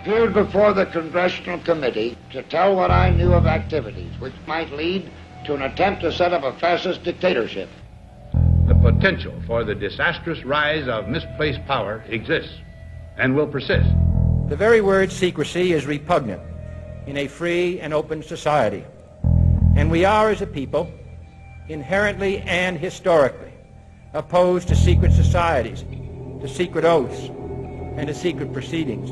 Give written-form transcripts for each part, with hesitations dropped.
appeared before the Congressional Committee to tell what I knew of activities which might lead to an attempt to set up a fascist dictatorship. The potential for the disastrous rise of misplaced power exists and will persist. The very word secrecy is repugnant in a free and open society. And we are, as a people, inherently and historically opposed to secret societies, to secret oaths, and to secret proceedings.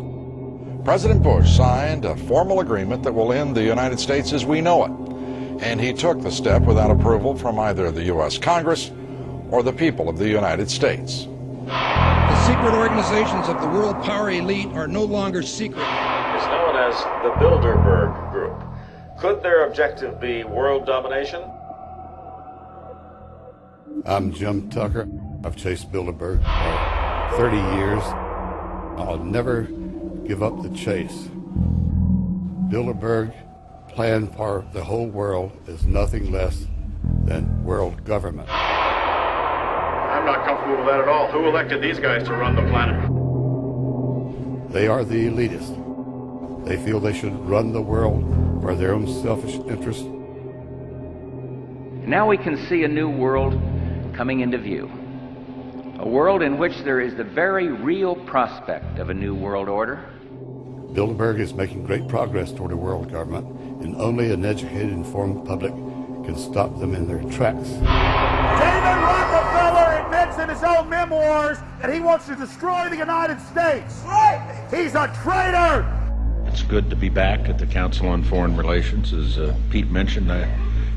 President Bush signed a formal agreement that will end the United States as we know it. And he took the step without approval from either the U.S. Congress or the people of the United States. The secret organizations of the world power elite are no longer secret. It's known as the Bilderberg Group. Could their objective be world domination? I'm Jim Tucker. I've chased Bilderberg for 30 years. I'll never give up the chase. Bilderberg plan for the whole world is nothing less than world government. I'm not comfortable with that at all. Who elected these guys to run the planet? They are the elitists. They feel they should run the world for their own selfish interests. Now we can see a new world coming into view. A world in which there is the very real prospect of a new world order. Bilderberg is making great progress toward a world government, and only an educated, informed public can stop them in their tracks. David Rockefeller admits in his own memoirs that he wants to destroy the United States. Right. He's a traitor. It's good to be back at the Council on Foreign Relations. As Pete mentioned, I've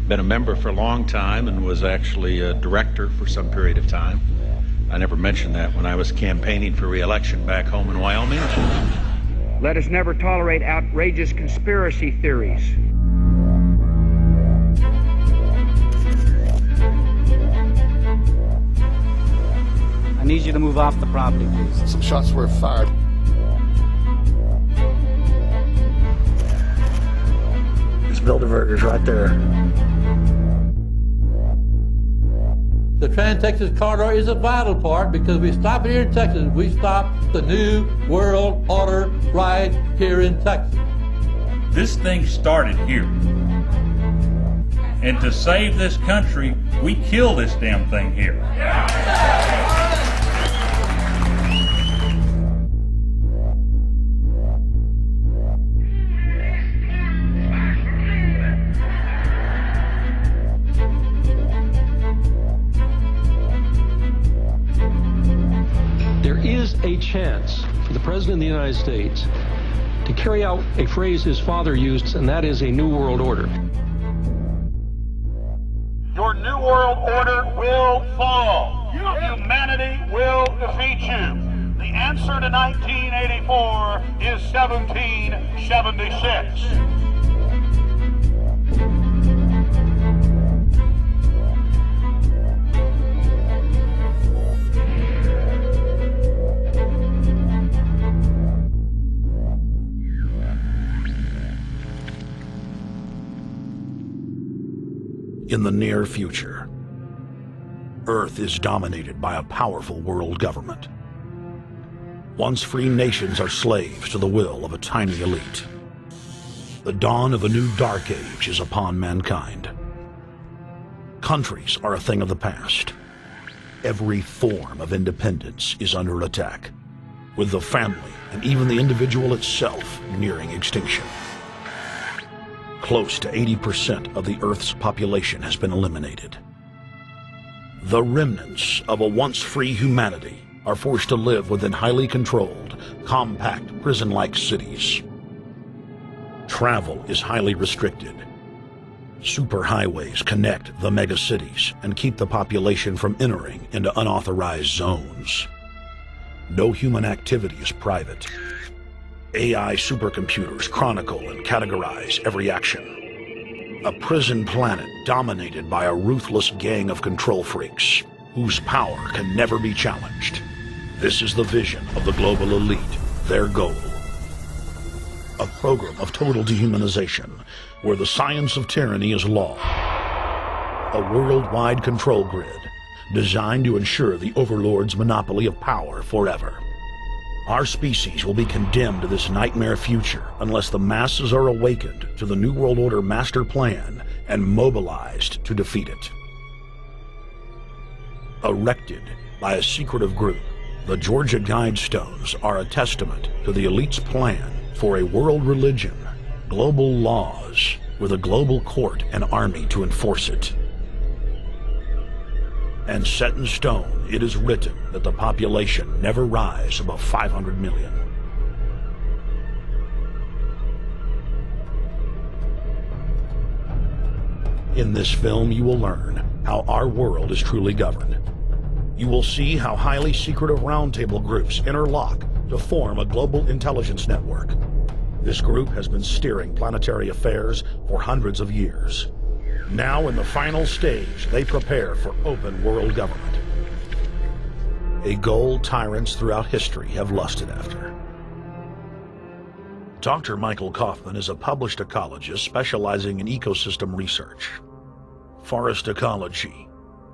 been a member for a long time and was actually a director for some period of time. I never mentioned that when I was campaigning for re-election back home in Wyoming. Let us never tolerate outrageous conspiracy theories. I need you to move off the property, please. Some shots were fired. There's Bilderbergers right there. The Trans-Texas Corridor is a vital part because we stop it here in Texas. We stop the New World Order right here in Texas. This thing started here. And to save this country, we kill this damn thing here. A chance for the President of the United States to carry out a phrase his father used, and that is a New World Order. Your New World Order will fall. Humanity will defeat you. The answer to 1984 is 1776. In the near future, Earth is dominated by a powerful world government. Once free nations are slaves to the will of a tiny elite. The dawn of a new dark age is upon mankind. Countries are a thing of the past. Every form of independence is under attack, with the family and even the individual itself nearing extinction. Close to 80% of the Earth's population has been eliminated. The remnants of a once-free humanity are forced to live within highly controlled, compact, prison-like cities. Travel is highly restricted. Superhighways connect the megacities and keep the population from entering into unauthorized zones. No human activity is private. AI supercomputers chronicle and categorize every action. A prison planet dominated by a ruthless gang of control freaks, whose power can never be challenged. This is the vision of the global elite, their goal. A program of total dehumanization, where the science of tyranny is law. A worldwide control grid, designed to ensure the overlord's monopoly of power forever. Our species will be condemned to this nightmare future unless the masses are awakened to the New World Order master plan and mobilized to defeat it. Erected by a secretive group, the Georgia Guidestones are a testament to the elite's plan for a world religion, global laws, with a global court and army to enforce it. And set in stone, it is written that the population never rise above 500 million. In this film, you will learn how our world is truly governed. You will see how highly secretive roundtable groups interlock to form a global intelligence network. This group has been steering planetary affairs for hundreds of years. Now, in the final stage, they prepare for open world government. A goal tyrants throughout history have lusted after. Dr. Michael Kaufman is a published ecologist specializing in ecosystem research, forest ecology,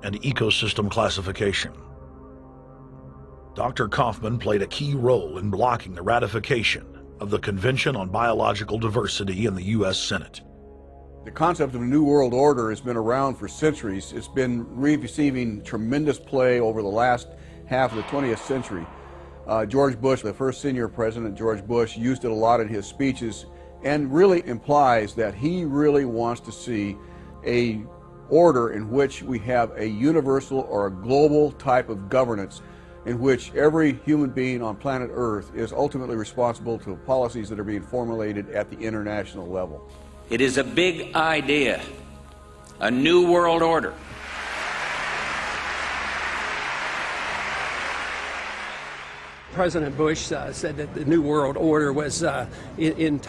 and ecosystem classification. Dr. Kaufman played a key role in blocking the ratification of the Convention on Biological Diversity in the U.S. Senate. The concept of a new world order has been around for centuries. It's been receiving tremendous play over the last half of the 20th century. George Bush, the first senior president, George Bush, used it a lot in his speeches and really implies that he really wants to see a order in which we have a universal or a global type of governance in which every human being on planet Earth is ultimately responsible to policies that are being formulated at the international level. It is a big idea, a new world order. President Bush said that the New World Order was in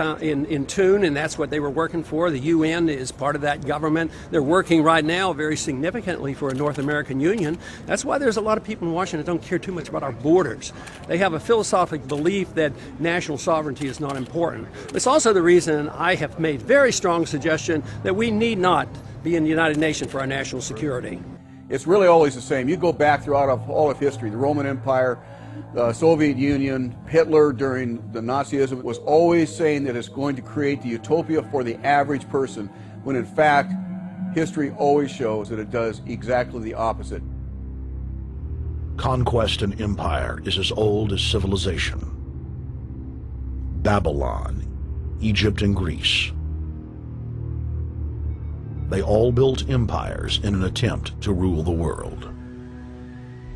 tune, and that's what they were working for. The UN is part of that government. They're working right now very significantly for a North American Union. That's why there's a lot of people in Washington that don't care too much about our borders. They have a philosophical belief that national sovereignty is not important. It's also the reason I have made very strong suggestion that we need not be in the United Nations for our national security. It's really always the same. You go back throughout all of history, the Roman Empire, the Soviet Union, Hitler during the Nazism was always saying that it's going to create the utopia for the average person, when in fact, history always shows that it does exactly the opposite. Conquest and empire is as old as civilization. Babylon, Egypt, and Greece. They all built empires in an attempt to rule the world.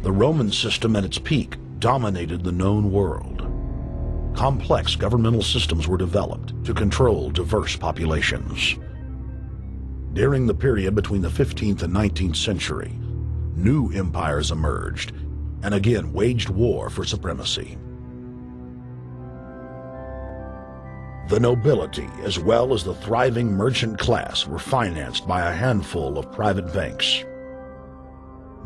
The Roman system at its peak dominated the known world. Complex governmental systems were developed to control diverse populations. During the period between the 15th and 19th century, new empires emerged and again waged war for supremacy. The nobility, as well as the thriving merchant class, were financed by a handful of private banks.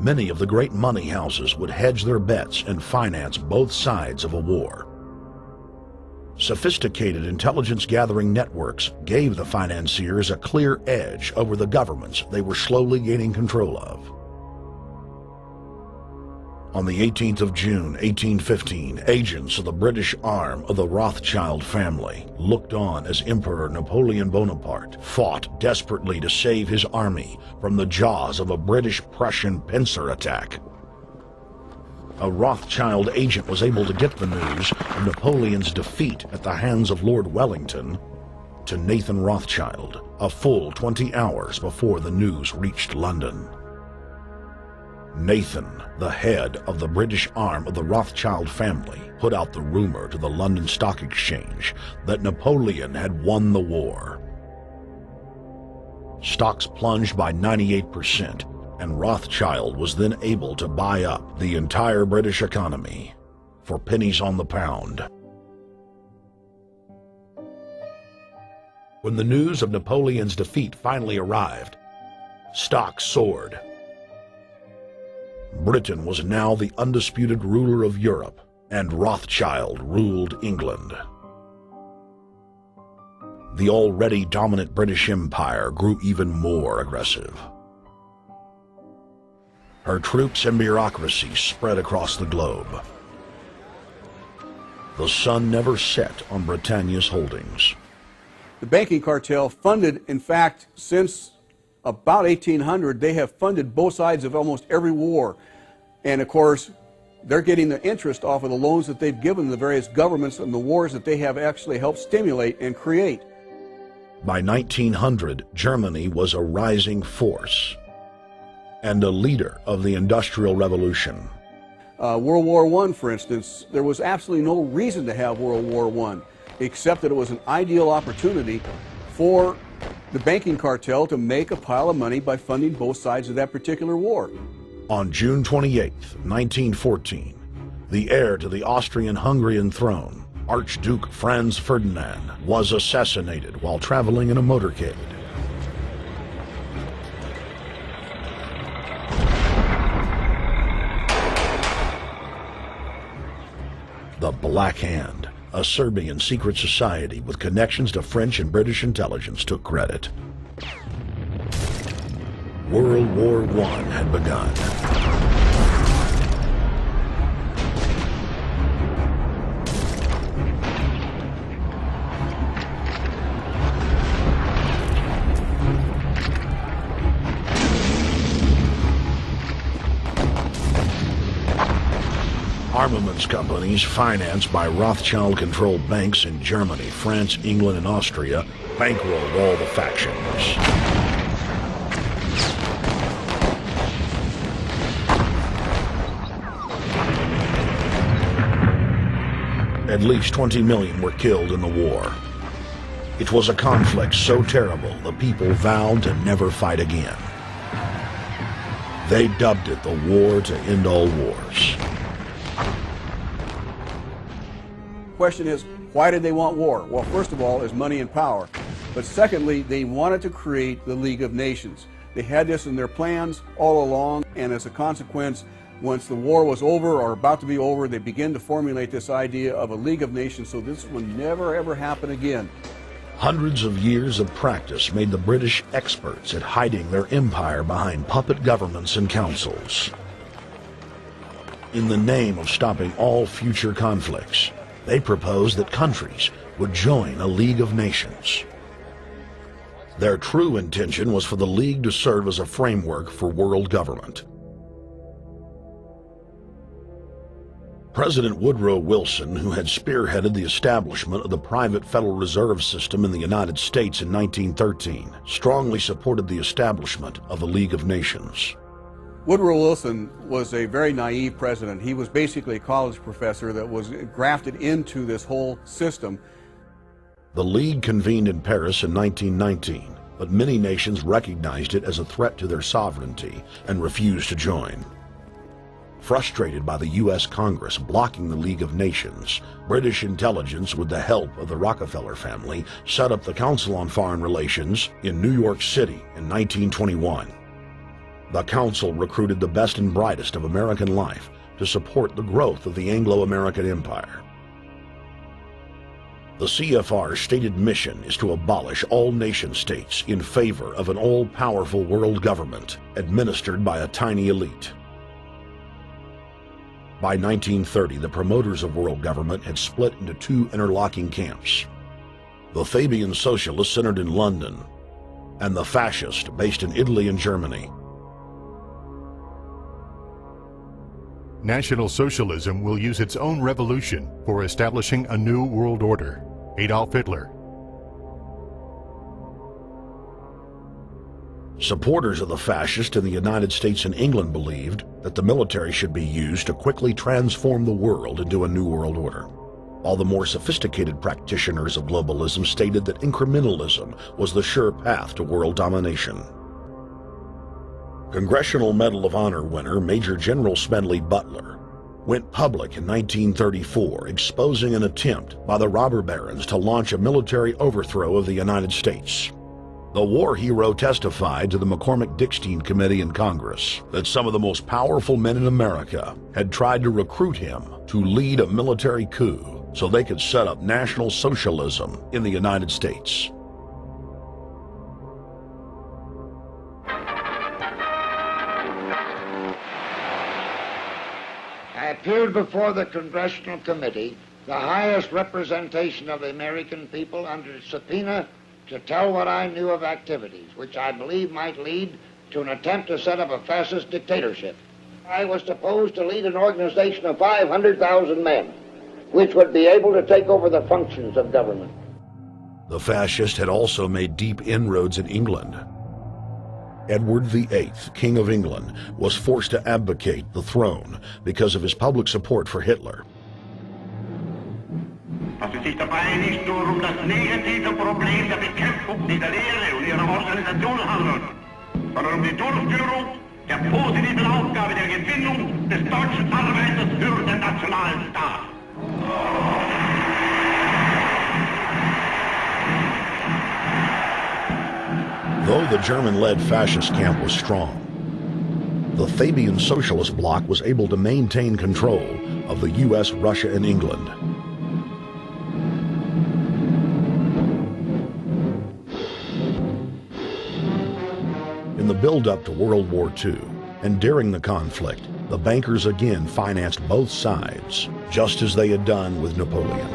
Many of the great money houses would hedge their bets and finance both sides of a war. Sophisticated intelligence-gathering networks gave the financiers a clear edge over the governments they were slowly gaining control of. On the 18th of June, 1815, agents of the British arm of the Rothschild family looked on as Emperor Napoleon Bonaparte fought desperately to save his army from the jaws of a British-Prussian pincer attack. A Rothschild agent was able to get the news of Napoleon's defeat at the hands of Lord Wellington to Nathan Rothschild, a full 20 hours before the news reached London. Nathan, the head of the British arm of the Rothschild family, put out the rumor to the London Stock Exchange that Napoleon had won the war. Stocks plunged by 98%, and Rothschild was then able to buy up the entire British economy for pennies on the pound. When the news of Napoleon's defeat finally arrived, stocks soared. Britain was now the undisputed ruler of Europe, and Rothschild ruled England. The already dominant British Empire grew even more aggressive. Her troops and bureaucracy spread across the globe. The sun never set on Britannia's holdings. The banking cartel funded, in fact, since about 1800, they have funded both sides of almost every war. And of course, they're getting the interest off of the loans that they've given the various governments and the wars that they have actually helped stimulate and create. By 1900, Germany was a rising force and a leader of the Industrial Revolution. World War I, for instance, there was absolutely no reason to have World War I, except that it was an ideal opportunity for the banking cartel to make a pile of money by funding both sides of that particular war. On June 28, 1914, the heir to the Austrian-Hungarian throne, Archduke Franz Ferdinand, was assassinated while traveling in a motorcade. The Black Hand, a Serbian secret society with connections to French and British intelligence, took credit. World War I had begun. Armaments companies financed by Rothschild-controlled banks in Germany, France, England, and Austria bankrolled all the factions. At least 20 million were killed in the war. It was a conflict so terrible the people vowed to never fight again. They dubbed it the war to end all wars. Question is, why did they want war? Well, first of all, is money and power. But secondly, they wanted to create the League of Nations. They had this in their plans all along, and as a consequence, once the war was over or about to be over, they began to formulate this idea of a League of Nations, so this would never ever happen again. Hundreds of years of practice made the British experts at hiding their empire behind puppet governments and councils. In the name of stopping all future conflicts, they proposed that countries would join a League of Nations. Their true intention was for the League to serve as a framework for world government. President Woodrow Wilson, who had spearheaded the establishment of the private Federal Reserve System in the United States in 1913, strongly supported the establishment of the League of Nations. Woodrow Wilson was a very naive president. He was basically a college professor that was grafted into this whole system. The League convened in Paris in 1919, but many nations recognized it as a threat to their sovereignty and refused to join. Frustrated by the U.S. Congress blocking the League of Nations, British intelligence, with the help of the Rockefeller family, set up the Council on Foreign Relations in New York City in 1921. The council recruited the best and brightest of American life to support the growth of the Anglo-American Empire. The CFR's stated mission is to abolish all nation-states in favor of an all-powerful world government administered by a tiny elite. By 1930, the promoters of world government had split into two interlocking camps: the Fabian socialists centered in London, and the fascist based in Italy and Germany. National Socialism will use its own revolution for establishing a new world order. Adolf Hitler. Supporters of the fascists in the United States and England believed that the military should be used to quickly transform the world into a new world order. All the more sophisticated practitioners of globalism stated that incrementalism was the sure path to world domination. Congressional Medal of Honor winner Major General Smedley Butler went public in 1934, exposing an attempt by the robber barons to launch a military overthrow of the United States. The war hero testified to the McCormick-Dickstein Committee in Congress that some of the most powerful men in America had tried to recruit him to lead a military coup so they could set up National Socialism in the United States. I appeared before the Congressional Committee the highest representation of the American people under subpoena to tell what I knew of activities which I believe might lead to an attempt to set up a fascist dictatorship. I was supposed to lead an organization of 500,000 men, which would be able to take over the functions of government. The fascist had also made deep inroads in England. Edward VIII, King of England, was forced to abdicate the throne because of his public support for Hitler. Das ist sich dabei nicht nur das negative Problem der Bekämpfung dieser Lehre und ihrer Organisation handelt, sondern die Durchführung der positiven Aufgabe der Gewinnung des deutschen Arbeiters für den nationalen Staat. Though the German-led fascist camp was strong, the Fabian Socialist bloc was able to maintain control of the U.S., Russia, and England. In the build-up to World War II, and during the conflict, the bankers again financed both sides, just as they had done with Napoleon.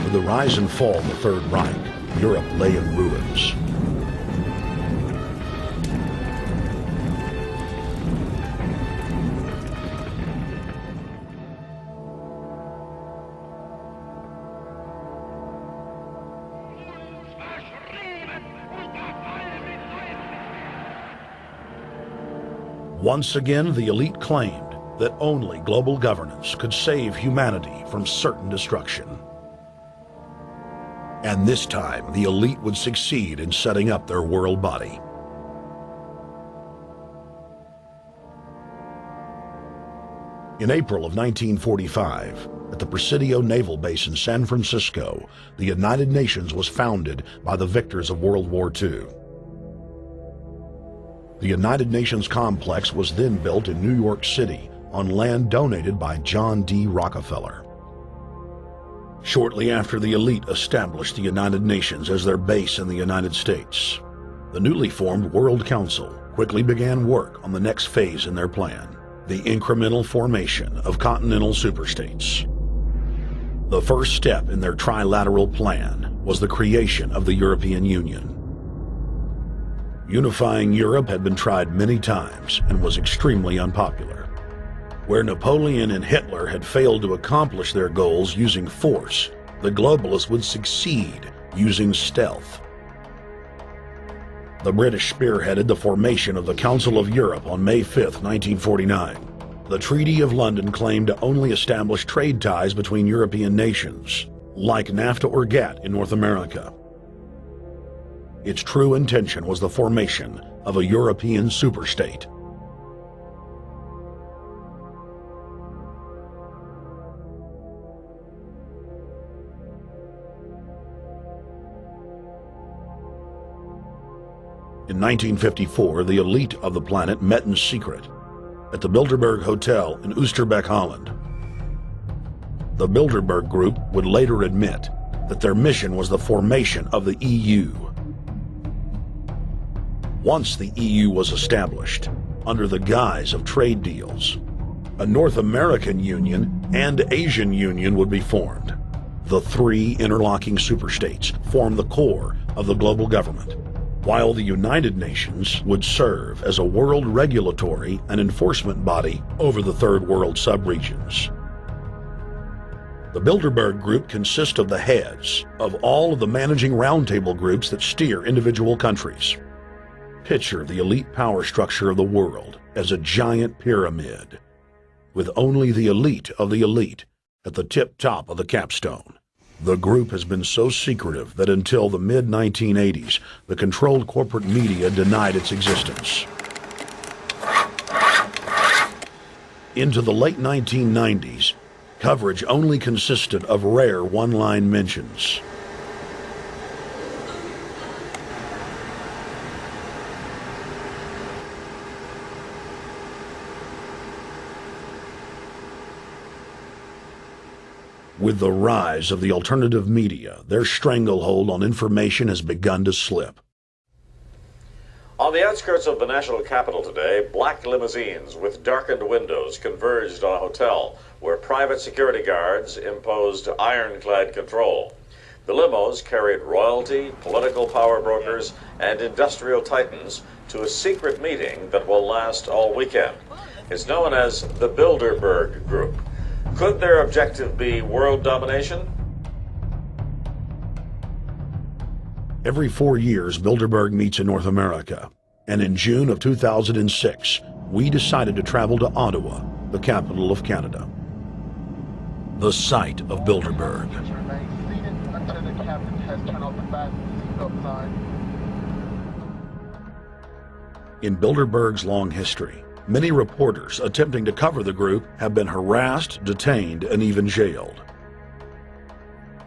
With the rise and fall of the Third Reich, Europe lay in ruins. Once again, the elite claimed that only global governance could save humanity from certain destruction. And this time, the elite would succeed in setting up their world body. In April of 1945, at the Presidio Naval Base in San Francisco, the United Nations was founded by the victors of World War II. The United Nations complex was then built in New York City on land donated by John D. Rockefeller. Shortly after the elite established the United Nations as their base in the United States, the newly formed World Council quickly began work on the next phase in their plan, the incremental formation of continental superstates. The first step in their trilateral plan was the creation of the European Union. Unifying Europe had been tried many times and was extremely unpopular. Where Napoleon and Hitler had failed to accomplish their goals using force, the globalists would succeed using stealth. The British spearheaded the formation of the Council of Europe on May 5, 1949. The Treaty of London claimed to only establish trade ties between European nations, like NAFTA or GATT in North America. Its true intention was the formation of a European superstate. In 1954, the elite of the planet met in secret at the Bilderberg Hotel in Oosterbeek, Holland. The Bilderberg Group would later admit that their mission was the formation of the EU. Once the EU was established, under the guise of trade deals, a North American Union and Asian Union would be formed. The three interlocking superstates formed the core of the global government, while the United Nations would serve as a world regulatory and enforcement body over the Third World subregions. The Bilderberg Group consists of the heads of all of the managing roundtable groups that steer individual countries. Picture the elite power structure of the world as a giant pyramid, with only the elite of the elite at the tip-top of the capstone. The group has been so secretive that until the mid-1980s, the controlled corporate media denied its existence. Into the late 1990s, coverage only consisted of rare one-line mentions. With the rise of the alternative media, their stranglehold on information has begun to slip. On the outskirts of the national capital today, black limousines with darkened windows converged on a hotel where private security guards imposed ironclad control. The limos carried royalty, political power brokers, and industrial titans to a secret meeting that will last all weekend. It's known as the Bilderberg Group. Could their objective be world domination? Every 4 years, Bilderberg meets in North America, and in June of 2006, we decided to travel to Ottawa, the capital of Canada. The site of Bilderberg. In Bilderberg's long history, many reporters attempting to cover the group have been harassed, detained, and even jailed.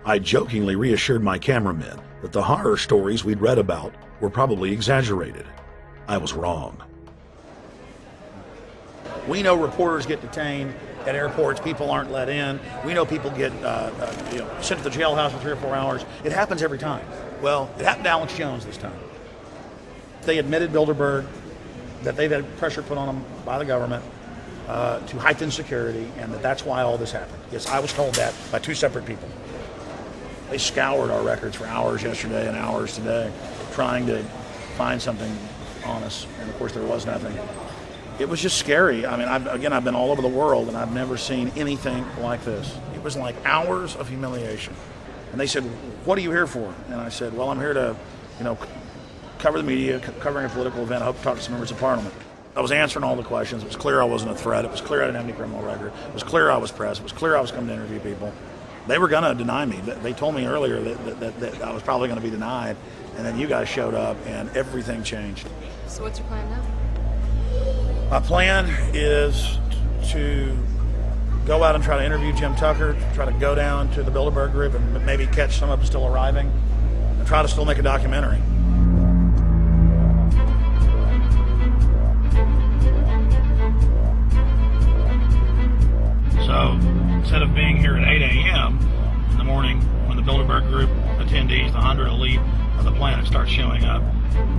I jokingly reassured my cameramen that the horror stories we'd read about were probably exaggerated. I was wrong. We know reporters get detained at airports, people aren't let in. We know people get sent to the jailhouse for 3 or 4 hours. It happens every time. Well, it happened to Alex Jones this time. They admitted Bilderberg that they've had pressure put on them by the government to heighten security, and that's why all this happened. Yes, I was told that by 2 separate people. They scoured our records for hours yesterday and hours today, trying to find something on us, and of course there was nothing. It was just scary. I mean, I've been all over the world, and I've never seen anything like this. It was like hours of humiliation. And they said, "What are you here for?" And I said, "Well, I'm here to, cover the media, covering a political event. I hope to talk to some members of Parliament." I was answering all the questions. It was clear I wasn't a threat. It was clear I didn't have any criminal record. It was clear I was pressed. It was clear I was coming to interview people. They were going to deny me. They told me earlier that I was probably going to be denied, and then you guys showed up, and everything changed. So what's your plan now? My plan is to go out and try to interview Jim Tucker, try to go down to the Bilderberg Group and maybe catch some of them still arriving, and try to still make a documentary. So instead of being here at 8 a.m. in the morning when the Bilderberg Group attendees, the 100 elite of the planet, start showing up,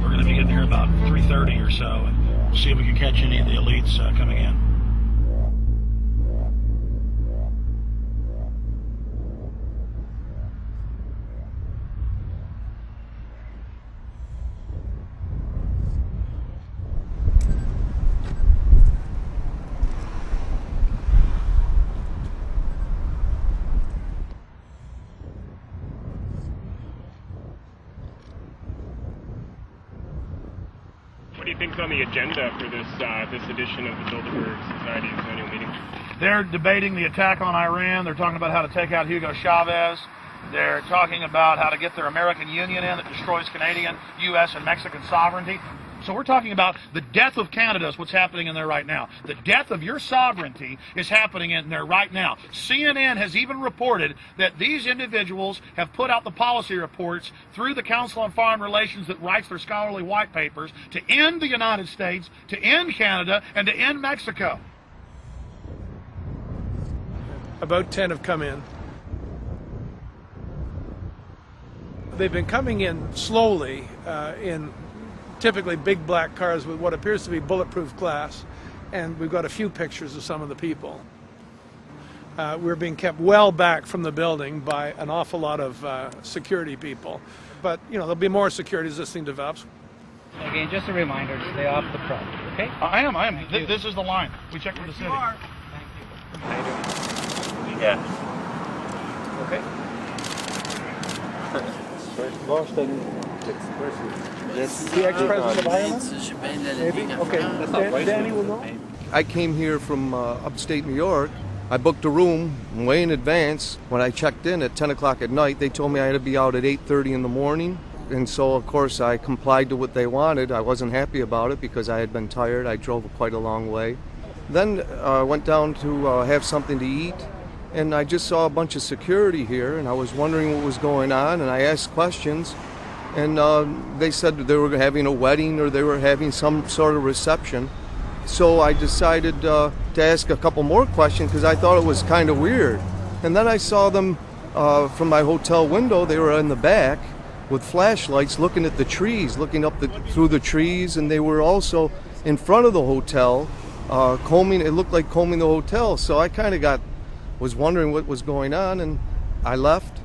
we're going to be getting here about 3:30 or so, and we'll see if we can catch any of the elites coming in. What do you think's on the agenda for this edition of the Bilderberg Society's annual meeting? They're debating the attack on Iran. They're talking about how to take out Hugo Chavez. They're talking about how to get their American Union in that destroys Canadian, U.S., and Mexican sovereignty. So we're talking about the death of Canada is what's happening in there right now. The death of your sovereignty is happening in there right now. CNN has even reported that these individuals have put out the policy reports through the Council on Foreign Relations that writes their scholarly white papers to end the United States, to end Canada, and to end Mexico. About 10 have come in. They've been coming in slowly in typically big black cars with what appears to be bulletproof glass, and we've got a few pictures of some of the people. We're being kept well back from the building by an awful lot of security people, but there'll be more security as this thing develops. Again, just a reminder to stay off the property, okay? I am. This is the line. We checked with the city. Thank you. How you doing? Yeah. Okay. Lost and the ex-president of Ireland? Maybe? Okay, Danny will know. I came here from upstate New York. I booked a room way in advance. When I checked in at 10 o'clock at night, they told me I had to be out at 8:30 in the morning. And so, of course, I complied to what they wanted. I wasn't happy about it because I had been tired. I drove quite a long way. Then I went down to have something to eat. And I just saw a bunch of security here, and I was wondering what was going on, and I asked questions, and they said they were having a wedding or they were having some sort of reception. So I decided to ask a couple more questions because I thought it was kind of weird. And then I saw them from my hotel window. They were in the back with flashlights looking at the trees, looking up through the trees, and they were also in front of the hotel, combing. It looked like combing the hotel. So I kind of was wondering what was going on, and I left.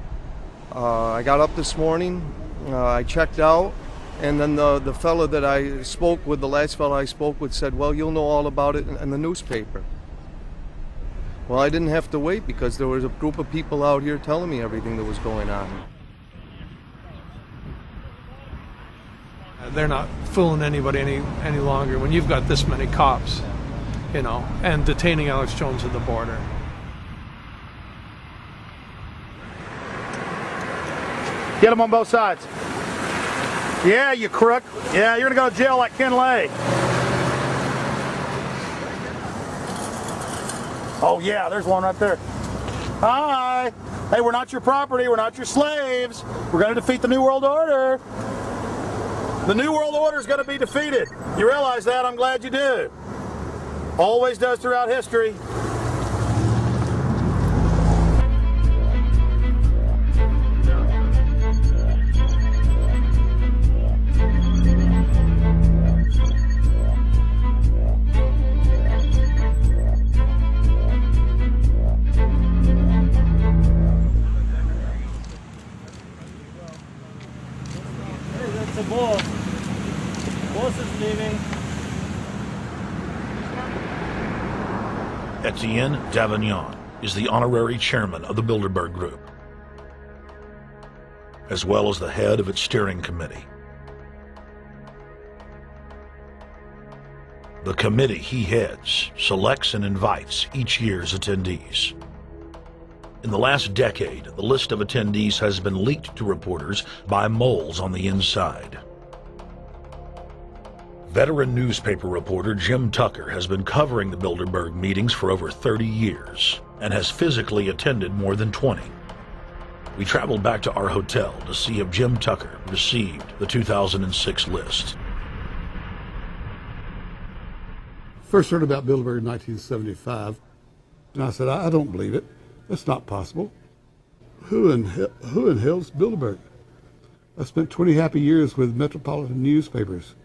I got up this morning. I checked out, and then the fellow that I spoke with, the last fellow I spoke with, said, "Well, you'll know all about it in the newspaper." Well, I didn't have to wait because there was a group of people out here telling me everything that was going on. They're not fooling anybody any longer when you've got this many cops, you know, and detaining Alex Jones at the border. Get them on both sides. Yeah, you crook. Yeah, you're going to go to jail like Ken Lay. Oh, yeah, there's one right there. Hi. Hey, we're not your property. We're not your slaves. We're going to defeat the New World Order. The New World Order is going to be defeated. You realize that? I'm glad you do. Always does throughout history. The boss. Boss is leaving. Etienne Davignon is the honorary chairman of the Bilderberg Group, as well as the head of its steering committee. The committee he heads selects and invites each year's attendees. In the last decade, the list of attendees has been leaked to reporters by moles on the inside. Veteran newspaper reporter Jim Tucker has been covering the Bilderberg meetings for over 30 years and has physically attended more than 20. We traveled back to our hotel to see if Jim Tucker received the 2006 list. First heard about Bilderberg in 1975, and I said, I don't believe it. That's not possible. Who in hell's Bilderberg? I spent 20 happy years with metropolitan newspapers.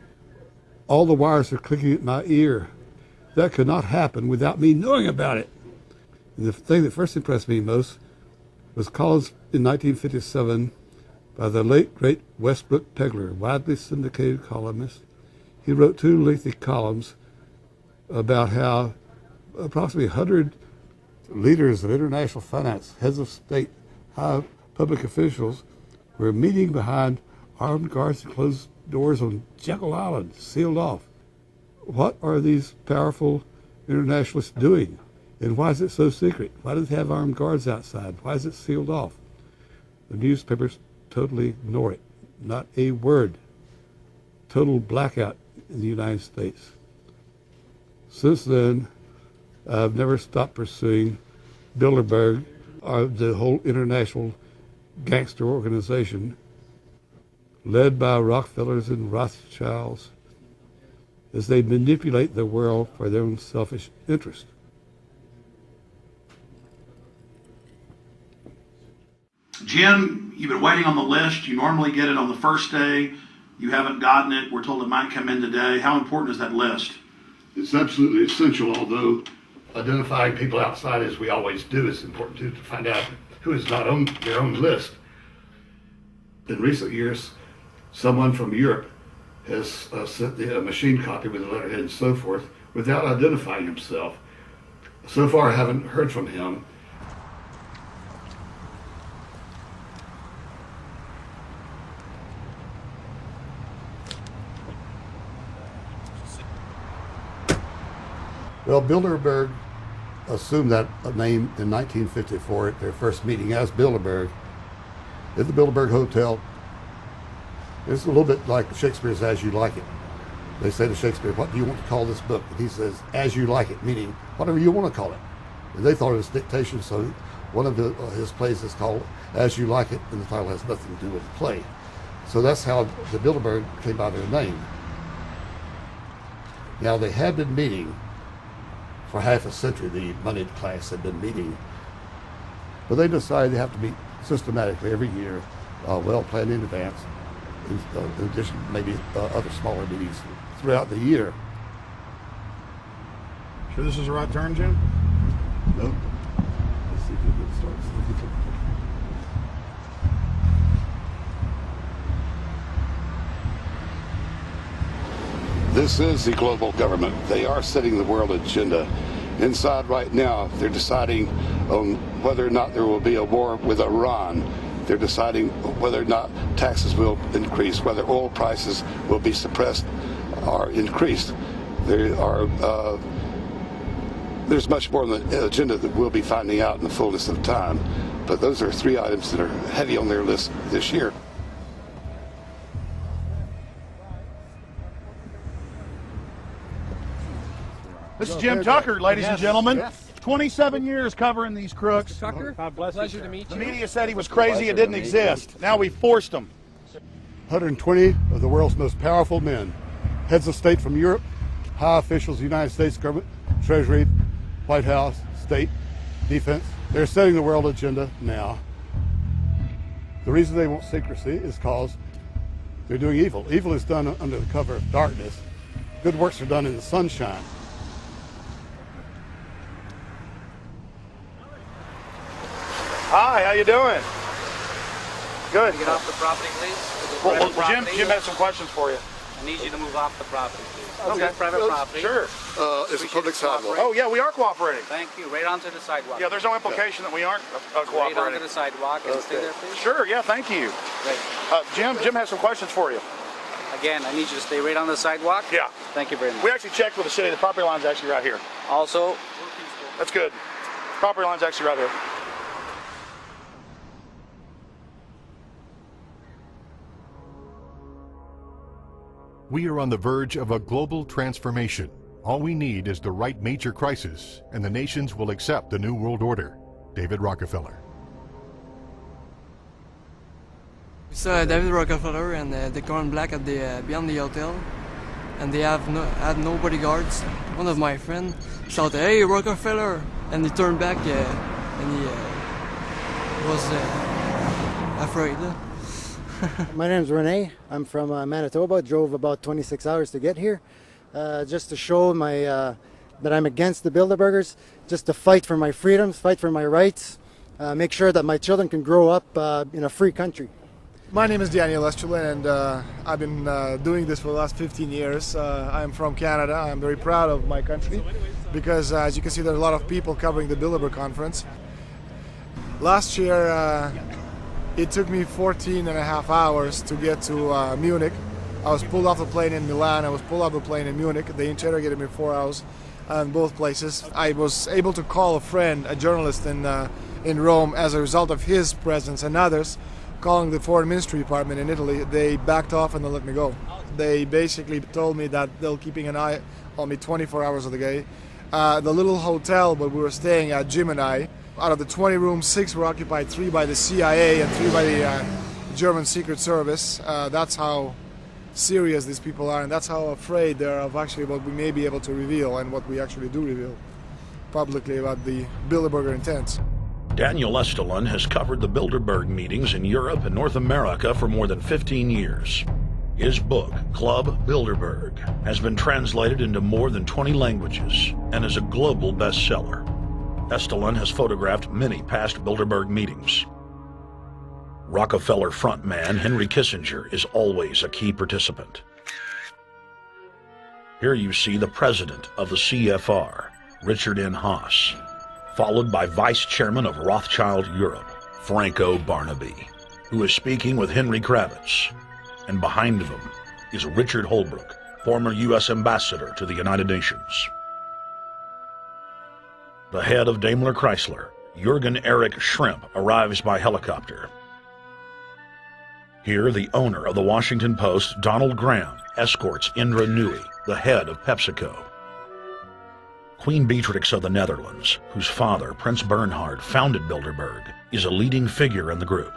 All the wires are clicking at my ear. That could not happen without me knowing about it. And the thing that first impressed me most was columns in 1957 by the late, great Westbrook Pegler, widely syndicated columnist. He wrote 2 lengthy columns about how approximately 100 leaders of international finance, heads of state, high public officials were meeting behind armed guards and closed doors on Jekyll Island, sealed off. What are these powerful internationalists doing? And why is it so secret? Why do they have armed guards outside? Why is it sealed off? The newspapers totally ignore it. Not a word. Total blackout in the United States. Since then, I've never stopped pursuing Bilderberg, or the whole international gangster organization led by Rockefellers and Rothschilds as they manipulate the world for their own selfish interest. Jim, you've been waiting on the list. You normally get it on the first day. You haven't gotten it. We're told it might come in today. How important is that list? It's absolutely essential, although identifying people outside, as we always do, is important too, to find out who is not on their own list. In recent years, someone from Europe has sent a machine copy with a letterhead and so forth without identifying himself. So far, I haven't heard from him. Well, Bilderberg assumed that name in 1954 at their first meeting as Bilderberg at the Bilderberg Hotel. It's a little bit like Shakespeare's As You Like It. They say to Shakespeare, what do you want to call this book? And he says, As You Like It, meaning whatever you want to call it. And they thought it was dictation, so one of his plays is called As You Like It, and the title has nothing to do with the play. So that's how the Bilderberg came by their name. Now, they had been meeting for half a century. The moneyed class had been meeting But they decide they have to meet systematically every year, well planned in advance, in addition to maybe other smaller meetings throughout the year. Sure this is the right turn, Jim? Nope. Let's see if we can start. This is the global government. They are setting the world agenda. Inside right now, they're deciding on whether or not there will be a war with Iran. They're deciding whether or not taxes will increase, whether oil prices will be suppressed or increased. There's much more on the agenda that we'll be finding out in the fullness of time. But those are 3 items that are heavy on their list this year. This is Jim Tucker, ladies and gentlemen. 27 years covering these crooks. Tucker, pleasure to meet you. The media said he was crazy, it didn't exist. Now we forced him. 120 of the world's most powerful men, heads of state from Europe, high officials of the United States government, Treasury, White House, state, defense. They're setting the world agenda now. The reason they want secrecy is because they're doing evil. Evil is done under the cover of darkness. Good works are done in the sunshine. Hi, how you doing? Good. Get off the property, please. Well, Jim has some questions for you. I need you to move off the property, please. Okay. It's private property. Sure. It's a public sidewalk. Oh, yeah, we are cooperating. Thank you. Right onto the sidewalk. Yeah, there's no implication that we aren't cooperating. Right onto the sidewalk and stay there, please. Sure, yeah, thank you. Great. Jim has some questions for you. Again, I need you to stay right on the sidewalk. Yeah. Thank you very much. We actually checked with the city. The property line's actually right here. Also, that's good. Property line's actually right here. We are on the verge of a global transformation. All we need is the right major crisis, and the nations will accept the New World Order. David Rockefeller. It's David Rockefeller, and they gone black at the beyond the hotel, and they had no bodyguards. One of my friends shouted, "Hey, Rockefeller!" and he turned back, and he was afraid. My name is Rene. I'm from Manitoba. Drove about 26 hours to get here, just to show that I'm against the Bilderbergers, just to fight for my freedoms, fight for my rights, make sure that my children can grow up in a free country. My name is Daniel Estrela, and I've been doing this for the last 15 years. I'm from Canada. I'm very proud of my country because, as you can see, there are a lot of people covering the Bilderberg conference. Last year, it took me 14 and a half hours to get to Munich. I was pulled off the plane in Milan. I was pulled off the plane in Munich. They interrogated me 4 hours in both places. I was able to call a friend, a journalist in Rome, as a result of his presence and others. Calling the Foreign Ministry Department in Italy, they backed off and they let me go. They basically told me that they're keeping an eye on me 24 hours of the day. The little hotel where we were staying at, Jim and I, out of the 20 rooms, 6 were occupied, 3 by the CIA and 3 by the German Secret Service. That's how serious these people are, and that's how afraid they are of actually what we may be able to reveal and what we actually do reveal publicly about the Bilderberger intents. Daniel Estrela has covered the Bilderberg meetings in Europe and North America for more than 15 years. His book, Club Bilderberg, has been translated into more than 20 languages and is a global bestseller. Estrela has photographed many past Bilderberg meetings. Rockefeller frontman Henry Kissinger is always a key participant. Here you see the president of the CFR, Richard N. Haas, followed by Vice Chairman of Rothschild Europe, Franco Barnaby, who is speaking with Henry Kravitz. And behind them is Richard Holbrooke, former U.S. Ambassador to the United Nations. The head of Daimler Chrysler, Jürgen Erich Schrimp, arrives by helicopter. Here, the owner of the Washington Post, Donald Graham, escorts Indra Nooyi, the head of PepsiCo. Queen Beatrix of the Netherlands, whose father, Prince Bernhard, founded Bilderberg, is a leading figure in the group.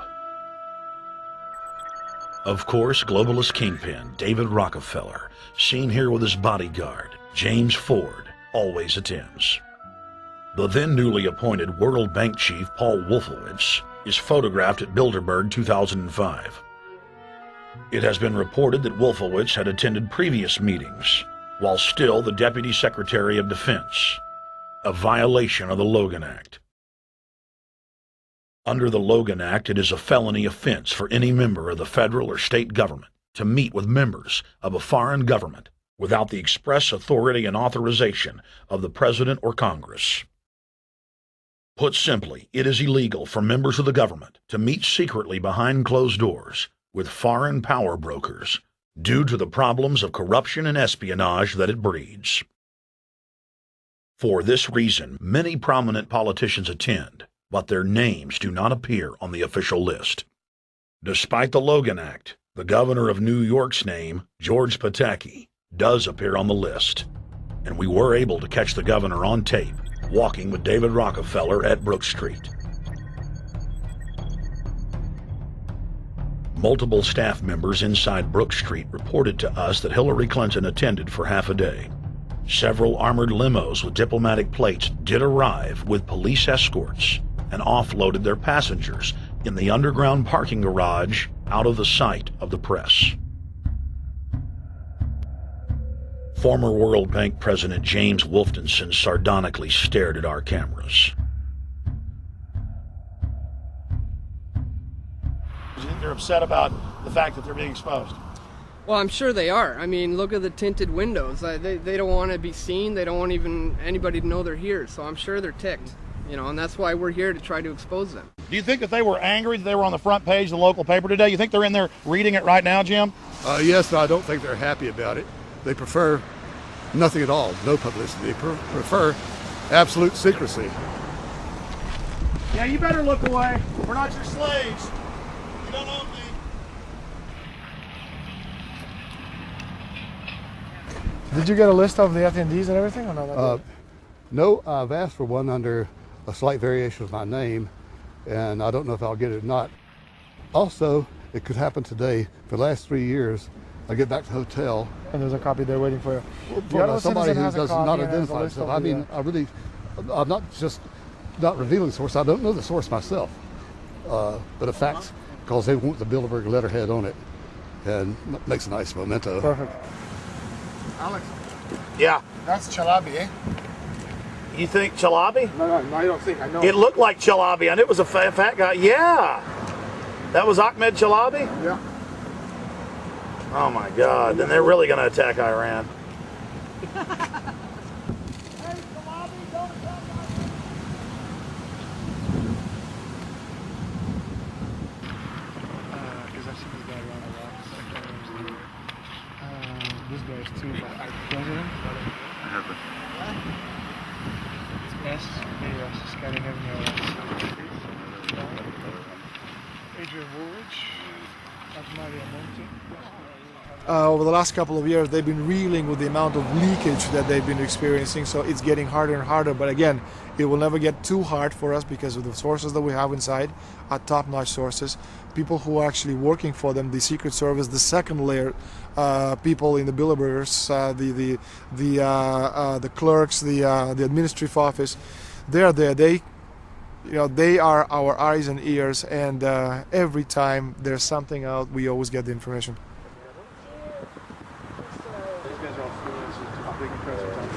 Of course, globalist kingpin David Rockefeller, seen here with his bodyguard, James Ford, always attends. The then newly appointed World Bank chief Paul Wolfowitz is photographed at Bilderberg 2005. It has been reported that Wolfowitz had attended previous meetings while still the Deputy Secretary of Defense, a violation of the Logan Act. Under the Logan Act, it is a felony offense for any member of the federal or state government to meet with members of a foreign government without the express authority and authorization of the President or Congress. Put simply, it is illegal for members of the government to meet secretly behind closed doors with foreign power brokers due to the problems of corruption and espionage that it breeds. For this reason, many prominent politicians attend, but their names do not appear on the official list. Despite the Logan Act, the governor of New York's name, George Pataki, does appear on the list, and we were able to catch the governor on tape walking with David Rockefeller at Brook Street. Multiple staff members inside Brook Street reported to us that Hillary Clinton attended for half a day. Several armored limos with diplomatic plates did arrive with police escorts and offloaded their passengers in the underground parking garage out of the sight of the press. Former World Bank President James Wolfensohn sardonically stared at our cameras. Do you think they're upset about the fact that they're being exposed? Well, I'm sure they are. I mean, look at the tinted windows. They don't want to be seen. They don't want even anybody to know they're here. So I'm sure they're ticked, you know, and that's why we're here to try to expose them. Do you think that they were angry that they were on the front page of the local paper today? You think they're in there reading it right now, Jim? Yes, but I don't think they're happy about it. They prefer nothing at all, no publicity. They prefer absolute secrecy. Yeah, you better look away. We're not your slaves. You don't own me. Did you get a list of the attendees and everything, or not? No, I've asked for one under a slight variation of my name, and I don't know if I'll get it or not. Also, it could happen today. For the last 3 years, I get back to the hotel. And there's a copy there waiting for you. For somebody who does not identify himself. I mean, I'm not just not revealing the source. I don't know the source myself. But the facts, because they want the Bilderberg letterhead on it, and makes a nice memento. Perfect. Alex. Yeah. That's Chalabi, eh? You think Chalabi? No, I don't think. I know. It looked like Chalabi. I knew it was a fat guy. Yeah. That was Ahmed Chalabi? Yeah. Oh my God, then they're really going to attack Iran. This guy is too, but president? I have it. It's S, Scandinavian. Adrian Woolrich, Maria Monti. Over the last couple of years, they've been reeling with the amount of leakage that they've been experiencing, so it's getting harder and harder. But again, it will never get too hard for us because of the sources that we have inside are top-notch sources. People who are actually working for them, the Secret Service, the second layer, people in the Bilderbergers, the clerks, the administrative office, they're there. They are our eyes and ears, and every time there's something out, we always get the information.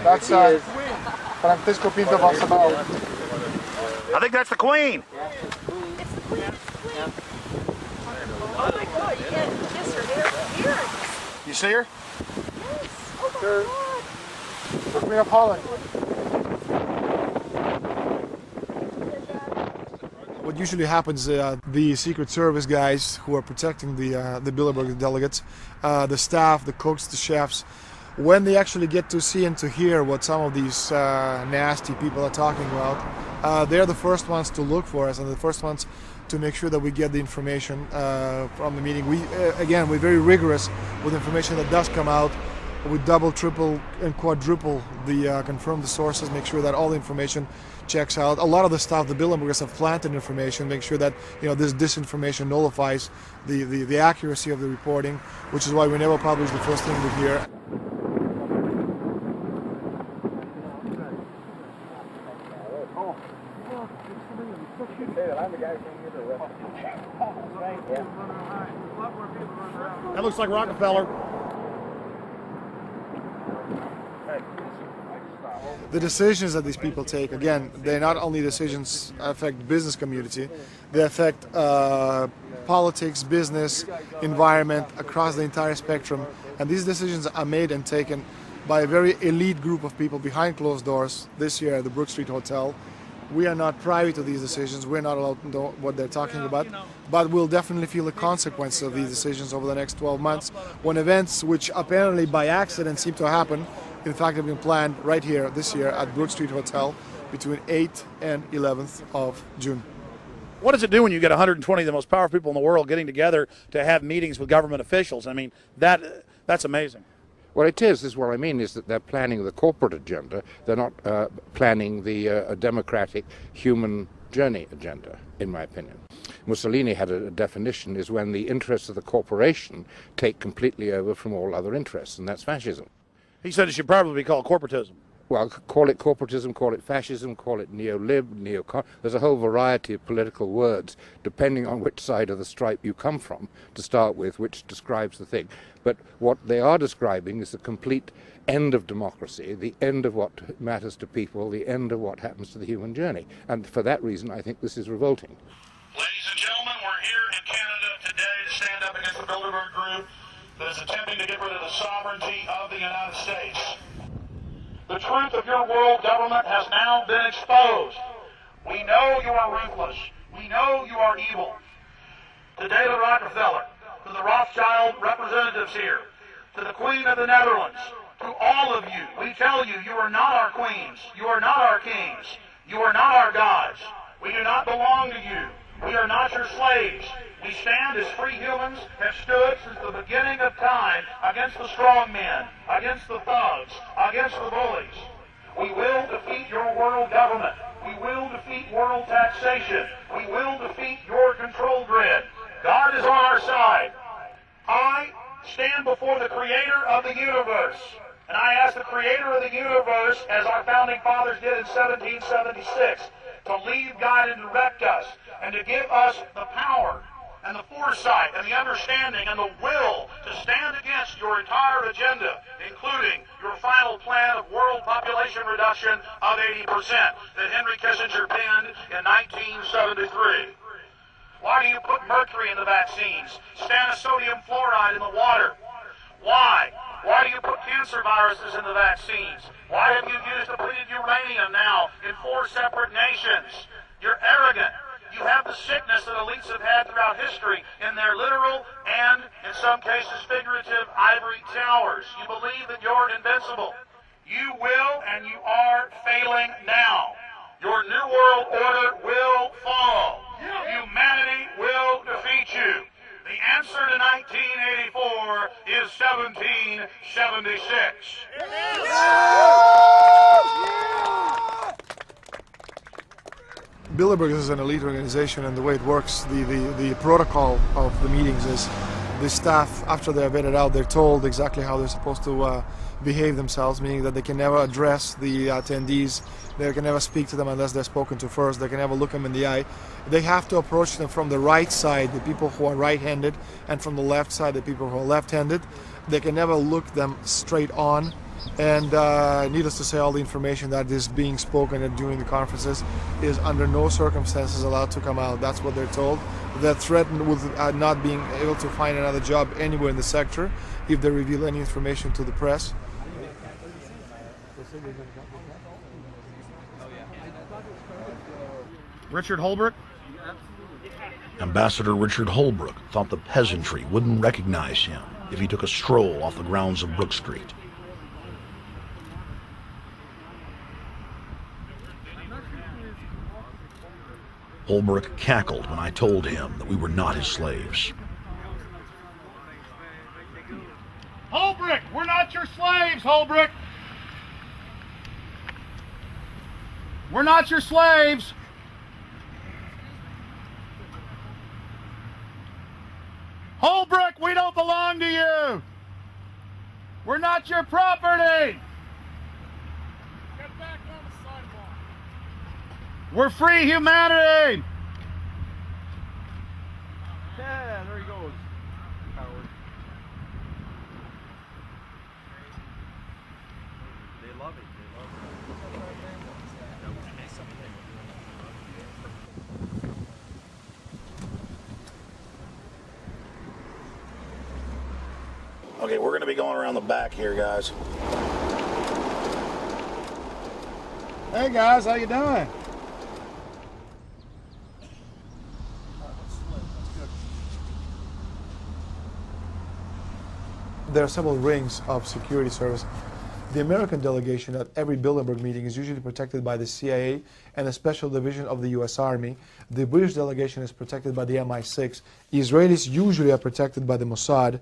That's Francisco Pinto Balsamao. I think that's the Queen. It's the Queen. Oh my God, yes, her hair. You see her? Yes. Oh my God. The Queen of Holland. What usually happens, the Secret Service guys who are protecting the Bilderberg delegates, the staff, the cooks, the chefs, when they actually get to see and to hear what some of these nasty people are talking about, they're the first ones to look for us and the first ones to make sure that we get the information from the meeting. We're very rigorous with information that does come out. We double, triple, and quadruple confirm the sources, make sure that all the information checks out. A lot of the stuff, the Bilderbergers have planted information, make sure that this disinformation nullifies the accuracy of the reporting, which is why we never publish the first thing we hear. Oh. That looks like Rockefeller. The decisions that these people take, again, they not only decisions affect the business community, they affect politics, business, environment, across the entire spectrum. And these decisions are made and taken by a very elite group of people behind closed doors this year at the Brook Street Hotel. We are not privy to these decisions. We're not allowed to know what they're talking about. But we'll definitely feel the consequences of these decisions over the next 12 months when events which apparently by accident seem to happen, in fact, have been planned right here this year at Brook Street Hotel between 8th and 11th of June. What does it do when you get 120 of the most powerful people in the world getting together to have meetings with government officials? I mean, that's amazing. Well, it is what I mean is that they're planning the corporate agenda. They're not planning the democratic human journey agenda, in my opinion. Mussolini had a definition, is when the interests of the corporation take completely over from all other interests, and that's fascism. He said it should probably be called corporatism. Well, call it corporatism, call it fascism, call it neo-lib, neo-con. There's a whole variety of political words, depending on which side of the stripe you come from, to start with, which describes the thing. But what they are describing is the complete end of democracy, the end of what matters to people, the end of what happens to the human journey. And for that reason, I think this is revolting. Ladies and gentlemen, we're here in Canada today to stand up against the Bilderberg Group that is attempting to get rid of the sovereignty of the United States. The truth of your world government has now been exposed. We know you are ruthless. We know you are evil. To David Rockefeller, to the Rothschild representatives here, to the Queen of the Netherlands, to all of you, we tell you, you are not our queens. You are not our kings. You are not our gods. We do not belong to you. We are not your slaves. We stand as free humans, have stood since the beginning of time against the strong men, against the thugs, against the bullies. We will defeat your world government. We will defeat world taxation. We will defeat your control grid. God is on our side. I stand before the creator of the universe, and I ask the creator of the universe, as our founding fathers did in 1776, to lead, guide, and direct us, and to give us the power and the foresight and the understanding and the will to stand against your entire agenda, including your final plan of world population reduction of 80% that Henry Kissinger penned in 1973. Why do you put mercury in the vaccines, sodium fluoride in the water? Why? Why do you put cancer viruses in the vaccines? Why have you used depleted uranium now in 4 separate nations? You're arrogant. You have the sickness that elites have had throughout history in their literal and, in some cases, figurative ivory towers. You believe that you're invincible. You will and you are failing now. Your New World Order will fall. Humanity will defeat you. The answer to 1984 is 1776. Bilderberg is an elite organization, and the way it works, the protocol of the meetings is the staff, after they're vetted out, they're told exactly how they're supposed to behave themselves, meaning that they can never address the attendees, they can never speak to them unless they're spoken to first, they can never look them in the eye. They have to approach them from the right side, the people who are right-handed, and from the left side, the people who are left-handed. They can never look them straight on. And needless to say, all the information that is being spoken during the conferences is under no circumstances allowed to come out. That's what they're told. They're threatened with not being able to find another job anywhere in the sector if they reveal any information to the press. Richard Holbrooke? Ambassador Richard Holbrooke thought the peasantry wouldn't recognize him if he took a stroll off the grounds of Brook Street. Holbrooke cackled when I told him that we were not his slaves. Holbrooke, we're not your slaves, Holbrooke. We're not your slaves. Holbrooke, we don't belong to you. We're not your property. Get back on the sidewalk. We're free humanity! Yeah, there he goes. Coward. They love it. Okay, we're going to be going around the back here, guys. Hey guys, how you doing? There are several rings of security service. The American delegation at every Bilderberg meeting is usually protected by the CIA and a special division of the US Army. The British delegation is protected by the MI6. Israelis usually are protected by the Mossad.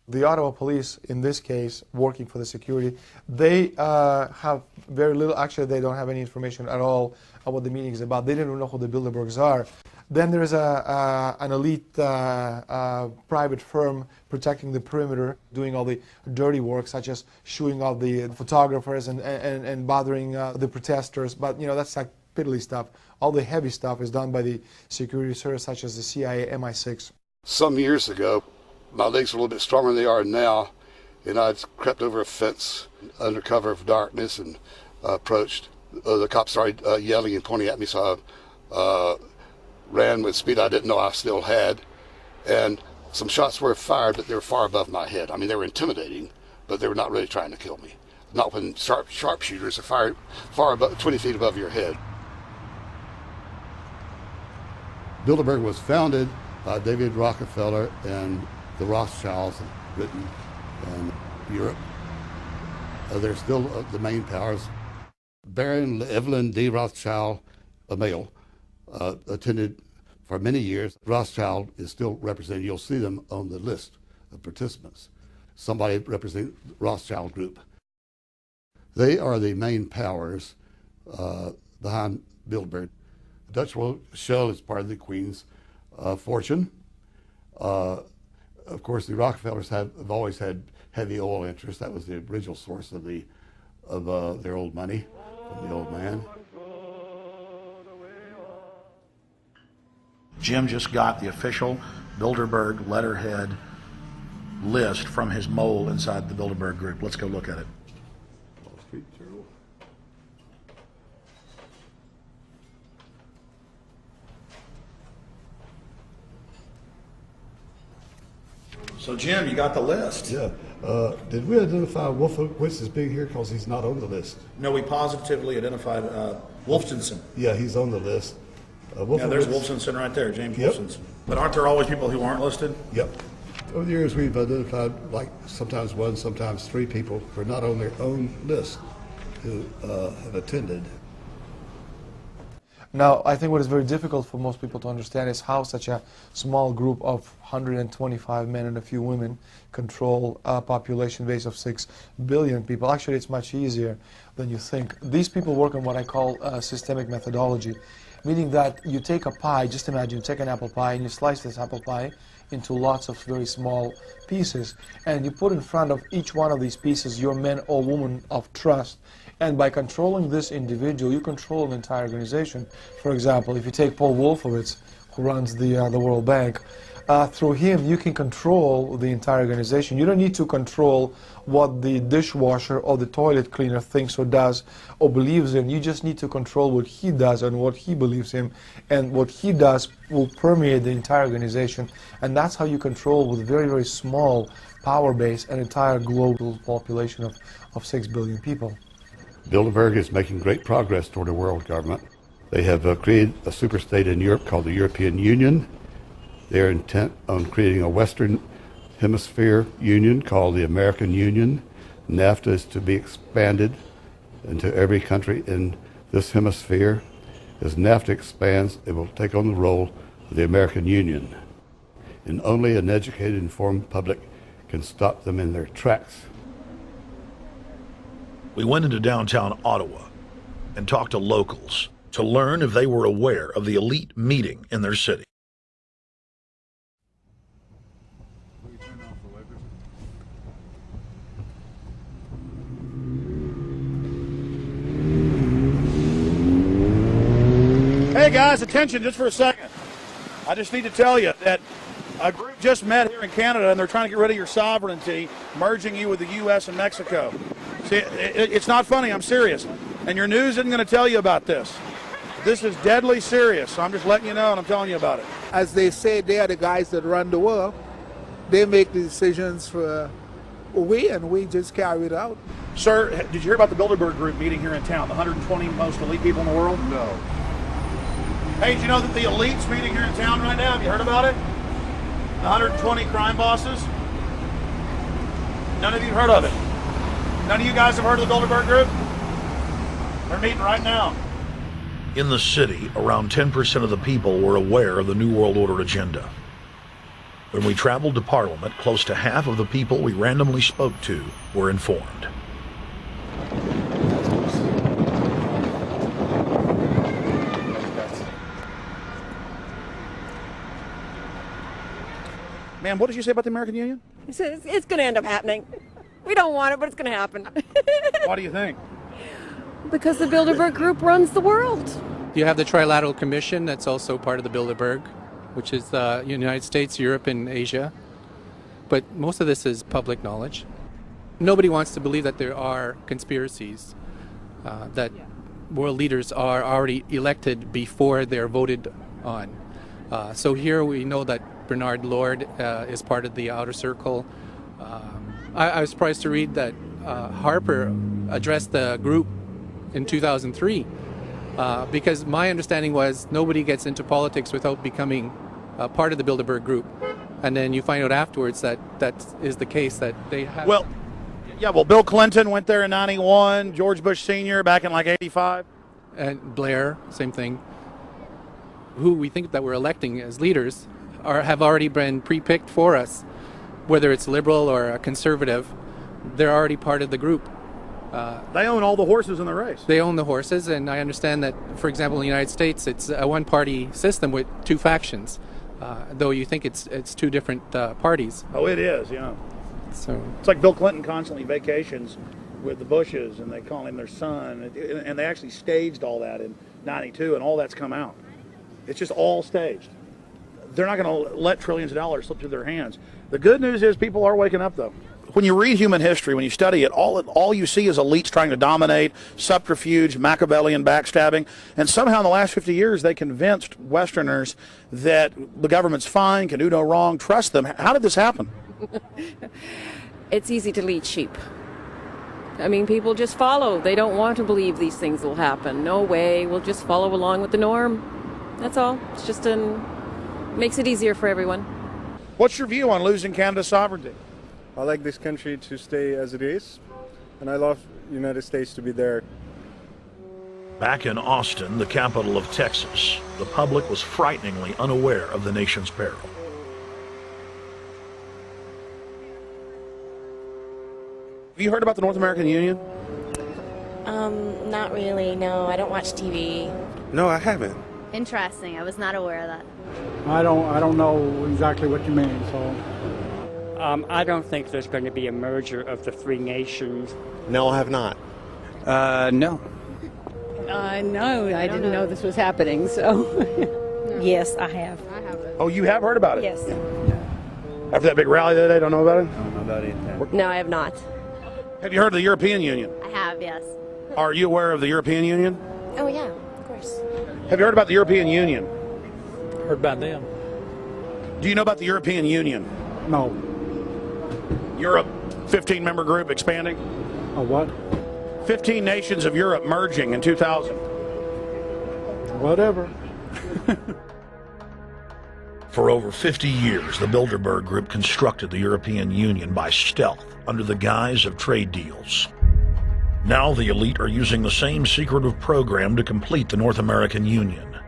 The Ottawa police, in this case, working for the security, they have very little, actually they don't have any information at all on what the meeting is about. They don't know who the Bilderbergs are. Then there's an elite private firm protecting the perimeter, doing all the dirty work, such as shooing off the photographers and bothering the protesters. But, you know, that's like piddly stuff. All the heavy stuff is done by the security service, such as the CIA, MI6. Some years ago, my legs were a little bit stronger than they are now, and I'd crept over a fence under cover of darkness and approached. The cops started yelling and pointing at me, so I ran with speed I didn't know I still had, and some shots were fired, but they were far above my head. I mean, they were intimidating, but they were not really trying to kill me. Not when sharpshooters are fired far above, 20 feet above your head. Bilderberg was founded by David Rockefeller and the Rothschilds in Britain and Europe. They're still the main powers. Baron Evelyn D. Rothschild, a male, attended for many years. Rothschild is still represented. You'll see them on the list of participants. Somebody representing the Rothschild group. They are the main powers behind Bilderberg. The Dutch Shell is part of the Queen's fortune. Of course, the Rockefellers have always had heavy oil interests. That was the original source of their old money from the old man. Jim just got the official Bilderberg letterhead list from his mole inside the Bilderberg group. Let's go look at it. So Jim, you got the list. Yeah. Did we identify Wolfowitz as being here because he's not on the list? No, we positively identified Wolfenson. Yeah, he's on the list. Yeah, there's Wolfenson right there, James Wolfenson. But aren't there always people who aren't listed? Yep. Over the years, we've identified like sometimes one, sometimes three people who are not on their own list who have attended. Now, I think what is very difficult for most people to understand is how such a small group of 125 men and a few women control a population base of 6 billion people. Actually, it's much easier than you think. These people work on what I call systemic methodology, meaning that you take a pie, just imagine you take an apple pie and you slice this apple pie into lots of very small pieces, and you put in front of each one of these pieces your men or women of trust. And by controlling this individual, you control an entire organization. For example, if you take Paul Wolfowitz, who runs the World Bank, through him you can control the entire organization. You don't need to control what the dishwasher or the toilet cleaner thinks or does or believes in. You just need to control what he does and what he believes in. And what he does will permeate the entire organization. And that's how you control, with very, very small power base, an entire global population of 6 billion people. Bilderberg is making great progress toward a world government. They have created a superstate in Europe called the European Union. They're intent on creating a Western Hemisphere Union called the American Union. NAFTA is to be expanded into every country in this hemisphere. As NAFTA expands, it will take on the role of the American Union. And only an educated, informed public can stop them in their tracks. We went into downtown Ottawa and talked to locals to learn if they were aware of the elite meeting in their city. Hey guys, attention just for a second. I just need to tell you that a group just met here in Canada and they're trying to get rid of your sovereignty, merging you with the U.S. and Mexico. See, it's not funny, I'm serious. And your news isn't going to tell you about this. This is deadly serious, so I'm just letting you know and I'm telling you about it. As they say, they are the guys that run the world. They make the decisions for we just carry it out. Sir, did you hear about the Bilderberg Group meeting here in town, the 120 most elite people in the world? No. Hey, did you know that the elite's meeting here in town right now? Have you heard about it? The 120 crime bosses? None of you have heard of it? None of you guys have heard of the Bilderberg Group? They're meeting right now. In the city, around 10% of the people were aware of the New World Order agenda. When we traveled to Parliament, close to half of the people we randomly spoke to were informed. Ma'am, what did you say about the American Union? It's going to end up happening. We don't want it, but it's going to happen. Why do you think? Because the Bilderberg Group runs the world. You have the Trilateral Commission that's also part of the Bilderberg, which is the United States, Europe, and Asia. But most of this is public knowledge. Nobody wants to believe that there are conspiracies, that world leaders are already elected before they're voted on. So here we know that Bernard Lord is part of the outer circle. I was surprised to read that Harper addressed the group in 2003 because my understanding was nobody gets into politics without becoming part of the Bilderberg Group. And then you find out afterwards that that is the case, that they have... Well, Bill Clinton went there in 91, George Bush Sr. back in like 85. And Blair, same thing. Who we think that we're electing as leaders have already been pre-picked for us. Whether it's liberal or a conservative, they're already part of the group. They own all the horses in the race. They own the horses, and I understand that, for example, in the United States, it's a one-party system with two factions, though you think it's two different parties. Oh, it is, yeah. So it's like Bill Clinton constantly vacations with the Bushes, and they call him their son, and they actually staged all that in '92, and all that's come out. It's just all staged. They're not going to let trillions of dollars slip through their hands. The good news is people are waking up, though. When you read human history, when you study it, all you see is elites trying to dominate, subterfuge, Machiavellian backstabbing, and somehow in the last 50 years they convinced Westerners that the government's fine, can do no wrong, trust them. How did this happen? It's easy to lead sheep. I mean, people just follow. They don't want to believe these things will happen. No way, we'll just follow along with the norm. That's all. It's just makes it easier for everyone. What's your view on losing Canada's sovereignty? I like this country to stay as it is, and I love the United States to be there. Back in Austin, the capital of Texas, the public was frighteningly unaware of the nation's peril. Have you heard about the North American Union? Not really, no. I don't watch TV. No, I haven't. Interesting. I was not aware of that. I don't know exactly what you mean, so... I don't think there's going to be a merger of the three nations. No, I have not. No. No, I didn't know this was happening, so... Yes, I have. Oh, you have heard about it? Yes. After that big rally the other day, don't know about it? I don't know about it. No, I have not. Have you heard of the European Union? I have, yes. Are you aware of the European Union? Oh, yeah, of course. Have you heard about the European Union? Heard about them. Do you know about the European Union? No. Europe, 15-member group expanding? A what? 15 nations of Europe merging in 2000. Whatever. For over 50 years, the Bilderberg Group constructed the European Union by stealth under the guise of trade deals. Now the elite are using the same secretive program to complete the North American Union.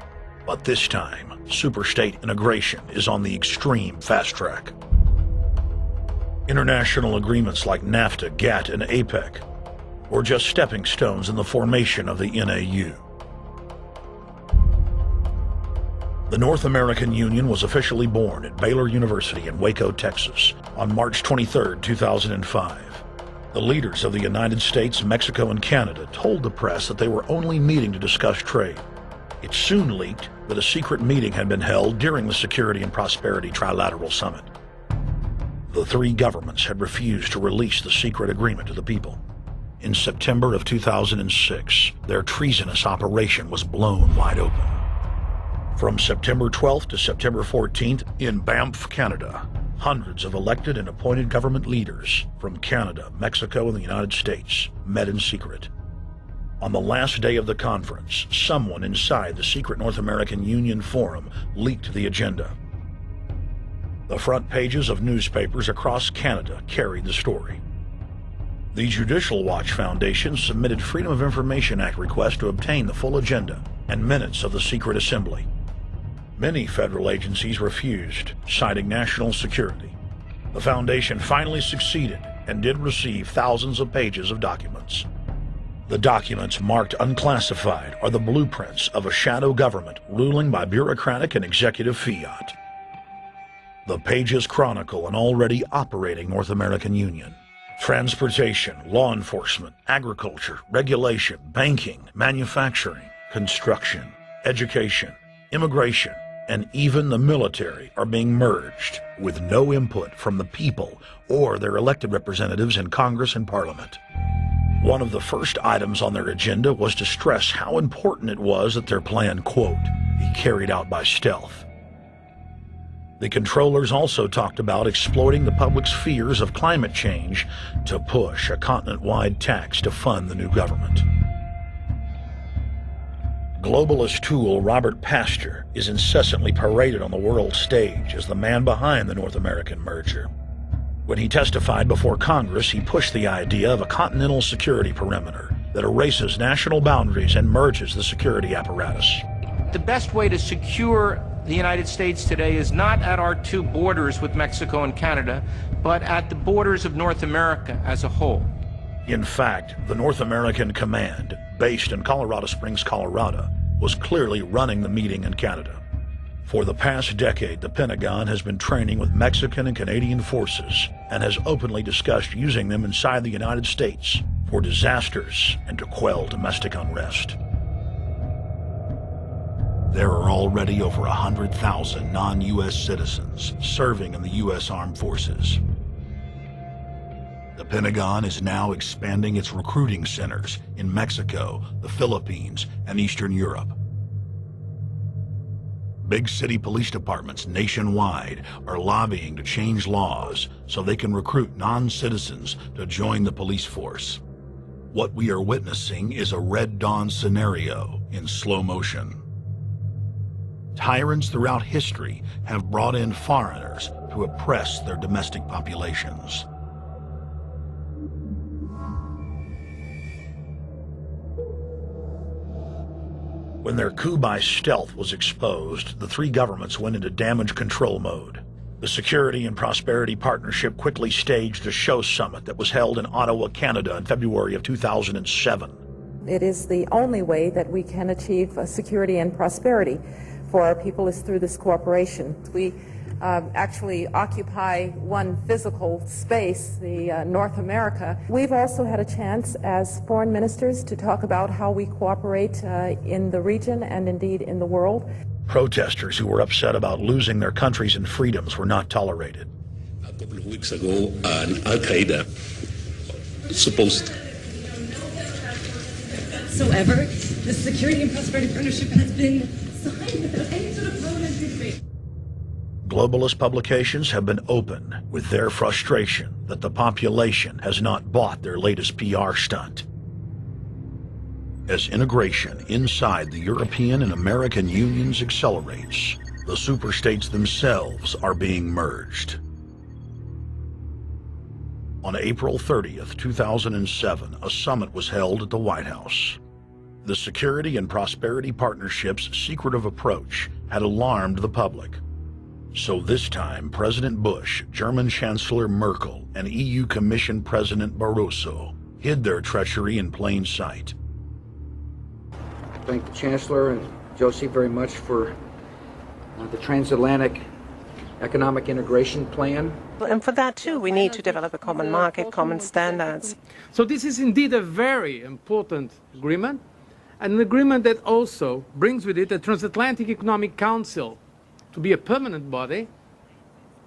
But this time, superstate integration is on the extreme fast track. International agreements like NAFTA, GATT, and APEC were just stepping stones in the formation of the NAU. The North American Union was officially born at Baylor University in Waco, Texas, on March 23, 2005. The leaders of the United States, Mexico, and Canada told the press that they were only meeting to discuss trade. It soon leaked that a secret meeting had been held during the Security and Prosperity Trilateral Summit. The three governments had refused to release the secret agreement to the people. In September of 2006, their treasonous operation was blown wide open. From September 12th to September 14th, in Banff, Canada, hundreds of elected and appointed government leaders from Canada, Mexico, and the United States met in secret. On the last day of the conference, someone inside the secret North American Union Forum leaked the agenda. The front pages of newspapers across Canada carried the story. The Judicial Watch Foundation submitted Freedom of Information Act requests to obtain the full agenda and minutes of the secret assembly. Many federal agencies refused, citing national security. The foundation finally succeeded and did receive thousands of pages of documents. The documents marked unclassified are the blueprints of a shadow government ruling by bureaucratic and executive fiat. The pages chronicle an already operating North American Union. Transportation, law enforcement, agriculture, regulation, banking, manufacturing, construction, education, immigration, and even the military are being merged with no input from the people or their elected representatives in Congress and Parliament. One of the first items on their agenda was to stress how important it was that their plan, quote, be carried out by stealth. The controllers also talked about exploiting the public's fears of climate change to push a continent-wide tax to fund the new government. Globalist tool Robert Pastor is incessantly paraded on the world stage as the man behind the North American merger. When he testified before Congress, he pushed the idea of a continental security perimeter that erases national boundaries and merges the security apparatus. The best way to secure the United States today is not at our two borders with Mexico and Canada, but at the borders of North America as a whole. In fact, the North American Command, based in Colorado Springs, Colorado, was clearly running the meeting in Canada. For the past decade, the Pentagon has been training with Mexican and Canadian forces and has openly discussed using them inside the United States for disasters and to quell domestic unrest. There are already over 100,000 non-U.S. citizens serving in the U.S. Armed Forces. The Pentagon is now expanding its recruiting centers in Mexico, the Philippines, and Eastern Europe. Big city police departments nationwide are lobbying to change laws so they can recruit non-citizens to join the police force. What we are witnessing is a Red Dawn scenario in slow motion. Tyrants throughout history have brought in foreigners to oppress their domestic populations. When their coup by stealth was exposed, the three governments went into damage control mode. The Security and Prosperity Partnership quickly staged a show summit that was held in Ottawa, Canada in February of 2007. It is the only way that we can achieve security and prosperity for our people is through this cooperation. We actually occupy one physical space, the North America. We've also had a chance as foreign ministers to talk about how we cooperate in the region and indeed in the world. Protesters who were upset about losing their countries and freedoms were not tolerated. A couple of weeks ago, Al-Qaeda supposed. Whatsoever, the Security and Prosperity Partnership has been signed without any sort of parliamentary debate. Globalist publications have been open with their frustration that the population has not bought their latest PR stunt. As integration inside the European and American unions accelerates, the superstates themselves are being merged. On April 30th, 2007, a summit was held at the White House. The Security and Prosperity Partnership's secretive approach had alarmed the public. So this time, President Bush, German Chancellor Merkel, and EU Commission President Barroso hid their treachery in plain sight. Thank the Chancellor and Josie very much for the transatlantic economic integration plan. And for that too, we need to develop a common market, common standards. So this is indeed a very important agreement, an agreement that also brings with it a transatlantic economic council to be a permanent body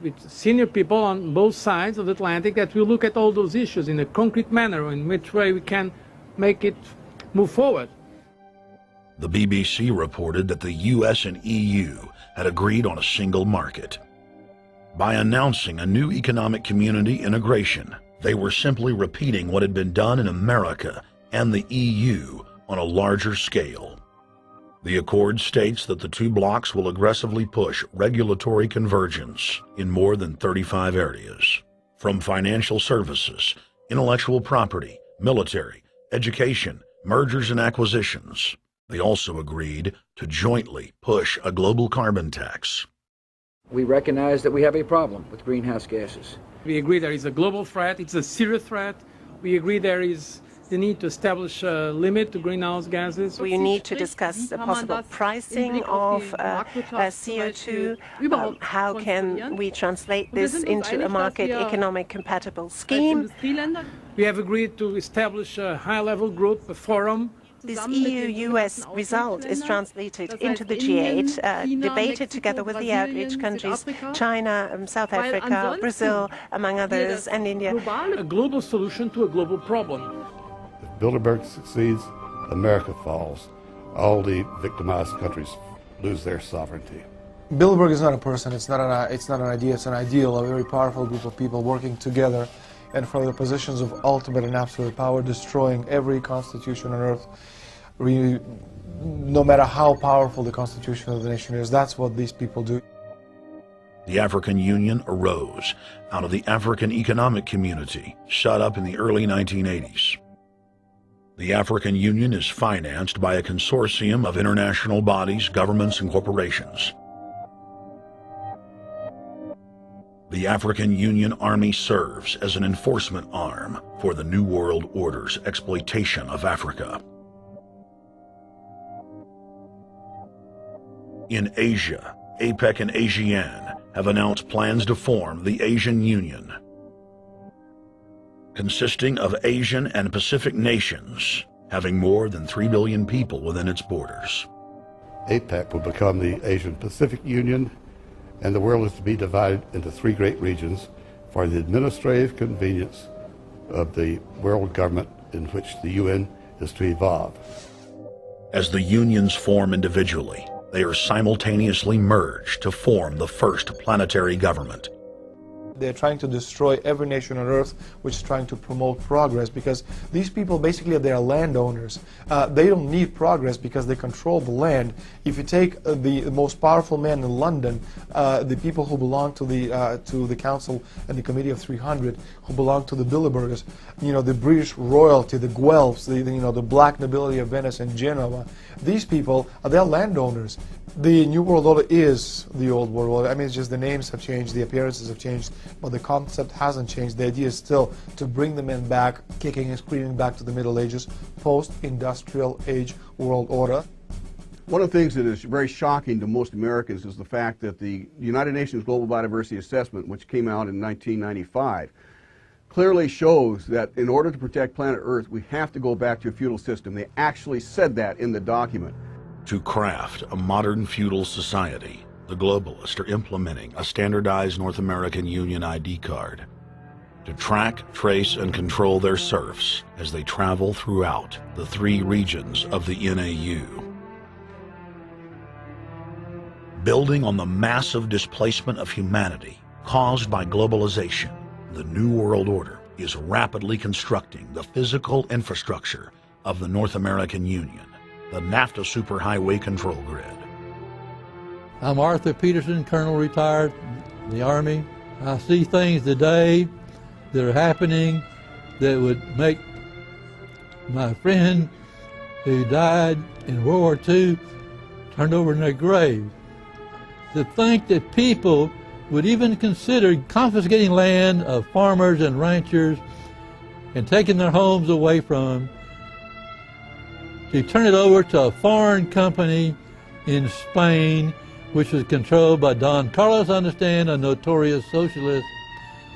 with senior people on both sides of the Atlantic that will look at all those issues in a concrete manner, in which way we can make it move forward. The BBC reported that the US and EU had agreed on a single market. By announcing a new economic community integration, they were simply repeating what had been done in America and the EU on a larger scale. The accord states that the two blocs will aggressively push regulatory convergence in more than 35 areas, from financial services, intellectual property, military, education, mergers and acquisitions. They also agreed to jointly push a global carbon tax. We recognize that we have a problem with greenhouse gases. We agree there is a global threat, it's a serious threat. We agree there is the need to establish a limit to greenhouse gases. We need to discuss the possible pricing of CO2. How can we translate this into a market economic compatible scheme? We have agreed to establish a high-level group, a forum. This EU-US result is translated into the G8, debated together with the outreach countries, China, South Africa, Brazil, among others, and India. A global solution to a global problem. If Bilderberg succeeds, America falls. All the victimized countries lose their sovereignty. Bilderberg is not a person, it's not an idea, it's an ideal, a very powerful group of people working together and from the positions of ultimate and absolute power, destroying every constitution on earth, no matter how powerful the constitution of the nation is. That's what these people do. The African Union arose out of the African Economic Community, set up in the early 1980s. The African Union is financed by a consortium of international bodies, governments, and corporations. The African Union Army serves as an enforcement arm for the New World Order's exploitation of Africa. In Asia, APEC and ASEAN have announced plans to form the Asian Union, consisting of Asian and Pacific nations, having more than 3 billion people within its borders. APEC will become the Asian Pacific Union, and the world is to be divided into 3 great regions for the administrative convenience of the world government in which the UN is to evolve. As the unions form individually, they are simultaneously merged to form the first planetary government. They're trying to destroy every nation on earth which is trying to promote progress, because these people basically they are landowners. They don't need progress because they control the land. If you take the most powerful man in London, the people who belong to the Council and the Committee of 300, who belong to the Bilderbergers, the British royalty, the Guelphs, the black nobility of Venice and Genoa, these people they're landowners. The New World Order is the Old World Order. I mean, it's just the names have changed, the appearances have changed, but the concept hasn't changed. The idea is still to bring the men back, kicking and screaming back to the Middle Ages, post-industrial age world order. One of the things that is very shocking to most Americans is the fact that the United Nations Global Biodiversity Assessment, which came out in 1995, clearly shows that in order to protect planet Earth, we have to go back to a feudal system. They actually said that in the document. To craft a modern feudal society, the globalists are implementing a standardized North American Union ID card to track, trace, and control their serfs as they travel throughout the 3 regions of the NAU. Building on the massive displacement of humanity caused by globalization, the New World Order is rapidly constructing the physical infrastructure of the North American Union, the NAFTA Superhighway Control Grid. I'm Arthur Peterson, Colonel retired in the Army. I see things today that are happening that would make my friend who died in World War II turned over in their grave. To think that people would even consider confiscating land of farmers and ranchers and taking their homes away from them to turn it over to a foreign company in Spain, which was controlled by Don Carlos, I understand, a notorious socialist,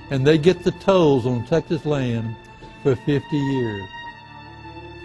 and they get the tolls on Texas land for 50 years.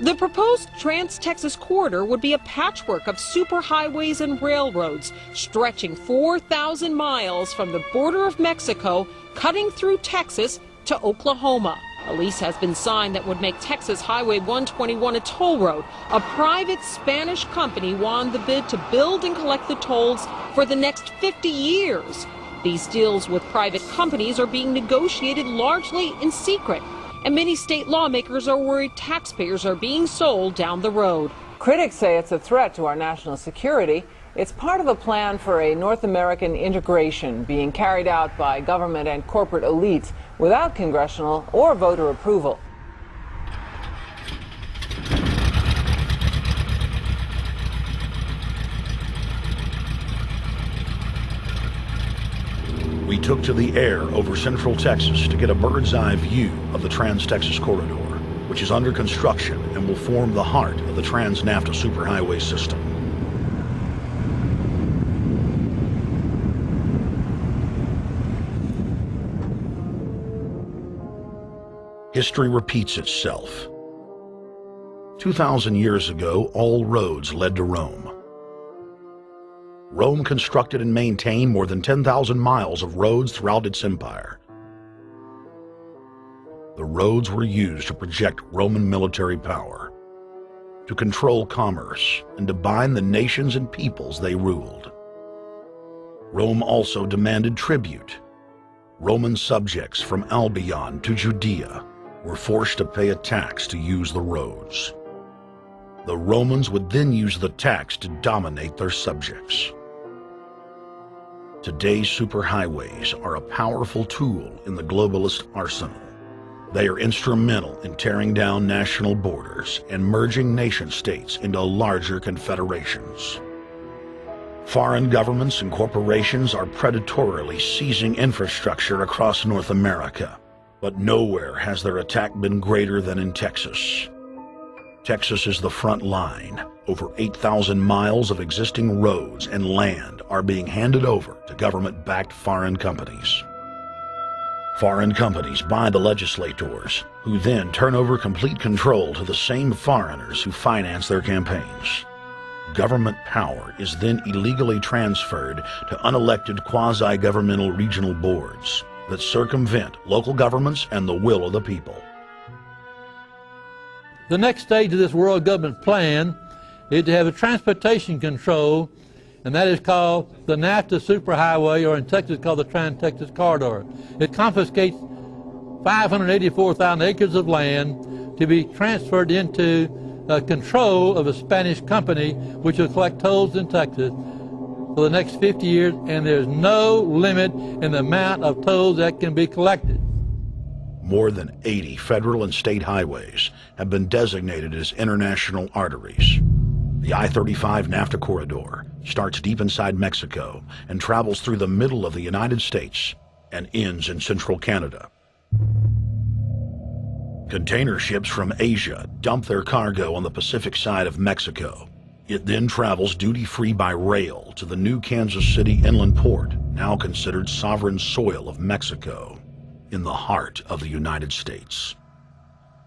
The proposed Trans-Texas corridor would be a patchwork of superhighways and railroads stretching 4,000 miles from the border of Mexico, cutting through Texas to Oklahoma. A lease has been signed that would make Texas Highway 121 a toll road. A private Spanish company won the bid to build and collect the tolls for the next 50 years. These deals with private companies are being negotiated largely in secret, and many state lawmakers are worried taxpayers are being sold down the road. Critics say it's a threat to our national security. It's part of a plan for a North American integration being carried out by government and corporate elites without congressional or voter approval. We took to the air over central Texas to get a bird's-eye view of the Trans-Texas Corridor, which is under construction and will form the heart of the Trans-NAFTA superhighway system. History repeats itself. 2,000 years ago, all roads led to Rome. Rome constructed and maintained more than 10,000 miles of roads throughout its empire. The roads were used to project Roman military power, to control commerce, and to bind the nations and peoples they ruled. Rome also demanded tribute. Roman subjects from Albion to Judea were forced to pay a tax to use the roads. The Romans would then use the tax to dominate their subjects. Today's superhighways are a powerful tool in the globalist arsenal. They are instrumental in tearing down national borders and merging nation-states into larger confederations. Foreign governments and corporations are predatorily seizing infrastructure across North America, but nowhere has their attack been greater than in Texas. Texas is the front line. Over 8,000 miles of existing roads and land are being handed over to government-backed foreign companies. Foreign companies buy the legislators, who then turn over complete control to the same foreigners who finance their campaigns. Government power is then illegally transferred to unelected quasi-governmental regional boards that circumvent local governments and the will of the people. The next stage of this world government plan is to have a transportation control, and that is called the NAFTA superhighway, or in Texas called the Trans-Texas Corridor. It confiscates 584,000 acres of land to be transferred into control of a Spanish company which will collect tolls in Texas for the next 50 years, and there's no limit in the amount of tolls that can be collected. More than 80 federal and state highways have been designated as international arteries. The I-35 NAFTA corridor starts deep inside Mexico and travels through the middle of the United States and ends in central Canada. Container ships from Asia dump their cargo on the Pacific side of Mexico. It then travels duty-free by rail to the new Kansas City inland port, now considered sovereign soil of Mexico, in the heart of the United States.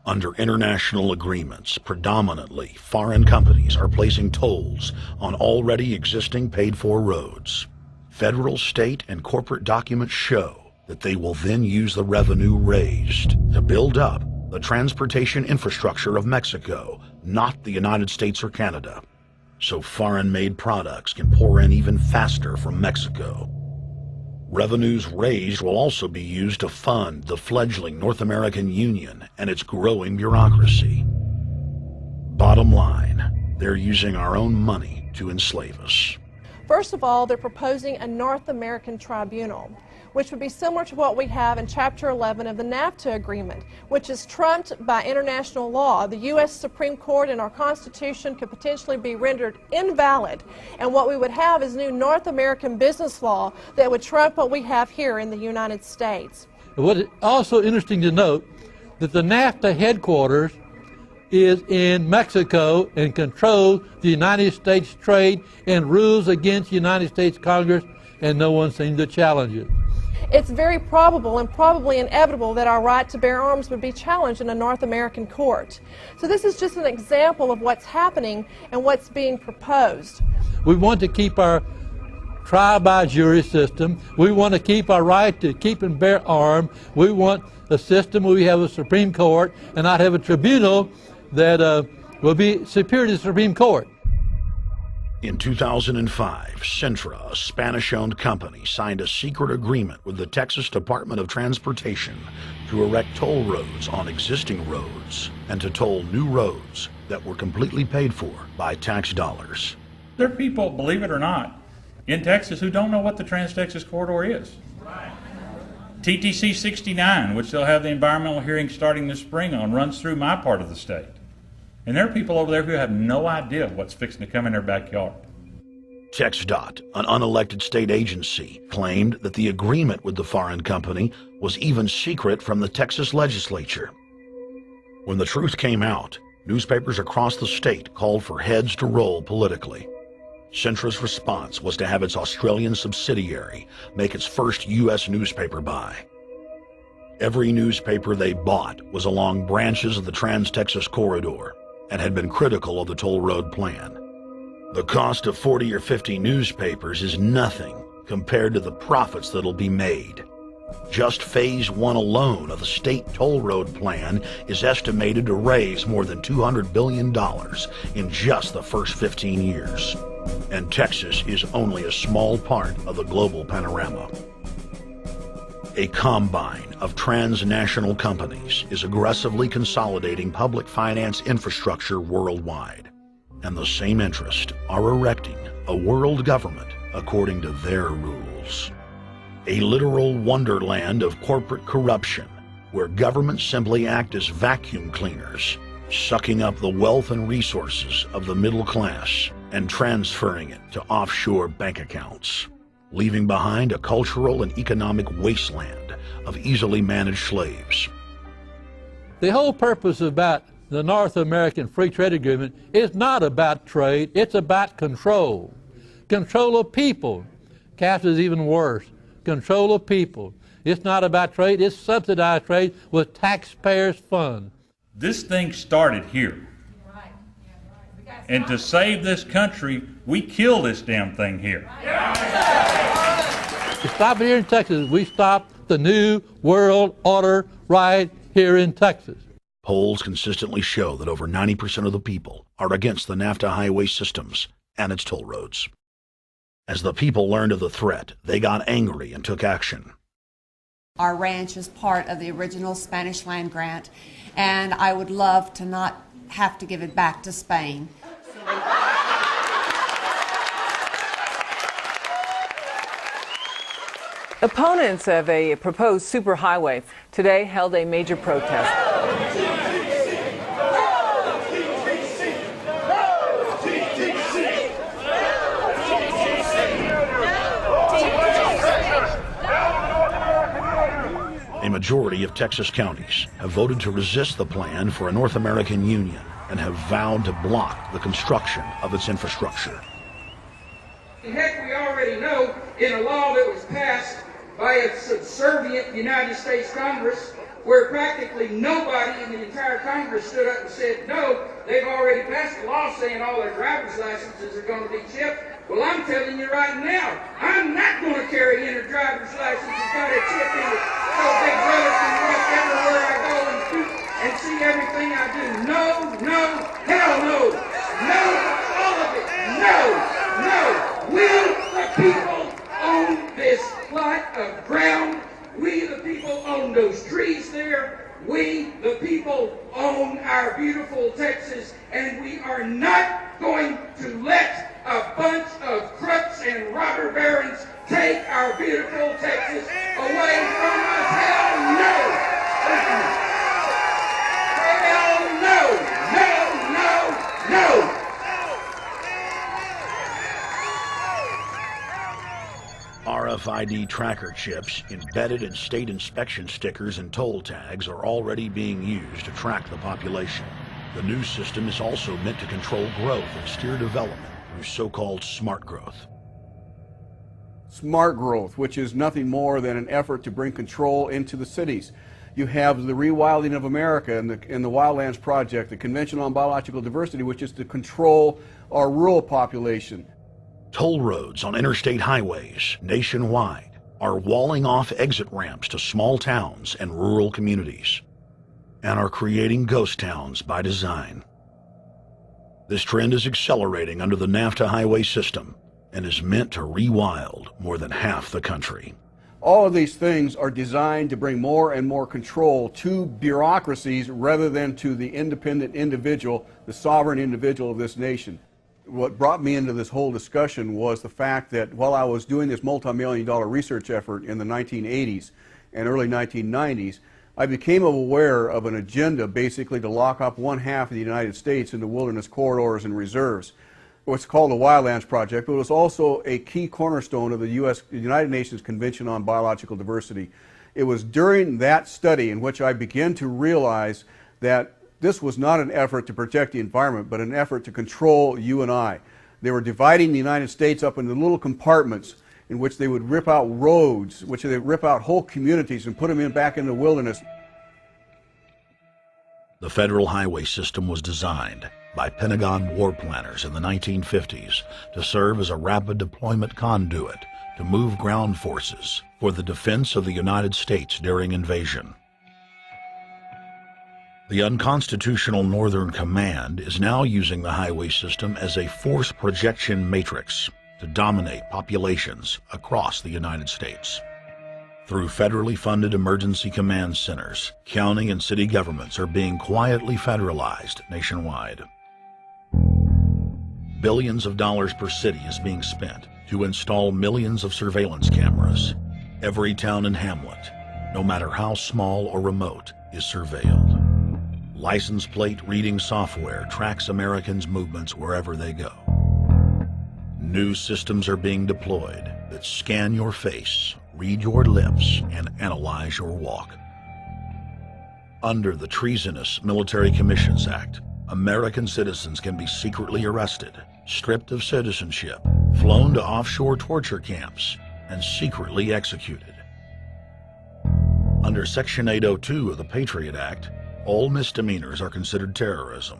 Under international agreements, predominantly foreign companies are placing tolls on already existing paid-for roads. Federal, state, and corporate documents show that they will then use the revenue raised to build up the transportation infrastructure of Mexico, not the United States or Canada, so foreign-made products can pour in even faster from Mexico. Revenues raised will also be used to fund the fledgling North American Union and its growing bureaucracy. Bottom line, they're using our own money to enslave us. First of all, they're proposing a North American tribunal, which would be similar to what we have in Chapter 11 of the NAFTA agreement, which is trumped by international law. The U.S. Supreme Court and our Constitution could potentially be rendered invalid, and what we would have is new North American business law that would trump what we have here in the United States. What is also interesting to note that the NAFTA headquarters is in Mexico and controls the United States trade and rules against the United States Congress, and no one seems to challenge it. it's very probable and probably inevitable that our right to bear arms would be challenged in a North American court. So this is just an example of what's happening and what's being proposed. We want to keep our trial by jury system. We want to keep our right to keep and bear arms. We want a system where we have a Supreme Court and not have a tribunal that will be superior to the Supreme Court. In 2005, Cintra, a Spanish-owned company, signed a secret agreement with the Texas Department of Transportation to erect toll roads on existing roads and to toll new roads that were completely paid for by tax dollars. There are people, believe it or not, in Texas who don't know what the Trans-Texas Corridor is. TTC 69, which they'll have the environmental hearing starting this spring on, runs through my part of the state. And there are people over there who have no idea what's fixing to come in their backyard. TxDOT, an unelected state agency, claimed that the agreement with the foreign company was even secret from the Texas legislature. When the truth came out, newspapers across the state called for heads to roll politically. Cintra's response was to have its Australian subsidiary make its first U.S. newspaper buy. Every newspaper they bought was along branches of the Trans-Texas Corridor and had been critical of the toll road plan. The cost of 40 or 50 newspapers is nothing compared to the profits that'll be made. Just Phase 1 alone of the state toll road plan is estimated to raise more than $200 billion in just the first 15 years. And Texas is only a small part of the global panorama. A combine of transnational companies is aggressively consolidating public finance infrastructure worldwide. And the same interests are erecting a world government according to their rules. A literal wonderland of corporate corruption, where governments simply act as vacuum cleaners, sucking up the wealth and resources of the middle class and transferring it to offshore bank accounts, leaving behind a cultural and economic wasteland of easily managed slaves. The whole purpose about the North American Free Trade Agreement is not about trade, it's about control. Control of people. CAFTA is even worse. Control of people. It's not about trade, it's subsidized trade with taxpayers' funds. This thing started here. And to save this country, we kill this damn thing here. To stop it here in Texas, we stop the New World Order right here in Texas. Polls consistently show that over 90% of the people are against the NAFTA highway systems and its toll roads. As the people learned of the threat, they got angry and took action. Our ranch is part of the original Spanish land grant, and I would love to not have to give it back to Spain. Opponents of a proposed superhighway today held a major protest. A majority of Texas counties have voted to resist the plan for a North American Union and have vowed to block the construction of its infrastructure. Heck, we already know in a law that was passed by a subservient United States Congress, where practically nobody in the entire Congress stood up and said no, they've already passed a law saying all their driver's licenses are going to be chipped. Well, I'm telling you right now, I'm not going to carry in a driver's license that's got a chip in it so Big Brother can watch everywhere I go and shoot and see everything I do. No, no, hell no. No, all of it. No, no. We, the people, own this plot of ground. We, the people, own those trees there. We, the people, own our beautiful Texas, and we are not going to let a bunch of crooks and robber barons take our beautiful Texas away from us. Hell no! Hell no! No, no, no! RFID tracker chips embedded in state inspection stickers and toll tags are already being used to track the population. The new system is also meant to control growth and steer development through so-called smart growth. smart growth, which is nothing more than an effort to bring control into the cities. You have the rewilding of America and the Wildlands Project, the Convention on Biological Diversity, which is to control our rural population. Toll roads on interstate highways nationwide are walling off exit ramps to small towns and rural communities, and are creating ghost towns by design. This trend is accelerating under the NAFTA highway system and is meant to rewild more than half the country. All of these things are designed to bring more and more control to bureaucracies rather than to the independent individual, the sovereign individual of this nation. What brought me into this whole discussion was the fact that while I was doing this multi-million-dollar research effort in the 1980s and early 1990s, I became aware of an agenda basically to lock up one half of the United States into wilderness corridors and reserves. What's called the Wildlands Project, but it was also a key cornerstone of the United Nations Convention on Biological Diversity. It was during that study in which I began to realize that this was not an effort to protect the environment, but an effort to control you and I. They were dividing the United States up into little compartments in which they would rip out roads, which they would rip out whole communities and put them back in the wilderness. The federal highway system was designed by Pentagon war planners in the 1950s to serve as a rapid deployment conduit to move ground forces for the defense of the United States during invasion. The unconstitutional Northern Command is now using the highway system as a force projection matrix to dominate populations across the United States. Through federally funded emergency command centers, county and city governments are being quietly federalized nationwide. Billions of dollars per city is being spent to install millions of surveillance cameras. Every town and hamlet, no matter how small or remote, is surveilled. License plate reading software tracks Americans' movements wherever they go. New systems are being deployed that scan your face, read your lips, and analyze your walk. Under the treasonous Military Commissions Act, American citizens can be secretly arrested, stripped of citizenship, flown to offshore torture camps, and secretly executed. Under Section 802 of the Patriot Act, all misdemeanors are considered terrorism.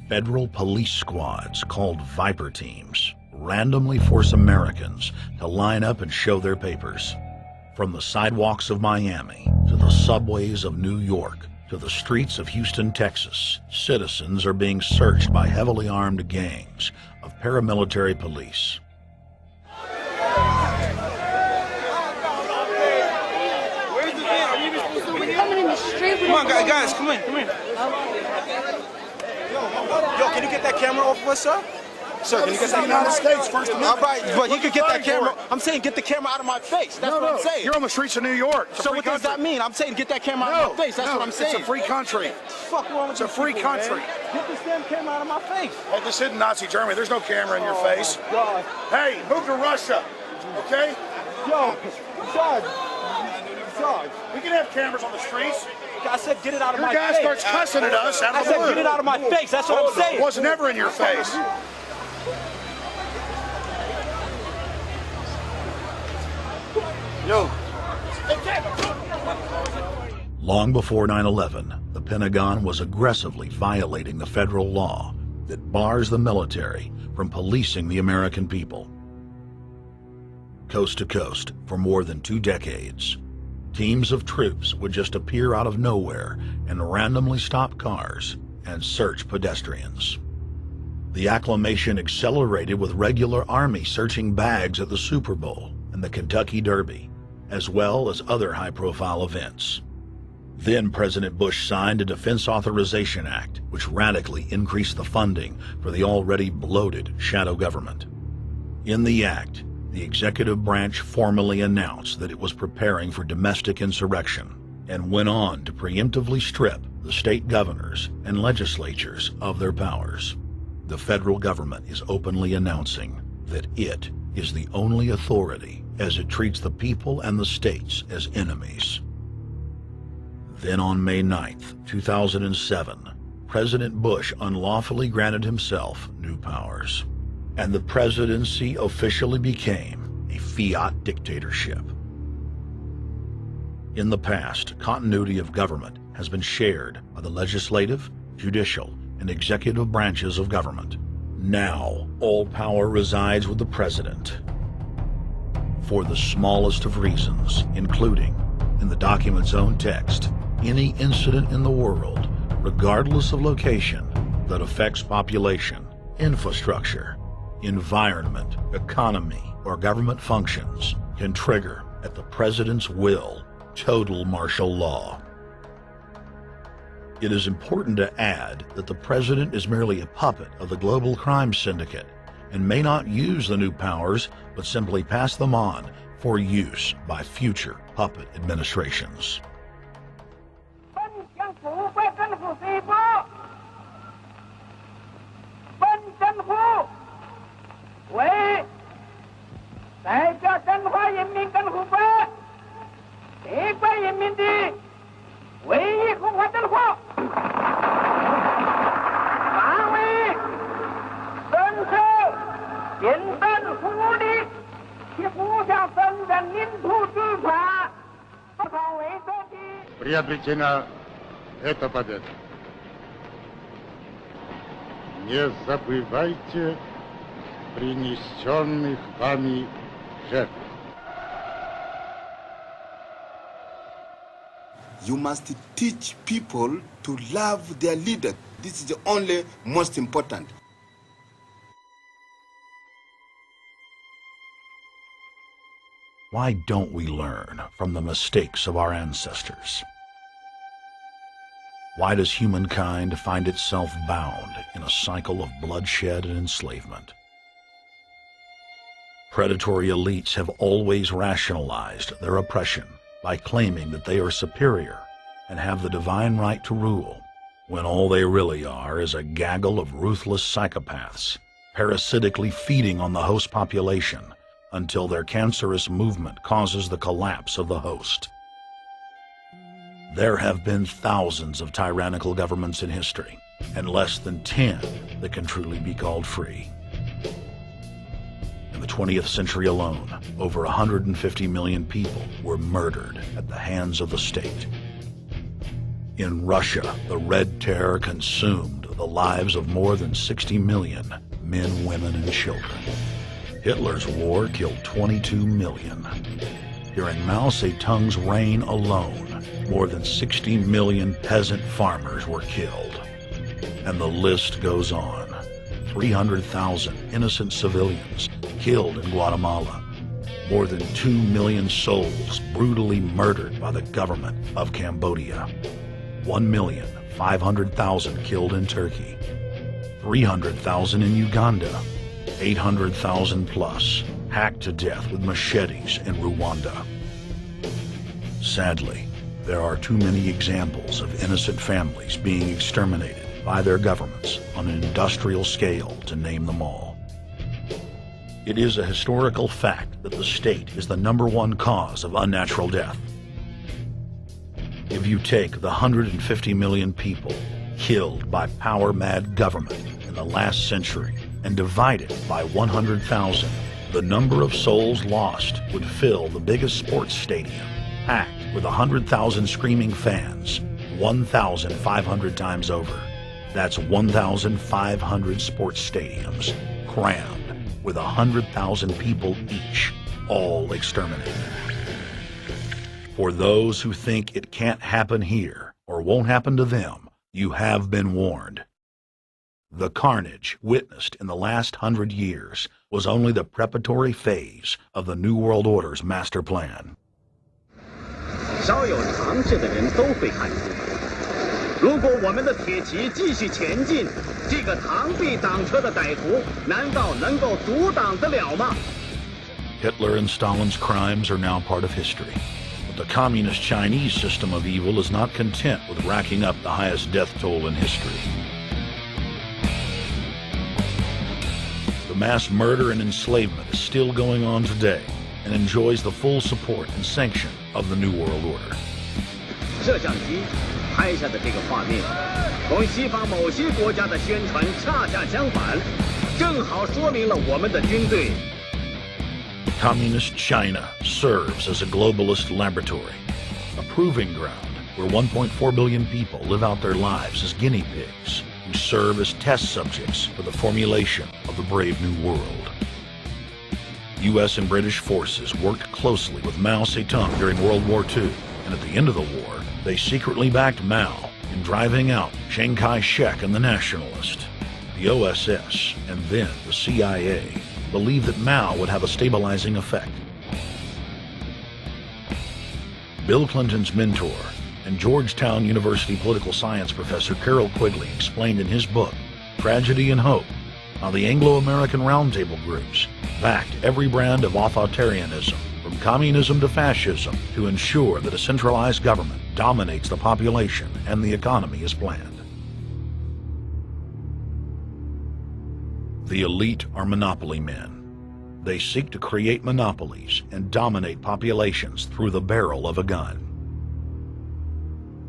Federal police squads, called Viper teams, randomly force Americans to line up and show their papers. From the sidewalks of Miami to the subways of New York to the streets of Houston, Texas, citizens are being searched by heavily armed gangs of paramilitary police. Come on, guys, come in. Yo, can you get that camera off of us, sir? Sir, can you get that camera? United States, First Amendment. All right, but you can get that camera. I'm saying get the camera out of my face. That's what I'm saying. You're on the streets of New York. So what does that mean? I'm saying get that camera out of my face. That's what I'm saying. It's a free country. Fuck wrong with It's a free country. Get this damn camera out of my face. Hey, this isn't Nazi Germany. There's no camera in your face. God. Hey, move to Russia, okay? Yo, Sarge, we can have cameras on the streets. I said get it out of my face. Your guy starts cussing at us out of the blue. I said get it out of my face. That's what I'm saying. It was never in your face. Yo. Long before 9/11, the Pentagon was aggressively violating the federal law that bars the military from policing the American people. Coast to coast, for more than 2 decades, teams of troops would just appear out of nowhere and randomly stop cars and search pedestrians. The acclamation accelerated with regular Army searching bags at the Super Bowl and the Kentucky Derby, as well as other high-profile events. Then President Bush signed a Defense Authorization Act, which radically increased the funding for the already bloated shadow government. In the act, the executive branch formally announced that it was preparing for domestic insurrection and went on to preemptively strip the state governors and legislatures of their powers. The federal government is openly announcing that it is the only authority as it treats the people and the states as enemies. Then on May 9th, 2007, President Bush unlawfully granted himself new powers. and the presidency officially became a fiat dictatorship. In the past, continuity of government has been shared by the legislative, judicial, and executive branches of government. Now, all power resides with the president. For the smallest of reasons, including, in the document's own text, any incident in the world, regardless of location, that affects population, infrastructure, environment, economy, or government functions can trigger, at the president's will, total martial law. It is important to add that the president is merely a puppet of the global crime syndicate and may not use the new powers, but simply pass them on for use by future puppet administrations. Приобретена эта победа. Не забывайте принесенных вами жертв. You must teach people to love their leader. This is the only most important. Why don't we learn from the mistakes of our ancestors? Why does humankind find itself bound in a cycle of bloodshed and enslavement? Predatory elites have always rationalized their oppression by claiming that they are superior and have the divine right to rule, when all they really are is a gaggle of ruthless psychopaths, parasitically feeding on the host population until their cancerous movement causes the collapse of the host. There have been thousands of tyrannical governments in history, and less than 10 that can truly be called free. In the 20th century alone, over 150 million people were murdered at the hands of the state. In Russia, the Red Terror consumed the lives of more than 60 million men, women, and children. Hitler's war killed 22 million. During Mao Zedong's reign alone, more than 60 million peasant farmers were killed. And the list goes on. 300,000 innocent civilians killed in Guatemala. More than 2 million souls brutally murdered by the government of Cambodia. 1,500,000 killed in Turkey. 300,000 in Uganda. 800,000 plus hacked to death with machetes in Rwanda. Sadly, there are too many examples of innocent families being exterminated by their governments on an industrial scale to name them all. It is a historical fact that the state is the #1 cause of unnatural death. If you take the 150 million people killed by power-mad government in the last century and divide it by 100,000, the number of souls lost would fill the biggest sports stadium, packed with 100,000 screaming fans, 1,500 times over. That's 1,500 sports stadiums, crammed with 100,000 people each, all exterminated. For those who think it can't happen here, or won't happen to them, you have been warned. The carnage witnessed in the last 100 years was only the preparatory phase of the New World Order's master plan. 稍有常识的人都会看出，如果我们的铁骑继续前进，这个螳臂挡车的歹徒难道能够阻挡得了吗？ Hitler and Stalin's crimes are now part of history. But the communist Chinese system of evil is not content with racking up the highest death toll in history. The mass murder and enslavement is still going on today and enjoys the full support and sanction of the New World Order. 摄像机拍下的这个画面，同西方某些国家的宣传恰恰相反。正好说明了我们的军队。 Communist China serves as a globalist laboratory, a proving ground where 1.4 billion people live out their lives as guinea pigs who serve as test subjects for the formulation of the brave new world. U.S. and British forces worked closely with Mao Zedong during World War II, and at the end of the war, they secretly backed Mao in driving out Chiang Kai-shek and the Nationalist. The OSS, and then the CIA, believed that Mao would have a stabilizing effect. Bill Clinton's mentor and Georgetown University political science professor Carol Quigley explained in his book, Tragedy and Hope, how the Anglo-American Roundtable groups backed every brand of authoritarianism, from communism to fascism, to ensure that a centralized government dominates the population and the economy as planned. The elite are monopoly men. They seek to create monopolies and dominate populations through the barrel of a gun.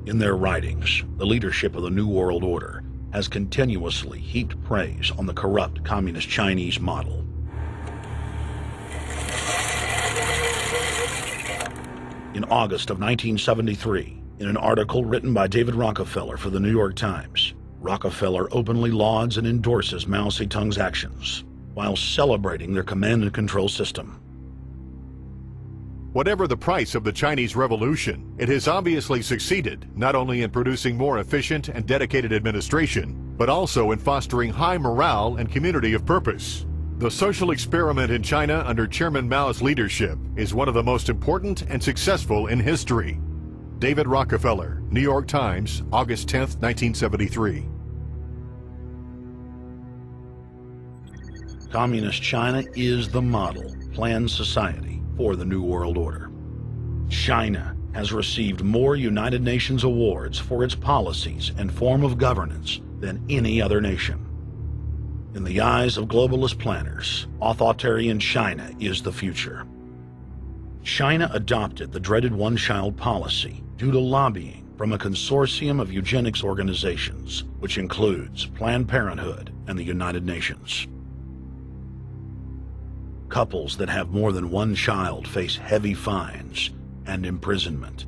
In their writings, the leadership of the New World Order has continuously heaped praise on the corrupt communist Chinese model. In August of 1973, in an article written by David Rockefeller for the New York Times, Rockefeller openly lauds and endorses Mao Zedong's actions, while celebrating their command and control system. Whatever the price of the Chinese Revolution, it has obviously succeeded not only in producing more efficient and dedicated administration, but also in fostering high morale and community of purpose. The social experiment in China under Chairman Mao's leadership is one of the most important and successful in history. David Rockefeller, New York Times, August 10, 1973. Communist China is the model planned society for the New World Order. China has received more United Nations awards for its policies and form of governance than any other nation. In the eyes of globalist planners, authoritarian China is the future. China adopted the dreaded one-child policy due to lobbying from a consortium of eugenics organizations, which includes Planned Parenthood and the United Nations. Couples that have more than one child face heavy fines and imprisonment.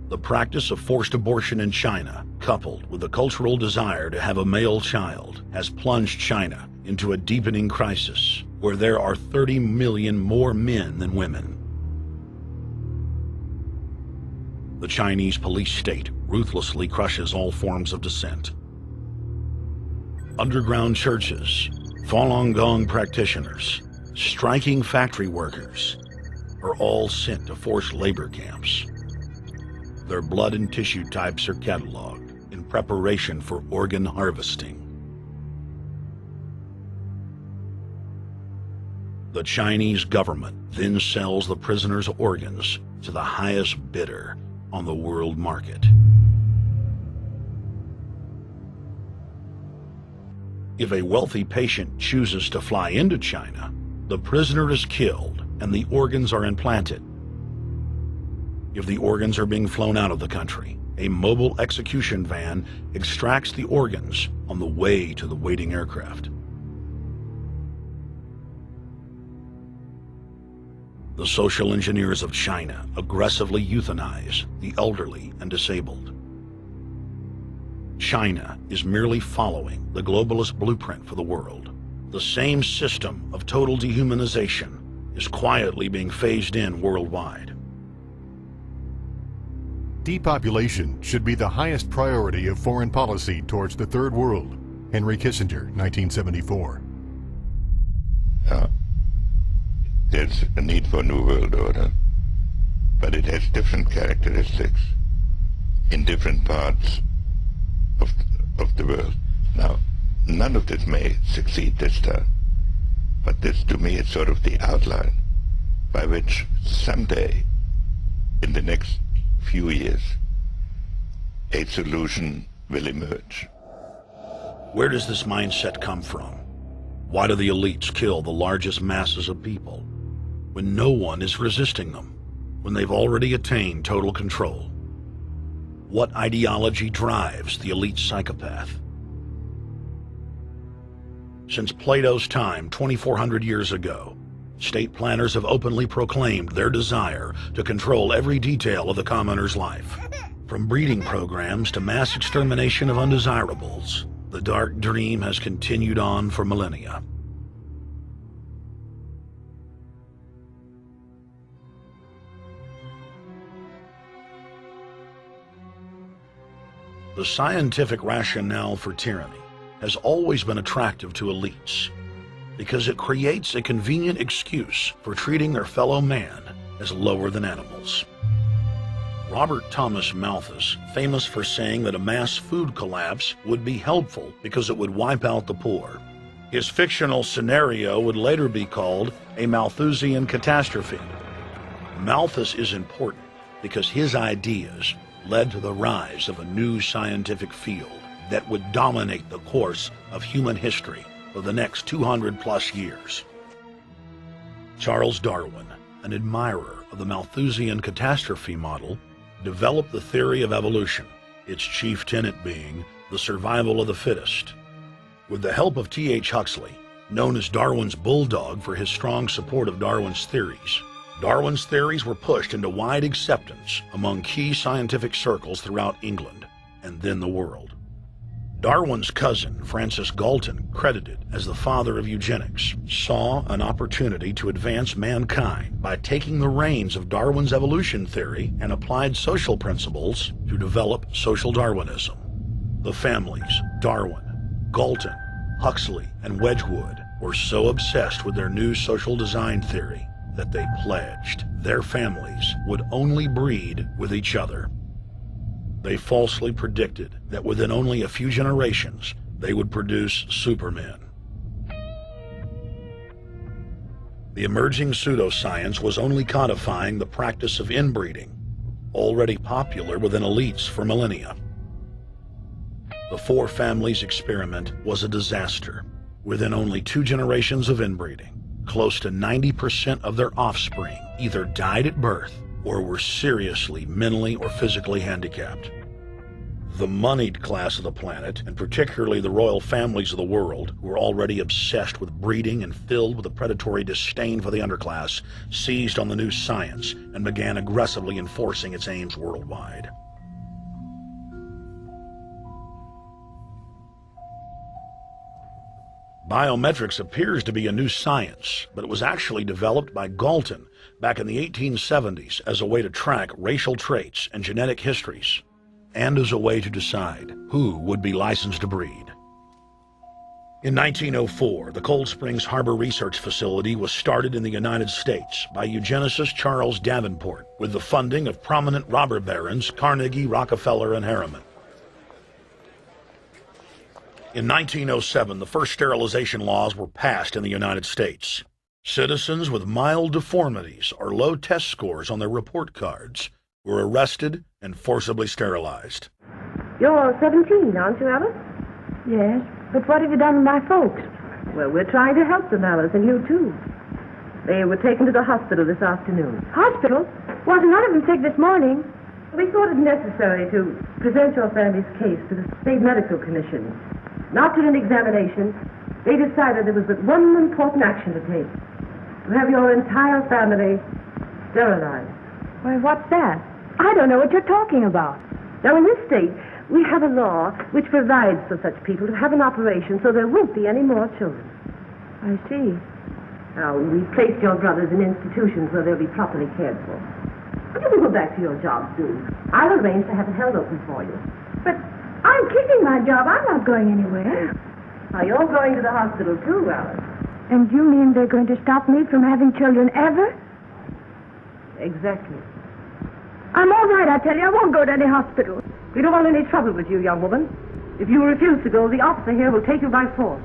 The practice of forced abortion in China, coupled with the cultural desire to have a male child, has plunged China into a deepening crisis where there are 30 million more men than women. The Chinese police state ruthlessly crushes all forms of dissent. Underground churches, Falun Gong practitioners, striking factory workers are all sent to forced labor camps. Their blood and tissue types are cataloged in preparation for organ harvesting. The Chinese government then sells the prisoners' organs to the highest bidder on the world market. If a wealthy patient chooses to fly into China, the prisoner is killed and the organs are implanted. If the organs are being flown out of the country, a mobile execution van extracts the organs on the way to the waiting aircraft. The social engineers of China aggressively euthanize the elderly and disabled. China is merely following the globalist blueprint for the world. The same system of total dehumanization is quietly being phased in worldwide. Depopulation should be the highest priority of foreign policy towards the Third World. Henry Kissinger, 1974. There's a need for a new world order, but it has different characteristics in different parts of the world. Now, none of this may succeed this time, but this to me is sort of the outline by which someday, in the next few years, a solution will emerge. Where does this mindset come from? Why do the elites kill the largest masses of people when no one is resisting them, when they've already attained total control? What ideology drives the elite psychopath? Since Plato's time 2,400 years ago, state planners have openly proclaimed their desire to control every detail of the commoner's life. From breeding programs to mass extermination of undesirables, the dark dream has continued on for millennia. The scientific rationale for tyranny has always been attractive to elites because it creates a convenient excuse for treating their fellow man as lower than animals. Robert Thomas Malthus, famous for saying that a mass food collapse would be helpful because it would wipe out the poor. His fictional scenario would later be called a Malthusian catastrophe. Malthus is important because his ideas led to the rise of a new scientific field that would dominate the course of human history for the next 200+ years. Charles Darwin, an admirer of the Malthusian catastrophe model, developed the theory of evolution, its chief tenet being the survival of the fittest. With the help of T.H. Huxley, known as Darwin's bulldog for his strong support of Darwin's theories were pushed into wide acceptance among key scientific circles throughout England and then the world. Darwin's cousin, Francis Galton, credited as the father of eugenics, saw an opportunity to advance mankind by taking the reins of Darwin's evolution theory and applied social principles to develop social Darwinism. The families, Darwin, Galton, Huxley, and Wedgwood, were so obsessed with their new social design theory that they pledged their families would only breed with each other. They falsely predicted that within only a few generations, they would produce supermen. The emerging pseudoscience was only codifying the practice of inbreeding, already popular within elites for millennia. The four families experiment was a disaster. Within only 2 generations of inbreeding, close to 90% of their offspring either died at birth or were seriously mentally or physically handicapped. The moneyed class of the planet, and particularly the royal families of the world, were already obsessed with breeding and filled with a predatory disdain for the underclass, seized on the new science and began aggressively enforcing its aims worldwide. Biometrics appears to be a new science, but it was actually developed by Galton back in the 1870s as a way to track racial traits and genetic histories, and as a way to decide who would be licensed to breed. In 1904, the Cold Springs Harbor Research Facility was started in the United States by eugenicist Charles Davenport with the funding of prominent robber barons Carnegie, Rockefeller, and Harriman. In 1907, the first sterilization laws were passed in the United States. Citizens with mild deformities or low test scores on their report cards were arrested and forcibly sterilized. You're 17, aren't you, Alice? Yes, but what have you done with my folks? Well, we're trying to help them, Alice, and you too. They were taken to the hospital this afternoon. Hospital? Wasn't none of them sick this morning? We thought it necessary to present your family's case to the State Medical Commission. After an examination, they decided there was but one important action to take: to have your entire family sterilized. Why, what's that? I don't know what you're talking about. Now, in this state, we have a law which provides for such people to have an operation so there won't be any more children. I see. Now, we've placed your brothers in institutions where they'll be properly cared for. But you can go back to your job soon. I'll arrange to have it held open for you. But I'm keeping my job. I'm not going anywhere. Now, you're going to the hospital too, Alice. And you mean they're going to stop me from having children ever? Exactly. I'm all right, I tell you. I won't go to any hospital. We don't want any trouble with you, young woman. If you refuse to go, the officer here will take you by force.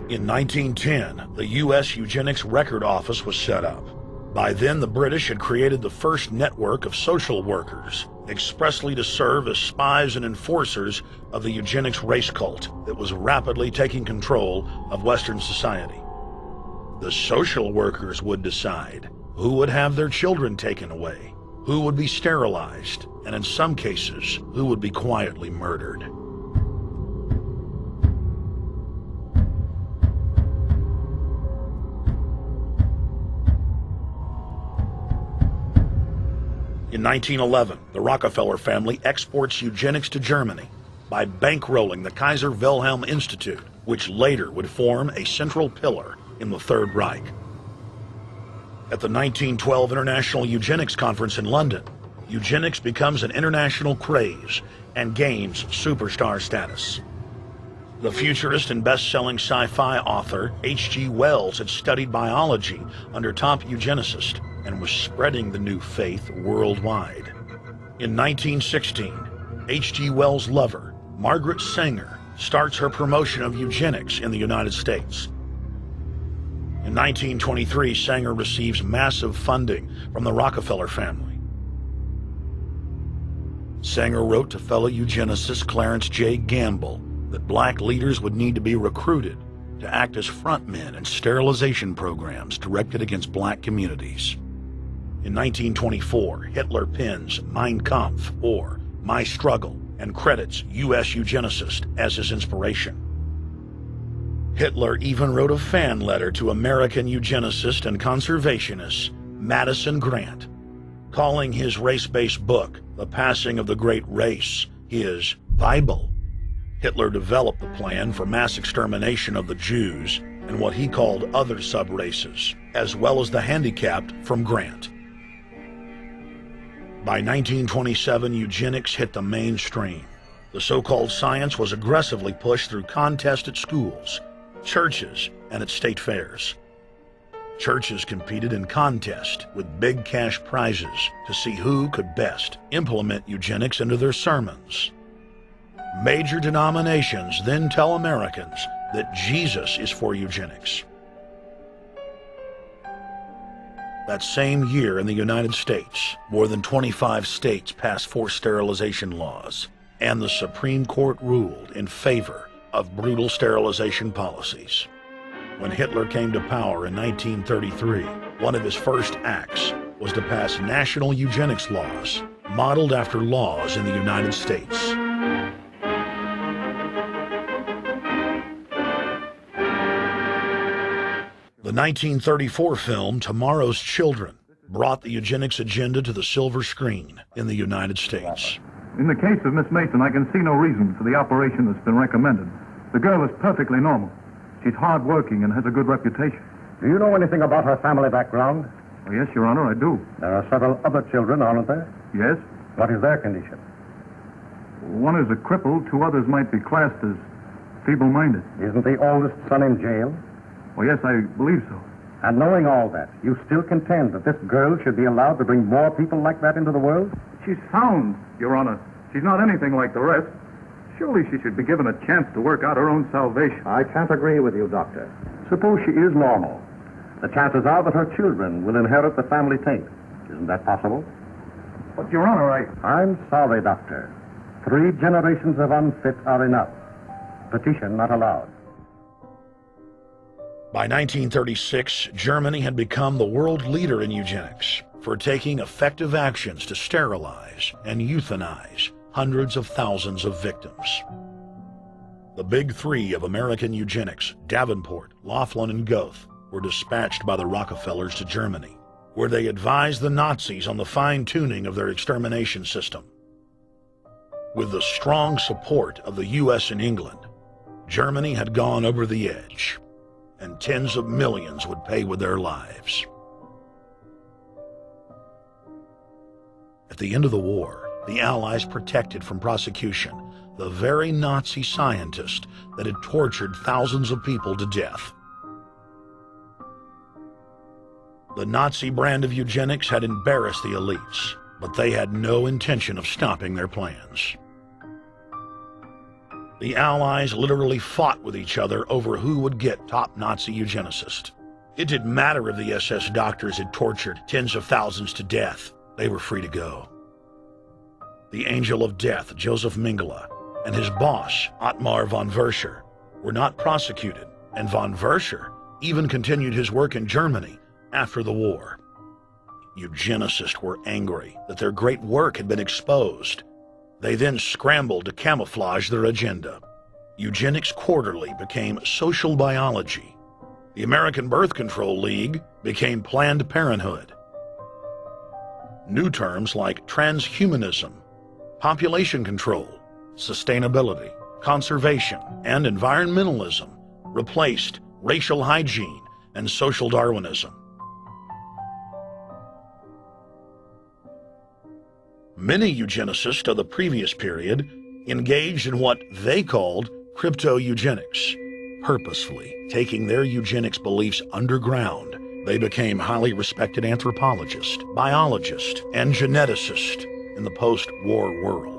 In 1910, the U.S. Eugenics Record Office was set up. By then, the British had created the first network of social workers, expressly to serve as spies and enforcers of the eugenics race cult that was rapidly taking control of Western society. The social workers would decide who would have their children taken away, who would be sterilized, and in some cases, who would be quietly murdered. In 1911, the Rockefeller family exports eugenics to Germany by bankrolling the Kaiser Wilhelm Institute, which later would form a central pillar in the Third Reich. At the 1912 International Eugenics Conference in London, eugenics becomes an international craze and gains superstar status. The futurist and best-selling sci-fi author H.G. Wells had studied biology under top eugenicists and was spreading the new faith worldwide. In 1916, H.G. Wells' lover, Margaret Sanger, starts her promotion of eugenics in the United States. In 1923, Sanger receives massive funding from the Rockefeller family. Sanger wrote to fellow eugenicist Clarence J. Gamble that black leaders would need to be recruited to act as frontmen in sterilization programs directed against black communities. In 1924, Hitler pens Mein Kampf, or My Struggle, and credits U.S. eugenicists as his inspiration. Hitler even wrote a fan letter to American eugenicist and conservationist Madison Grant, calling his race-based book, The Passing of the Great Race, his Bible. Hitler developed the plan for mass extermination of the Jews and what he called other sub-races, as well as the handicapped, from Grant. By 1927, eugenics hit the mainstream. The so-called science was aggressively pushed through contests at schools, churches, and at state fairs. Churches competed in contests with big cash prizes to see who could best implement eugenics into their sermons. Major denominations then tell Americans that Jesus is for eugenics. That same year in the United States, more than 25 states passed forced sterilization laws, and the Supreme Court ruled in favor of brutal sterilization policies. When Hitler came to power in 1933, one of his first acts was to pass national eugenics laws, modeled after laws in the United States. The 1934 film Tomorrow's Children brought the eugenics agenda to the silver screen in the United States. In the case of Miss Mason, I can see no reason for the operation that's been recommended. The girl is perfectly normal. She's hard-working and has a good reputation. Do you know anything about her family background? Oh, yes, Your Honor, I do. There are several other children, aren't there? Yes. What is their condition? One is a cripple. Two others might be classed as feeble-minded. Isn't the oldest son in jail? Oh, yes, I believe so. And knowing all that, you still contend that this girl should be allowed to bring more people like that into the world? She's sound, Your Honor. She's not anything like the rest. Surely she should be given a chance to work out her own salvation. I can't agree with you, Doctor. Suppose she is normal. The chances are that her children will inherit the family taint. Isn't that possible? But, Your Honor, I'm sorry, Doctor. 3 generations of unfit are enough. Petition not allowed. By 1936, Germany had become the world leader in eugenics for taking effective actions to sterilize and euthanize hundreds of thousands of victims. The big 3 of American eugenics, Davenport, Laughlin, and Goethe, were dispatched by the Rockefellers to Germany, where they advised the Nazis on the fine-tuning of their extermination system. With the strong support of the U.S. and England, Germany had gone over the edge, and tens of millions would pay with their lives. At the end of the war, the Allies protected from prosecution the very Nazi scientist that had tortured thousands of people to death. The Nazi brand of eugenics had embarrassed the elites, but they had no intention of stopping their plans. The Allies literally fought with each other over who would get top Nazi eugenicist. It didn't matter if the SS doctors had tortured tens of thousands to death. They were free to go. The Angel of Death, Joseph Mengele, and his boss, Ottmar von Verscher, were not prosecuted, and von Verscher even continued his work in Germany after the war. Eugenicists were angry that their great work had been exposed. They then scrambled to camouflage their agenda. Eugenics Quarterly became Social Biology. The American Birth Control League became Planned Parenthood. New terms like transhumanism, population control, sustainability, conservation, and environmentalism replaced racial hygiene and social Darwinism. Many eugenicists of the previous period engaged in what they called crypto-eugenics. Purposefully taking their eugenics beliefs underground, they became highly respected anthropologists, biologists, and geneticists in the post-war world.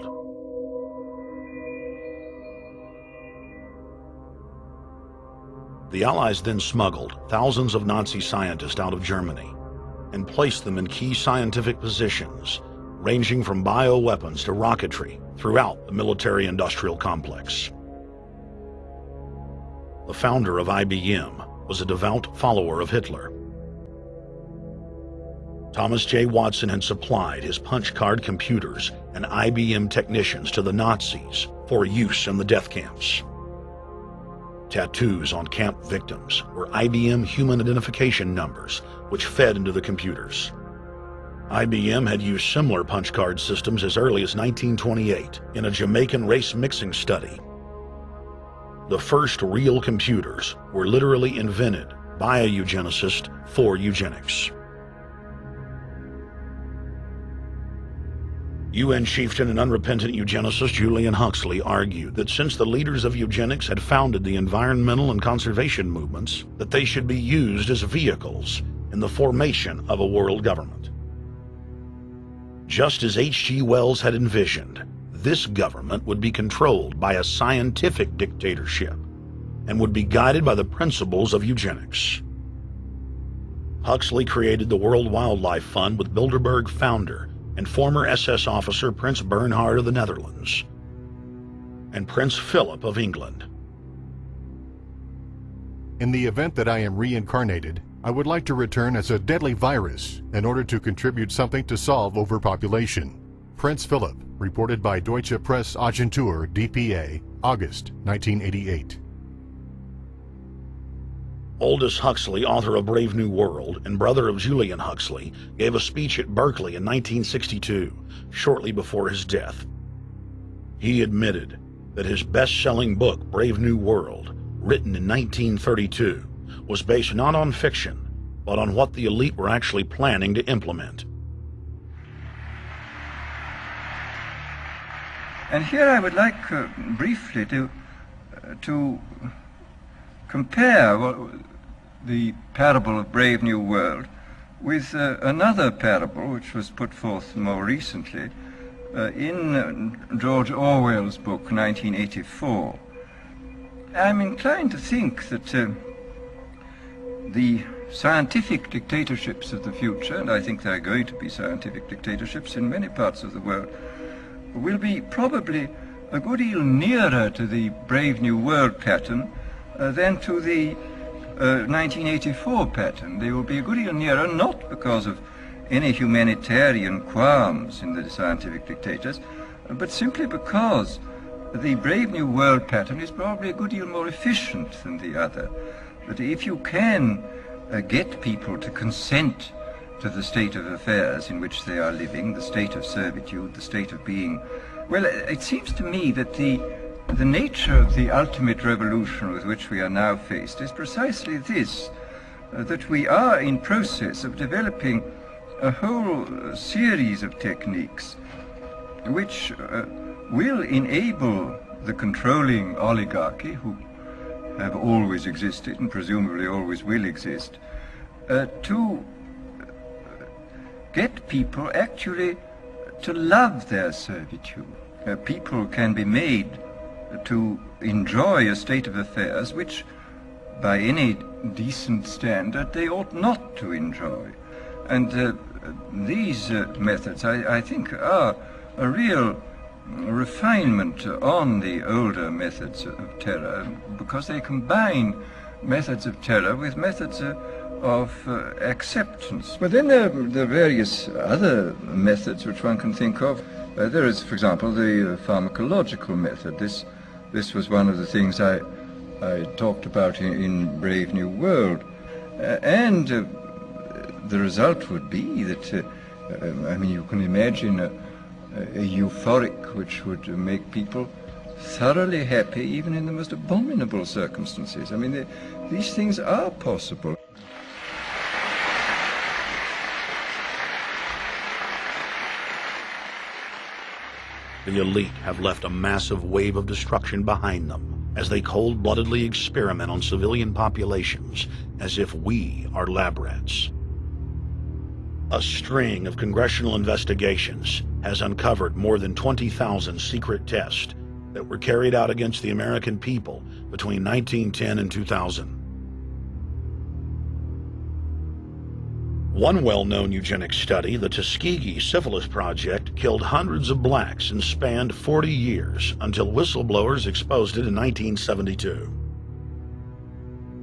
The Allies then smuggled thousands of Nazi scientists out of Germany and placed them in key scientific positions, ranging from bioweapons to rocketry throughout the military-industrial complex. The founder of IBM was a devout follower of Hitler. Thomas J. Watson had supplied his punch-card computers and IBM technicians to the Nazis for use in the death camps. Tattoos on camp victims were IBM human identification numbers, which fed into the computers. IBM had used similar punch card systems as early as 1928 in a Jamaican race mixing study. The first real computers were literally invented by a eugenicist for eugenics. UN chieftain and unrepentant eugenicist Julian Huxley argued that since the leaders of eugenics had founded the environmental and conservation movements, that they should be used as vehicles in the formation of a world government. Just as H.G. Wells had envisioned, this government would be controlled by a scientific dictatorship and would be guided by the principles of eugenics. Huxley created the World Wildlife Fund with Bilderberg founder and former SS officer Prince Bernhard of the Netherlands and Prince Philip of England. In the event that I am reincarnated, I would like to return as a deadly virus in order to contribute something to solve overpopulation. Prince Philip, reported by Deutsche Presse-Agentur, DPA, August 1988. Aldous Huxley, author of Brave New World and brother of Julian Huxley, gave a speech at Berkeley in 1962, shortly before his death. He admitted that his best-selling book, Brave New World, written in 1932, was based not on fiction, but on what the elite were actually planning to implement. And here I would like briefly to compare the parable of Brave New World with another parable which was put forth more recently in George Orwell's book 1984. I'm inclined to think that the scientific dictatorships of the future, and I think there are going to be scientific dictatorships in many parts of the world, will be probably a good deal nearer to the Brave New World pattern than to the 1984 pattern. They will be a good deal nearer, not because of any humanitarian qualms in the scientific dictators, but simply because the Brave New World pattern is probably a good deal more efficient than the other. That if you can get people to consent to the state of affairs in which they are living, the state of servitude, the state of being, well, it seems to me that the nature of the ultimate revolution with which we are now faced is precisely this, that we are in process of developing a whole series of techniques which will enable the controlling oligarchy, who have always existed and presumably always will exist, to get people actually to love their servitude. People can be made to enjoy a state of affairs which, by any decent standard, they ought not to enjoy. And these methods, I think, are a real refinement on the older methods of terror, because they combine methods of terror with methods of acceptance. But then there are various other methods which one can think of. There is, for example, the pharmacological method. This was one of the things I talked about in Brave New World. And the result would be that I mean, you can imagine a euphoric which would make people thoroughly happy even in the most abominable circumstances. I mean, these things are possible. The elite have left a massive wave of destruction behind them as they cold-bloodedly experiment on civilian populations as if we are lab rats. A string of congressional investigations has uncovered more than 20,000 secret tests that were carried out against the American people between 1910 and 2000. One well-known eugenics study, the Tuskegee Syphilis Project, killed hundreds of blacks and spanned 40 years until whistleblowers exposed it in 1972.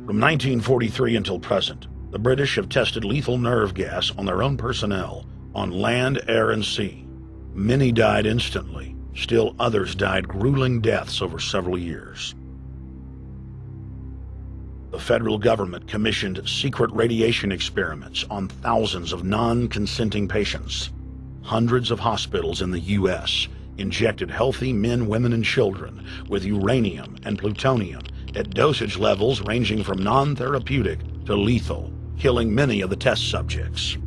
From 1943 until present, the British have tested lethal nerve gas on their own personnel, on land, air, and sea. Many died instantly. Still others died grueling deaths over several years. The federal government commissioned secret radiation experiments on thousands of non-consenting patients. Hundreds of hospitals in the U.S. injected healthy men, women, and children with uranium and plutonium at dosage levels ranging from non-therapeutic to lethal, killing many of the test subjects.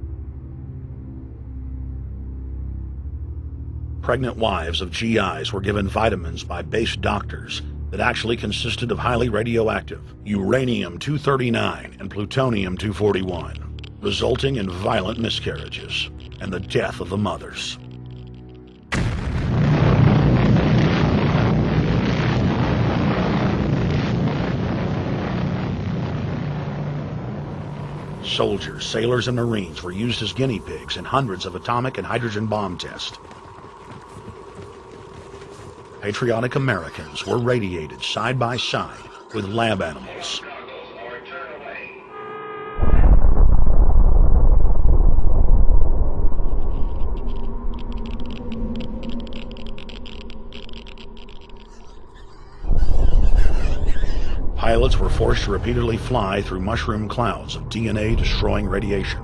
Pregnant wives of GIs were given vitamins by base doctors that actually consisted of highly radioactive uranium-239 and plutonium-241, resulting in violent miscarriages and the death of the mothers. Soldiers, sailors, and Marines were used as guinea pigs in hundreds of atomic and hydrogen bomb tests. Patriotic Americans were radiated side by side with lab animals. Pilots were forced to repeatedly fly through mushroom clouds of DNA-destroying radiation.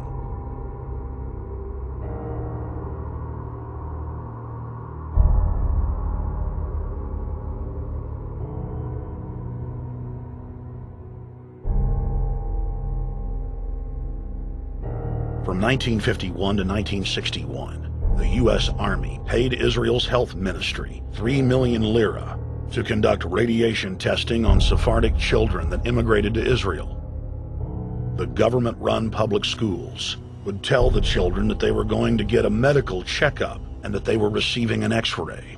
From 1951 to 1961, the U.S. Army paid Israel's health ministry 3 million lira to conduct radiation testing on Sephardic children that immigrated to Israel. The government-run public schools would tell the children that they were going to get a medical checkup and that they were receiving an X-ray.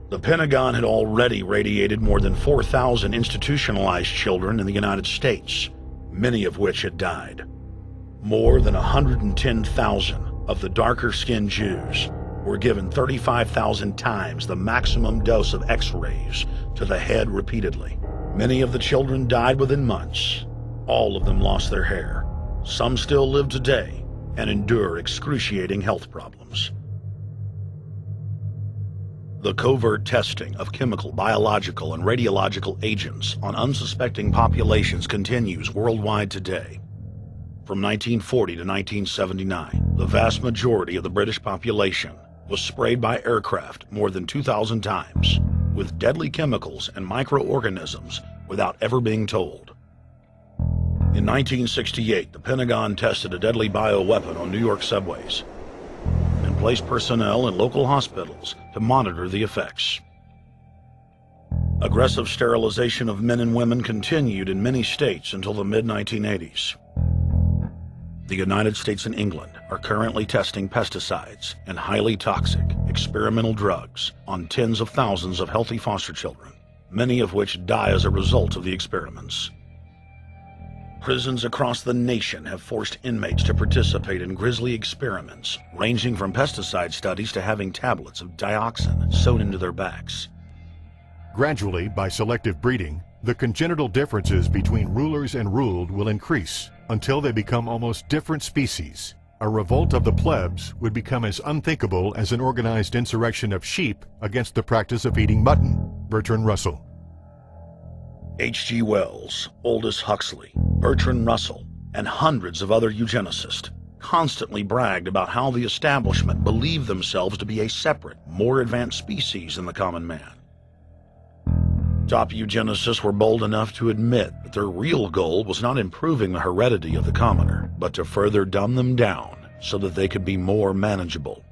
The Pentagon had already radiated more than 4,000 institutionalized children in the United States, many of which had died. More than 110,000 of the darker-skinned Jews were given 35,000 times the maximum dose of X-rays to the head repeatedly. Many of the children died within months. All of them lost their hair. Some still live today and endure excruciating health problems. The covert testing of chemical, biological, and radiological agents on unsuspecting populations continues worldwide today. From 1940 to 1979, the vast majority of the British population was sprayed by aircraft more than 2,000 times with deadly chemicals and microorganisms without ever being told. In 1968, the Pentagon tested a deadly bioweapon on New York subways and placed personnel in local hospitals to monitor the effects. Aggressive sterilization of men and women continued in many states until the mid-1980s. The United States and England are currently testing pesticides and highly toxic experimental drugs on tens of thousands of healthy foster children, many of which die as a result of the experiments. Prisons across the nation have forced inmates to participate in grisly experiments, ranging from pesticide studies to having tablets of dioxin sewn into their backs. Gradually, by selective breeding, the congenital differences between rulers and ruled will increase until they become almost different species. A revolt of the plebs would become as unthinkable as an organized insurrection of sheep against the practice of eating mutton. Bertrand Russell. H.G. Wells, Aldous Huxley, Bertrand Russell, and hundreds of other eugenicists constantly bragged about how the establishment believed themselves to be a separate, more advanced species than the common man. Top eugenicists were bold enough to admit that their real goal was not improving the heredity of the commoner, but to further dumb them down so that they could be more manageable.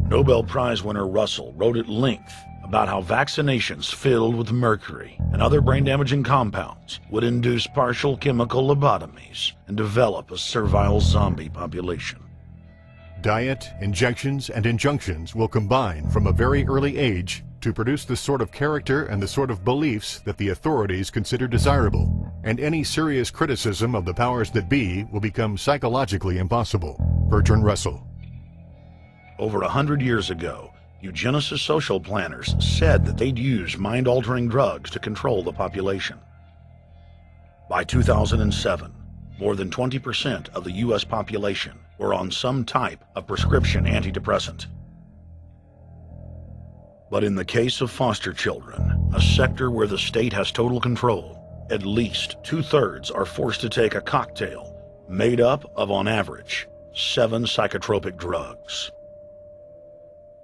Nobel Prize winner Russell wrote at length about how vaccinations filled with mercury and other brain-damaging compounds would induce partial chemical lobotomies and develop a servile zombie population. Diet, injections, and injunctions will combine from a very early age to produce the sort of character and the sort of beliefs that the authorities consider desirable, and any serious criticism of the powers that be will become psychologically impossible. Bertrand Russell. Over 100 years ago, eugenicist social planners said that they'd use mind-altering drugs to control the population. By 2007, more than 20% of the U.S. population were on some type of prescription antidepressant. But in the case of foster children, a sector where the state has total control, at least 2/3 are forced to take a cocktail made up of, on average, 7 psychotropic drugs.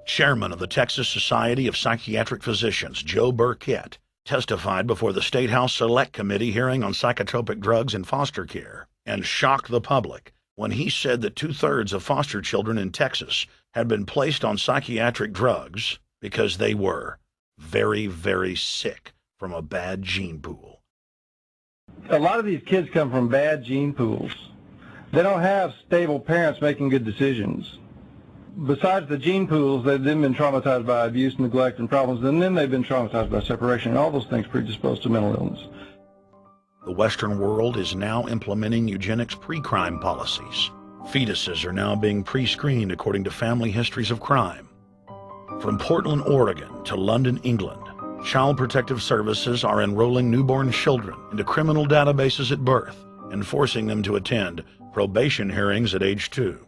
Chairman of the Texas Society of Psychiatric Physicians, Joe Burkett, testified before the State House Select Committee hearing on psychotropic drugs in foster care and shocked the public when he said that 2/3 of foster children in Texas had been placed on psychiatric drugs because they were very, very sick from a bad gene pool. A lot of these kids come from bad gene pools. They don't have stable parents making good decisions. Besides the gene pools, they've then been traumatized by abuse, neglect, and problems, and then they've been traumatized by separation, and all those things predispose to mental illness. The Western world is now implementing eugenics pre-crime policies. Fetuses are now being pre-screened according to family histories of crime. From Portland, Oregon to London, England, Child Protective Services are enrolling newborn children into criminal databases at birth and forcing them to attend probation hearings at age 2.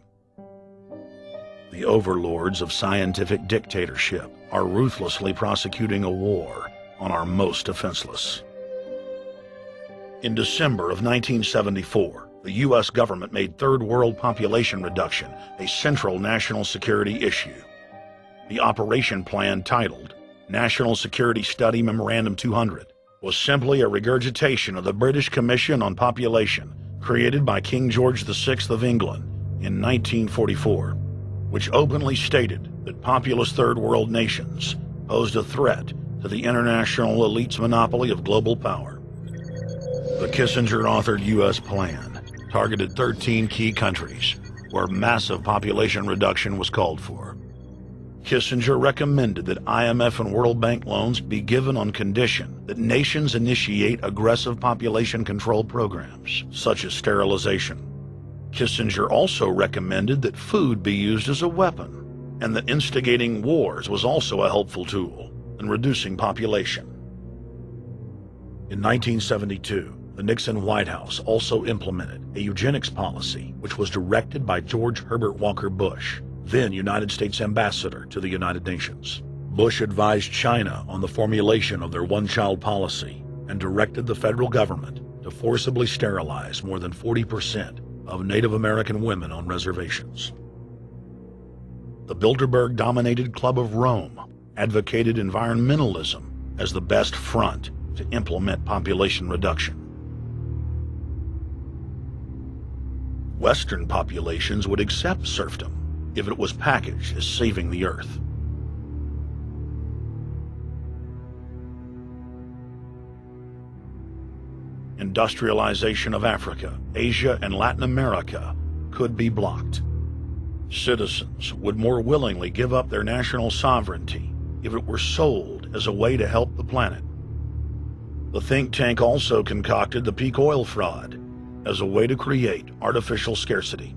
The overlords of scientific dictatorship are ruthlessly prosecuting a war on our most defenseless. In December of 1974, the U.S. government made third world population reduction a central national security issue. The operation plan, titled National Security Study Memorandum 200, was simply a regurgitation of the British Commission on Population created by King George VI of England in 1944. Which openly stated that populous third world nations posed a threat to the international elite's monopoly of global power. The Kissinger-authored U.S. plan targeted 13 key countries where massive population reduction was called for. Kissinger recommended that IMF and World Bank loans be given on condition that nations initiate aggressive population control programs, such as sterilization. Kissinger also recommended that food be used as a weapon, and that instigating wars was also a helpful tool in reducing population. In 1972, the Nixon White House also implemented a eugenics policy which was directed by George Herbert Walker Bush, then United States Ambassador to the United Nations. Bush advised China on the formulation of their one-child policy and directed the federal government to forcibly sterilize more than 40% of Native American women on reservations. The Bilderberg-dominated Club of Rome advocated environmentalism as the best front to implement population reduction. Western populations would accept serfdom if it was packaged as saving the earth. Industrialization of Africa, Asia, and Latin America could be blocked. Citizens would more willingly give up their national sovereignty if it were sold as a way to help the planet. The think tank also concocted the peak oil fraud as a way to create artificial scarcity.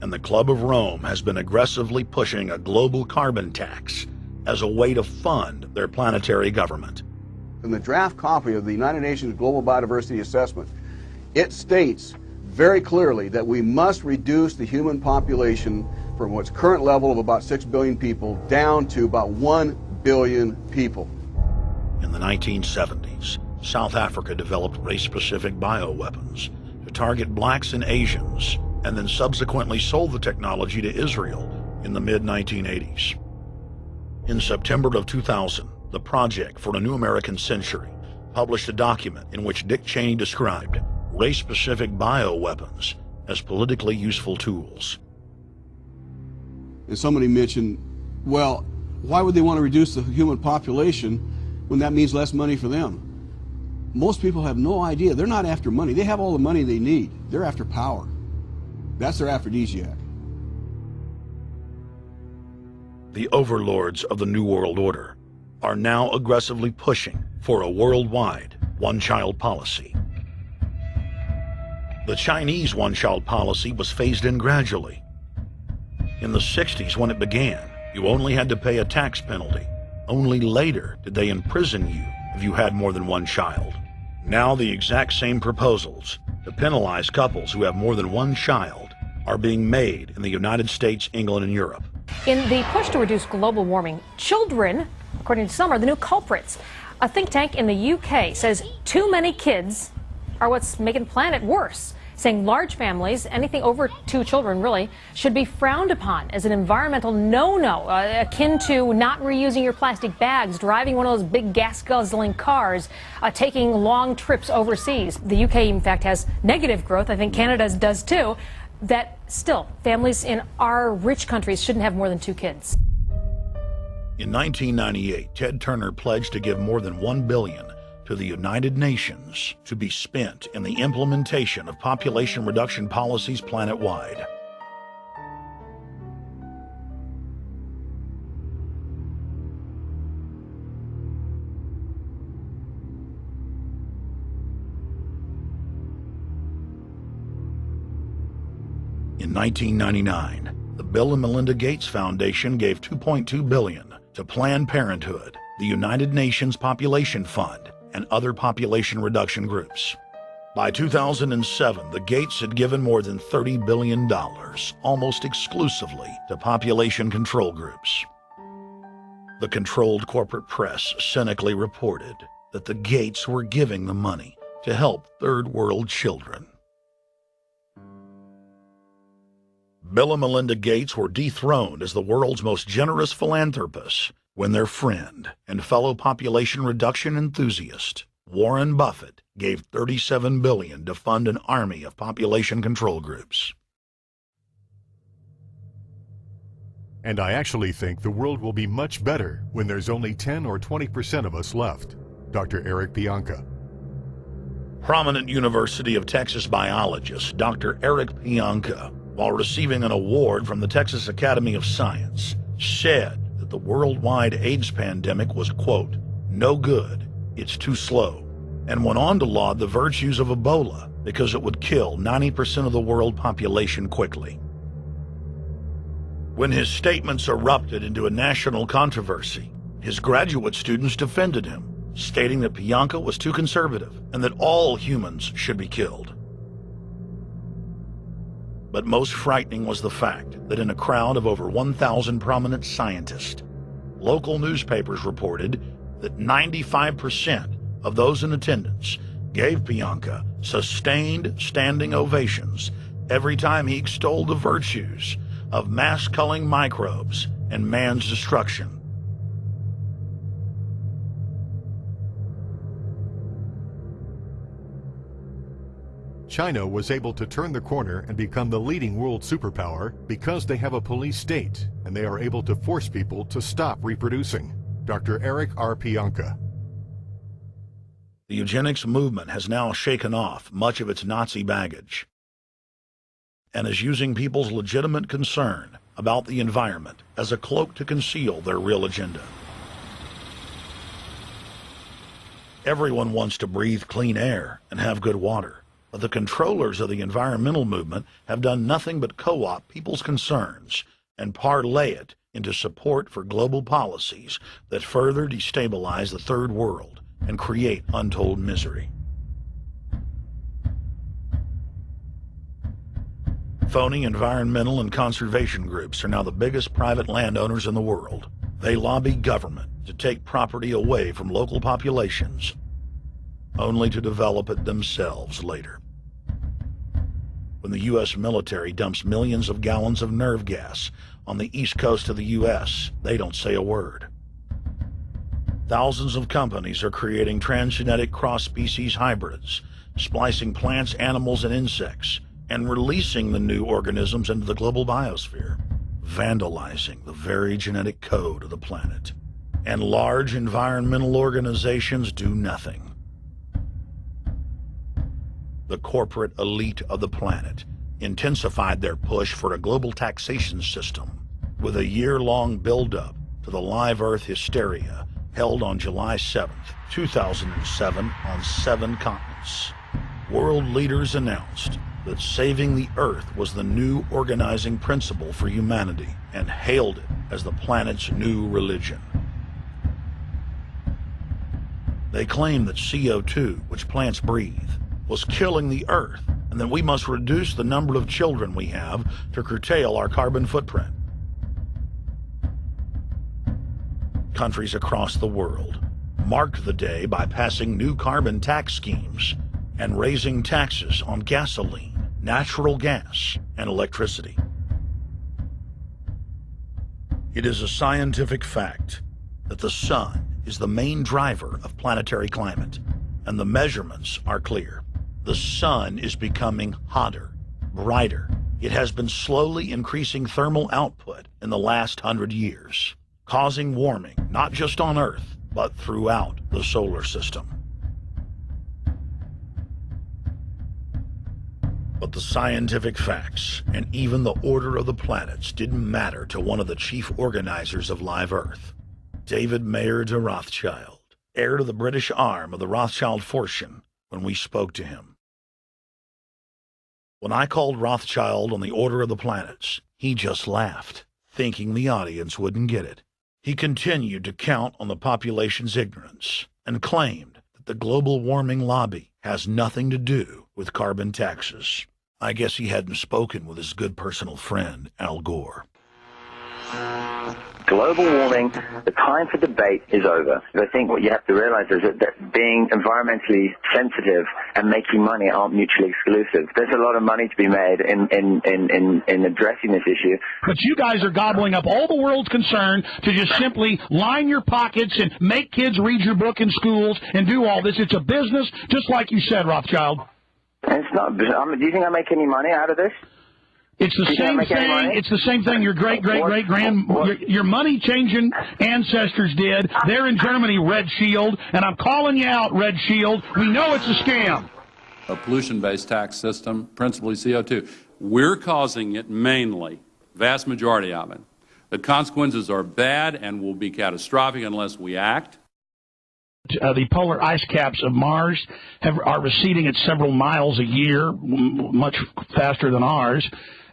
And the Club of Rome has been aggressively pushing a global carbon tax as a way to fund their planetary government. In the draft copy of the United Nations Global Biodiversity Assessment, it states very clearly that we must reduce the human population from its current level of about 6 billion people down to about 1 billion people. In the 1970s, South Africa developed race-specific bioweapons to target blacks and Asians, and then subsequently sold the technology to Israel in the mid-1980s. In September of 2000, the Project for a New American Century published a document in which Dick Cheney described race-specific bioweapons as politically useful tools. And somebody mentioned, well, why would they want to reduce the human population when that means less money for them? Most people have no idea. They're not after money. They have all the money they need. They're after power. That's their aphrodisiac. The overlords of the New World Order are now aggressively pushing for a worldwide one-child policy. The Chinese one-child policy was phased in gradually. In the 60s, when it began, you only had to pay a tax penalty. Only later did they imprison you if you had more than one child. Now the exact same proposals to penalize couples who have more than one child are being made in the United States, England, and Europe. In the push to reduce global warming, children, according to some, are the new culprits. A think tank in the UK says too many kids are what's making the planet worse, saying large families, anything over 2 children really, should be frowned upon as an environmental no-no, akin to not reusing your plastic bags, driving one of those big gas-guzzling cars, taking long trips overseas. The UK, in fact, has negative growth. I think Canada does too. That still, families in our rich countries shouldn't have more than 2 kids. In 1998, Ted Turner pledged to give more than $1 billion to the United Nations to be spent in the implementation of population reduction policies planet-wide. In 1999, the Bill and Melinda Gates Foundation gave $2.2 billion to Planned Parenthood, the United Nations Population Fund, and other population reduction groups. By 2007, the Gates had given more than $30 billion, almost exclusively to population control groups. The controlled corporate press cynically reported that the Gates were giving the money to help third world children. Bill and Melinda Gates were dethroned as the world's most generous philanthropists when their friend and fellow population reduction enthusiast, Warren Buffett, gave $37 billion to fund an army of population control groups. And I actually think the world will be much better when there's only 10 or 20% of us left. Dr. Eric Pianka. Prominent University of Texas biologist Dr. Eric Pianka, while receiving an award from the Texas Academy of Science, said that the worldwide AIDS pandemic was, quote, no good, it's too slow, and went on to laud the virtues of Ebola because it would kill 90% of the world population quickly. When his statements erupted into a national controversy, his graduate students defended him, stating that Pianka was too conservative and that all humans should be killed. But most frightening was the fact that in a crowd of over 1,000 prominent scientists, local newspapers reported that 95% of those in attendance gave Pianka sustained standing ovations every time he extolled the virtues of mass-culling microbes and man's destruction. China was able to turn the corner and become the leading world superpower because they have a police state and they are able to force people to stop reproducing. Dr. Eric R. Pianka. The eugenics movement has now shaken off much of its Nazi baggage and is using people's legitimate concern about the environment as a cloak to conceal their real agenda. Everyone wants to breathe clean air and have good water, but the controllers of the environmental movement have done nothing but co-opt people's concerns and parlay it into support for global policies that further destabilize the third world and create untold misery. Phony environmental and conservation groups are now the biggest private landowners in the world. They lobby government to take property away from local populations, only to develop it themselves later. When the U.S. military dumps millions of gallons of nerve gas on the east coast of the U.S., they don't say a word. Thousands of companies are creating transgenetic cross-species hybrids, splicing plants, animals, and insects, and releasing the new organisms into the global biosphere, vandalizing the very genetic code of the planet. And large environmental organizations do nothing. The corporate elite of the planet intensified their push for a global taxation system with a year-long build-up to the Live Earth hysteria held on July 7th, 2007 on 7 continents. World leaders announced that saving the Earth was the new organizing principle for humanity and hailed it as the planet's new religion. They claimed that CO2, which plants breathe, was killing the Earth, and that we must reduce the number of children we have to curtail our carbon footprint. Countries across the world marked the day by passing new carbon tax schemes and raising taxes on gasoline, natural gas, and electricity. It is a scientific fact that the sun is the main driver of planetary climate, and the measurements are clear. The sun is becoming hotter, brighter. It has been slowly increasing thermal output in the last 100 years, causing warming not just on Earth, but throughout the solar system. But the scientific facts and even the order of the planets didn't matter to one of the chief organizers of Live Earth, David Mayer de Rothschild, heir to the British arm of the Rothschild fortune, when we spoke to him. When I called Rothschild on the order of the planets, he just laughed, thinking the audience wouldn't get it. He continued to count on the population's ignorance and claimed that the global warming lobby has nothing to do with carbon taxes. I guess he hadn't spoken with his good personal friend, Al Gore. Global warming, the time for debate is over. I think what you have to realize is that being environmentally sensitive and making money aren't mutually exclusive. There's a lot of money to be made in addressing this issue. But you guys are gobbling up all the world's concern to just simply line your pockets and make kids read your book in schools and do all this. It's a business, just like you said, Rothschild. And it's not. Do you think I make any money out of this? It's the same thing. It's the same thing your your money-changing ancestors did. They're in Germany, Red Shield, and I'm calling you out, Red Shield. We know it's a scam. A pollution-based tax system, principally CO2. We're causing it mainly, vast majority of it. The consequences are bad and will be catastrophic unless we act. The polar ice caps of Mars are receding at several miles a year, much faster than ours,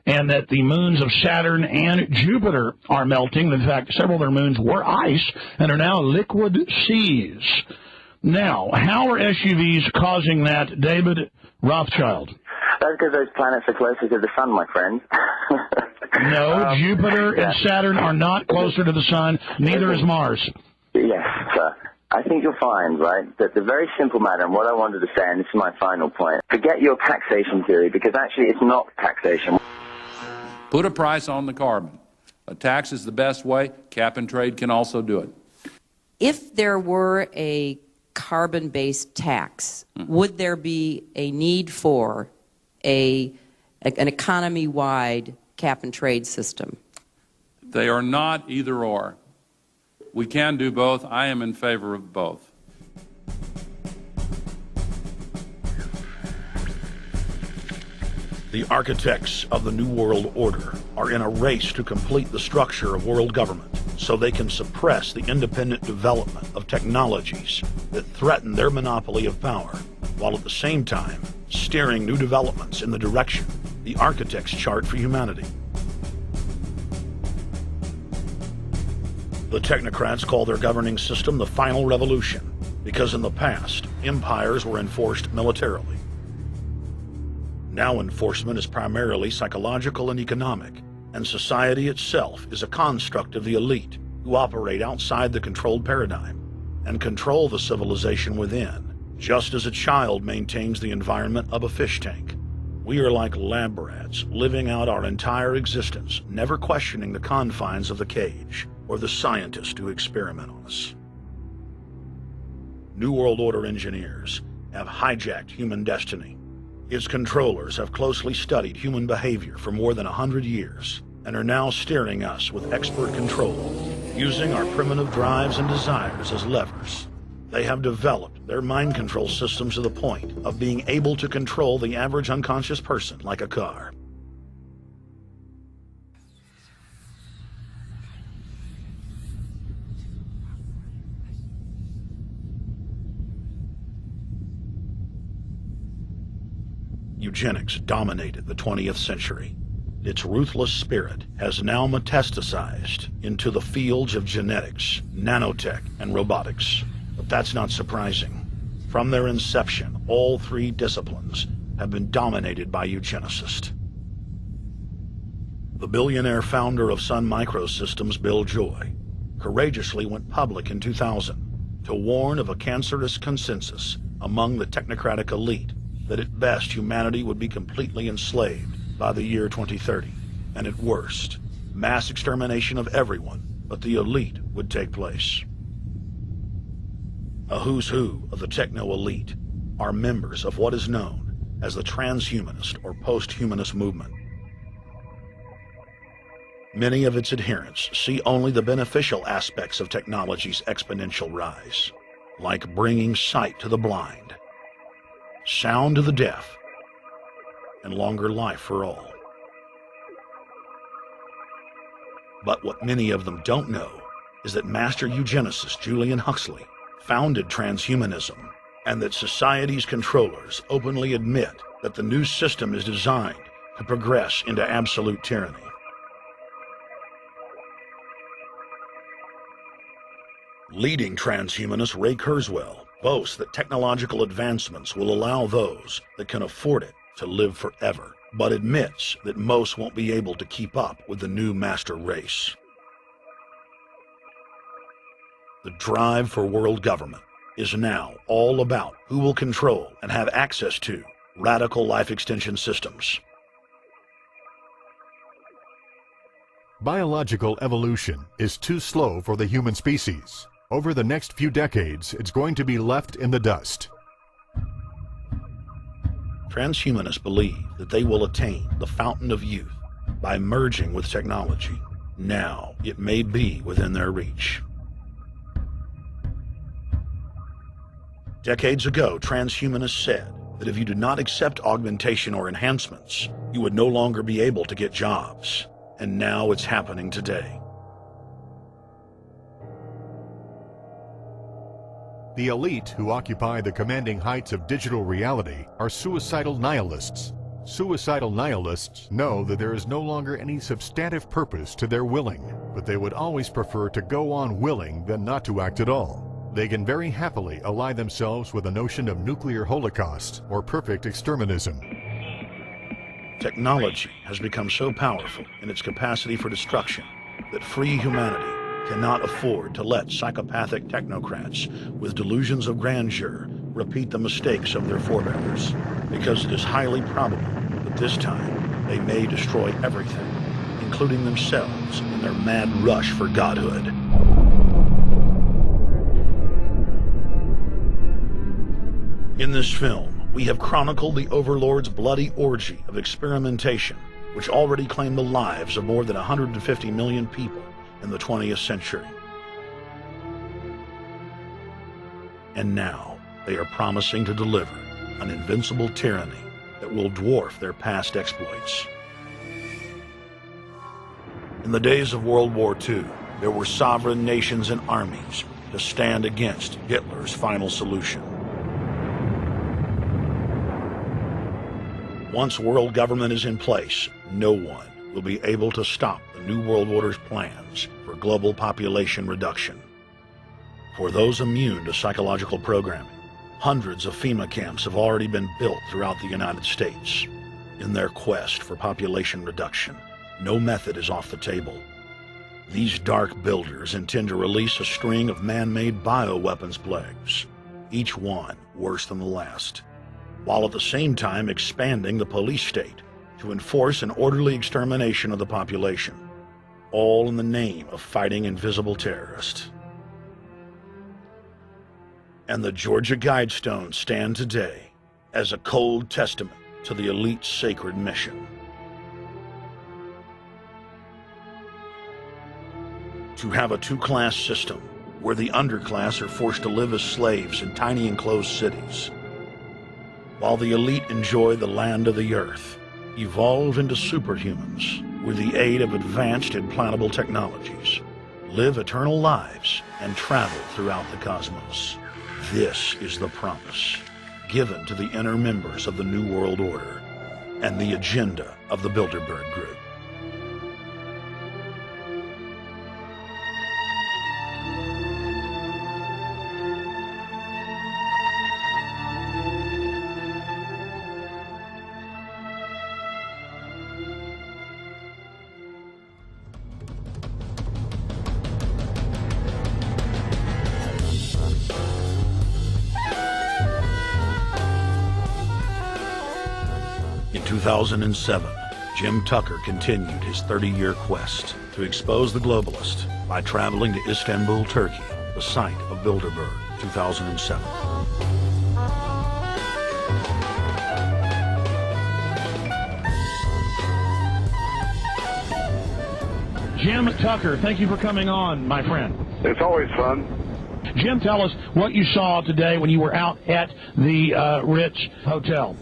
and that the moons of Saturn and Jupiter are melting. In fact, several of their moons were ice and are now liquid seas. Now, how are SUVs causing that, David Rothschild? That's because those planets are closer to the sun, my friend. No, Jupiter and Saturn are not closer to the sun. Neither is Mars. Yes, sir. I think you'll find, right, that the very simple matter, and what I wanted to say, and this is my final point, forget your taxation theory, because actually it's not taxation. Put a price on the carbon. A tax is the best way. Cap and trade can also do it. If there were a carbon-based tax, would there be a need for an economy-wide cap and trade system? They are not either or. We can do both. I am in favor of both. The architects of the New World Order are in a race to complete the structure of world government so they can suppress the independent development of technologies that threaten their monopoly of power, while at the same time steering new developments in the direction the architects chart for humanity. The technocrats call their governing system the final revolution because in the past, empires were enforced militarily. Now enforcement is primarily psychological and economic, and society itself is a construct of the elite who operate outside the controlled paradigm and control the civilization within, just as a child maintains the environment of a fish tank. We are like lab rats, living out our entire existence, never questioning the confines of the cage or the scientists who experiment on us. New World Order engineers have hijacked human destiny. Its controllers have closely studied human behavior for more than 100 years and are now steering us with expert control, using our primitive drives and desires as levers. They have developed their mind control systems to the point of being able to control the average unconscious person like a car. Eugenics dominated the 20th century. Its ruthless spirit has now metastasized into the fields of genetics, nanotech, and robotics. But that's not surprising. From their inception, all three disciplines have been dominated by eugenicists. The billionaire founder of Sun Microsystems, Bill Joy, courageously went public in 2000 to warn of a cancerous consensus among the technocratic elite that at best humanity would be completely enslaved by the year 2030, and at worst, mass extermination of everyone but the elite would take place. A who's who of the techno-elite are members of what is known as the transhumanist or post-humanist movement. Many of its adherents see only the beneficial aspects of technology's exponential rise, like bringing sight to the blind, sound to the deaf, and longer life for all. But what many of them don't know is that master eugenicist Julian Huxley founded transhumanism, and that society's controllers openly admit that the new system is designed to progress into absolute tyranny. Leading transhumanist Ray Kurzweil boasts that technological advancements will allow those that can afford it to live forever, but admits that most won't be able to keep up with the new master race. The drive for world government is now all about who will control and have access to radical life extension systems. Biological evolution is too slow for the human species. Over the next few decades, it's going to be left in the dust. Transhumanists believe that they will attain the fountain of youth by merging with technology. Now, it may be within their reach. Decades ago, transhumanists said that if you did not accept augmentation or enhancements, you would no longer be able to get jobs. And now it's happening today. The elite who occupy the commanding heights of digital reality are suicidal nihilists. Suicidal nihilists know that there is no longer any substantive purpose to their willing, but they would always prefer to go on willing than not to act at all. They can very happily ally themselves with the notion of nuclear holocaust or perfect exterminism. Technology has become so powerful in its capacity for destruction that free humanity cannot afford to let psychopathic technocrats with delusions of grandeur repeat the mistakes of their forebears, because it is highly probable that this time they may destroy everything, including themselves in their mad rush for godhood. In this film, we have chronicled the Overlord's bloody orgy of experimentation, which already claimed the lives of more than 150 million people in the 20th century. And now, they are promising to deliver an invincible tyranny that will dwarf their past exploits. In the days of World War II, there were sovereign nations and armies to stand against Hitler's final solution. Once world government is in place, no one will be able to stop the New World Order's plans for global population reduction. For those immune to psychological programming, hundreds of FEMA camps have already been built throughout the United States. In their quest for population reduction, no method is off the table. These dark builders intend to release a string of man-made bioweapons plagues, each one worse than the last, while at the same time expanding the police state to enforce an orderly extermination of the population, all in the name of fighting invisible terrorists. And the Georgia Guidestones stand today as a cold testament to the elite's sacred mission. To have a two-class system where the underclass are forced to live as slaves in tiny enclosed cities, while the elite enjoy the land of the earth, evolve into superhumans with the aid of advanced implantable technologies, live eternal lives, and travel throughout the cosmos. This is the promise given to the inner members of the New World Order and the agenda of the Bilderberg Group. In 2007, Jim Tucker continued his 30-year quest to expose the globalist by traveling to Istanbul, Turkey, the site of Bilderberg, 2007. Jim Tucker, thank you for coming on, my friend. It's always fun. Jim, tell us what you saw today when you were out at the Ritz Hotel.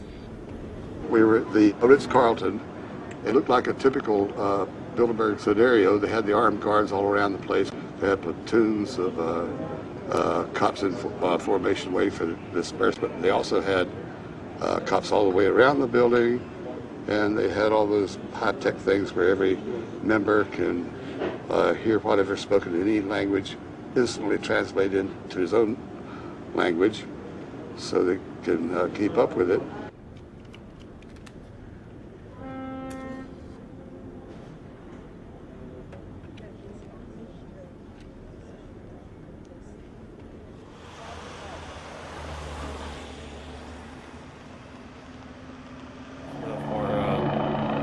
We were at the Ritz-Carlton. It looked like a typical Bilderberg scenario. They had the armed guards all around the place. They had platoons of cops in formation waiting for the disbursement. They also had cops all the way around the building, and they had all those high-tech things where every member can hear whatever's spoken in any language instantly translate into his own language so they can keep up with it.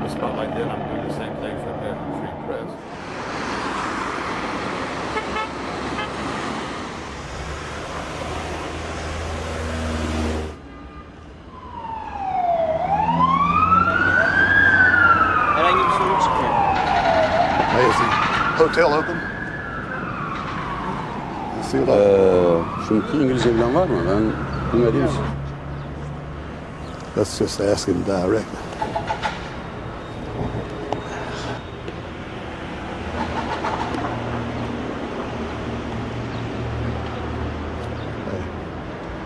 Spotlight did, I'm doing the same thing for American Free Press. Hey, is the hotel open? Şu İngilizce bilen var mı? Ben bilmediğim için. Let's just ask him directly.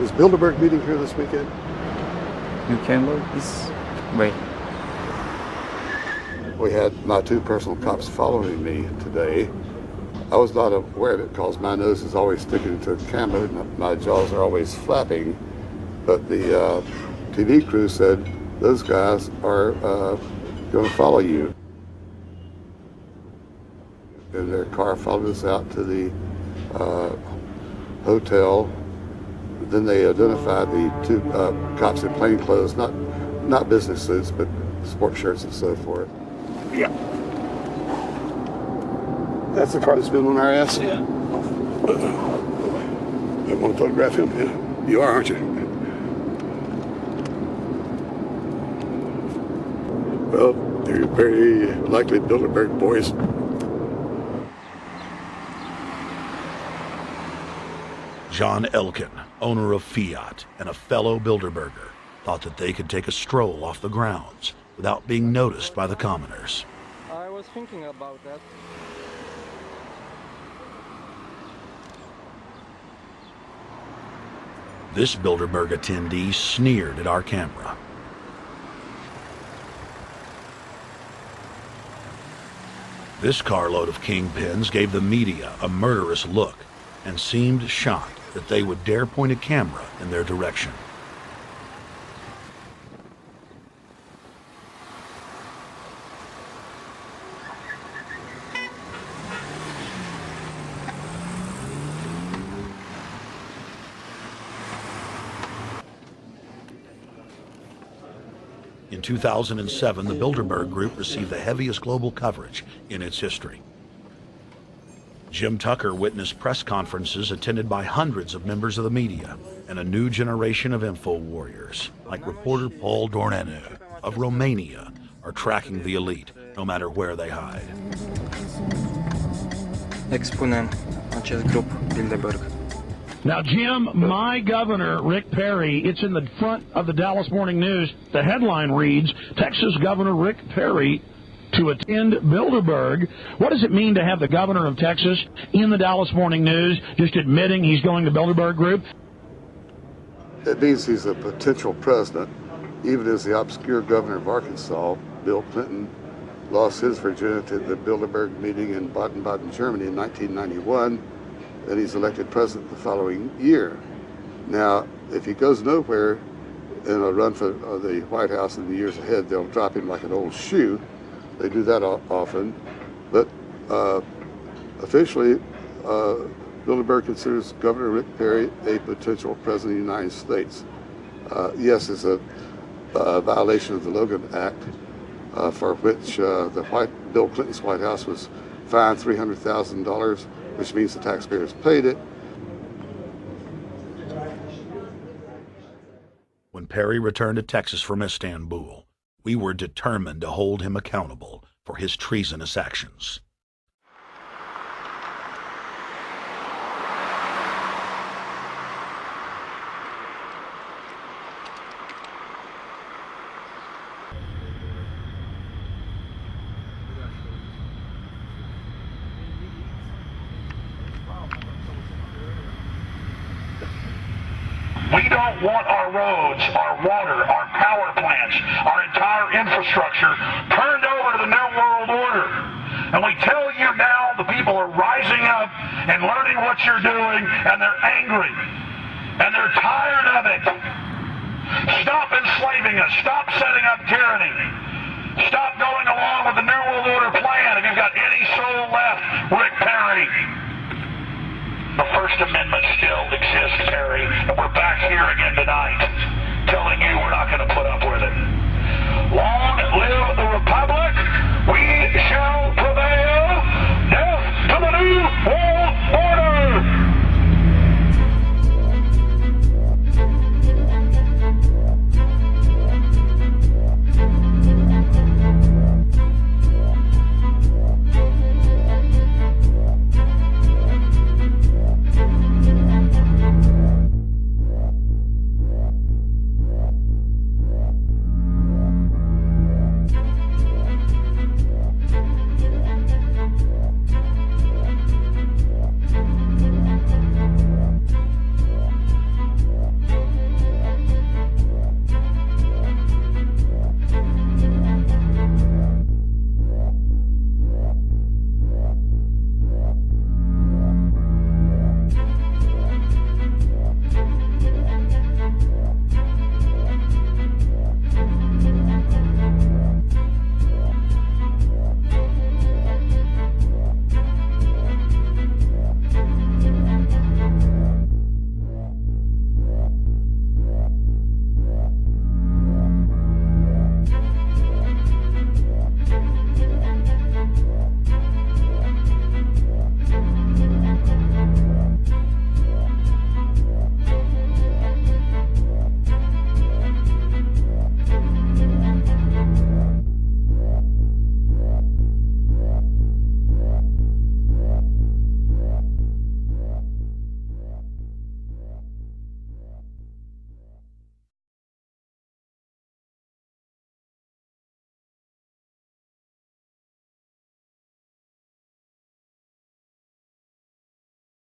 Is Bilderberg meeting here this weekend? You can look this way. We had my two personal cops following me today. I was not aware of it because my nose is always sticking to the camera and my jaws are always flapping. But the TV crew said those guys are going to follow you. And their car followed us out to the hotel. Then they identified the two cops in plain clothes, not business suits, but sport shirts and so forth. Yeah. That's the car that's been on our ass? Yeah. I want to photograph him? Yeah. You are, aren't you? Well, they're very likely Bilderberg boys. John Elkin, owner of Fiat and a fellow Bilderberger, thought that they could take a stroll off the grounds without being noticed by the commoners. I was thinking about that. This Bilderberg attendee sneered at our camera. This carload of kingpins gave the media a murderous look and seemed shocked that they would dare point a camera in their direction. In 2007, the Bilderberg Group received the heaviest global coverage in its history. Jim Tucker witnessed press conferences attended by hundreds of members of the media and a new generation of info warriors, like reporter Paul Dornanu of Romania, are tracking the elite, no matter where they hide. Expunem acest grup Bilderberg. Now, Jim, my governor, Rick Perry, it's in the front of the Dallas Morning News. The headline reads, Texas Governor Rick Perry to attend Bilderberg. What does it mean to have the governor of Texas in the Dallas Morning News just admitting he's going to Bilderberg Group? It means he's a potential president, even as the obscure governor of Arkansas, Bill Clinton, lost his virginity at the Bilderberg meeting in Baden-Baden, Germany in 1991, and he's elected president the following year. Now, if he goes nowhere in a run for the White House in the years ahead, they'll drop him like an old shoe. They do that often, but officially, Bilderberg considers Governor Rick Perry a potential president of the United States. Yes, it's a violation of the Logan Act, for which Bill Clinton's White House was fined $300,000, which means the taxpayers paid it. When Perry returned to Texas from Istanbul, we were determined to hold him accountable for his treasonous actions. We don't want our roads, our water, our power plants, our entire infrastructure turned over to the New World Order. And we tell you now the people are rising up and learning what you're doing, and they're angry. And they're tired of it. Stop enslaving us. Stop setting up tyranny. Stop going along with the New World Order plan. If you've got any soul left, Rick Perry. The First Amendment still exists, Perry, and we're back here again tonight telling you we're not going to put up with it. Long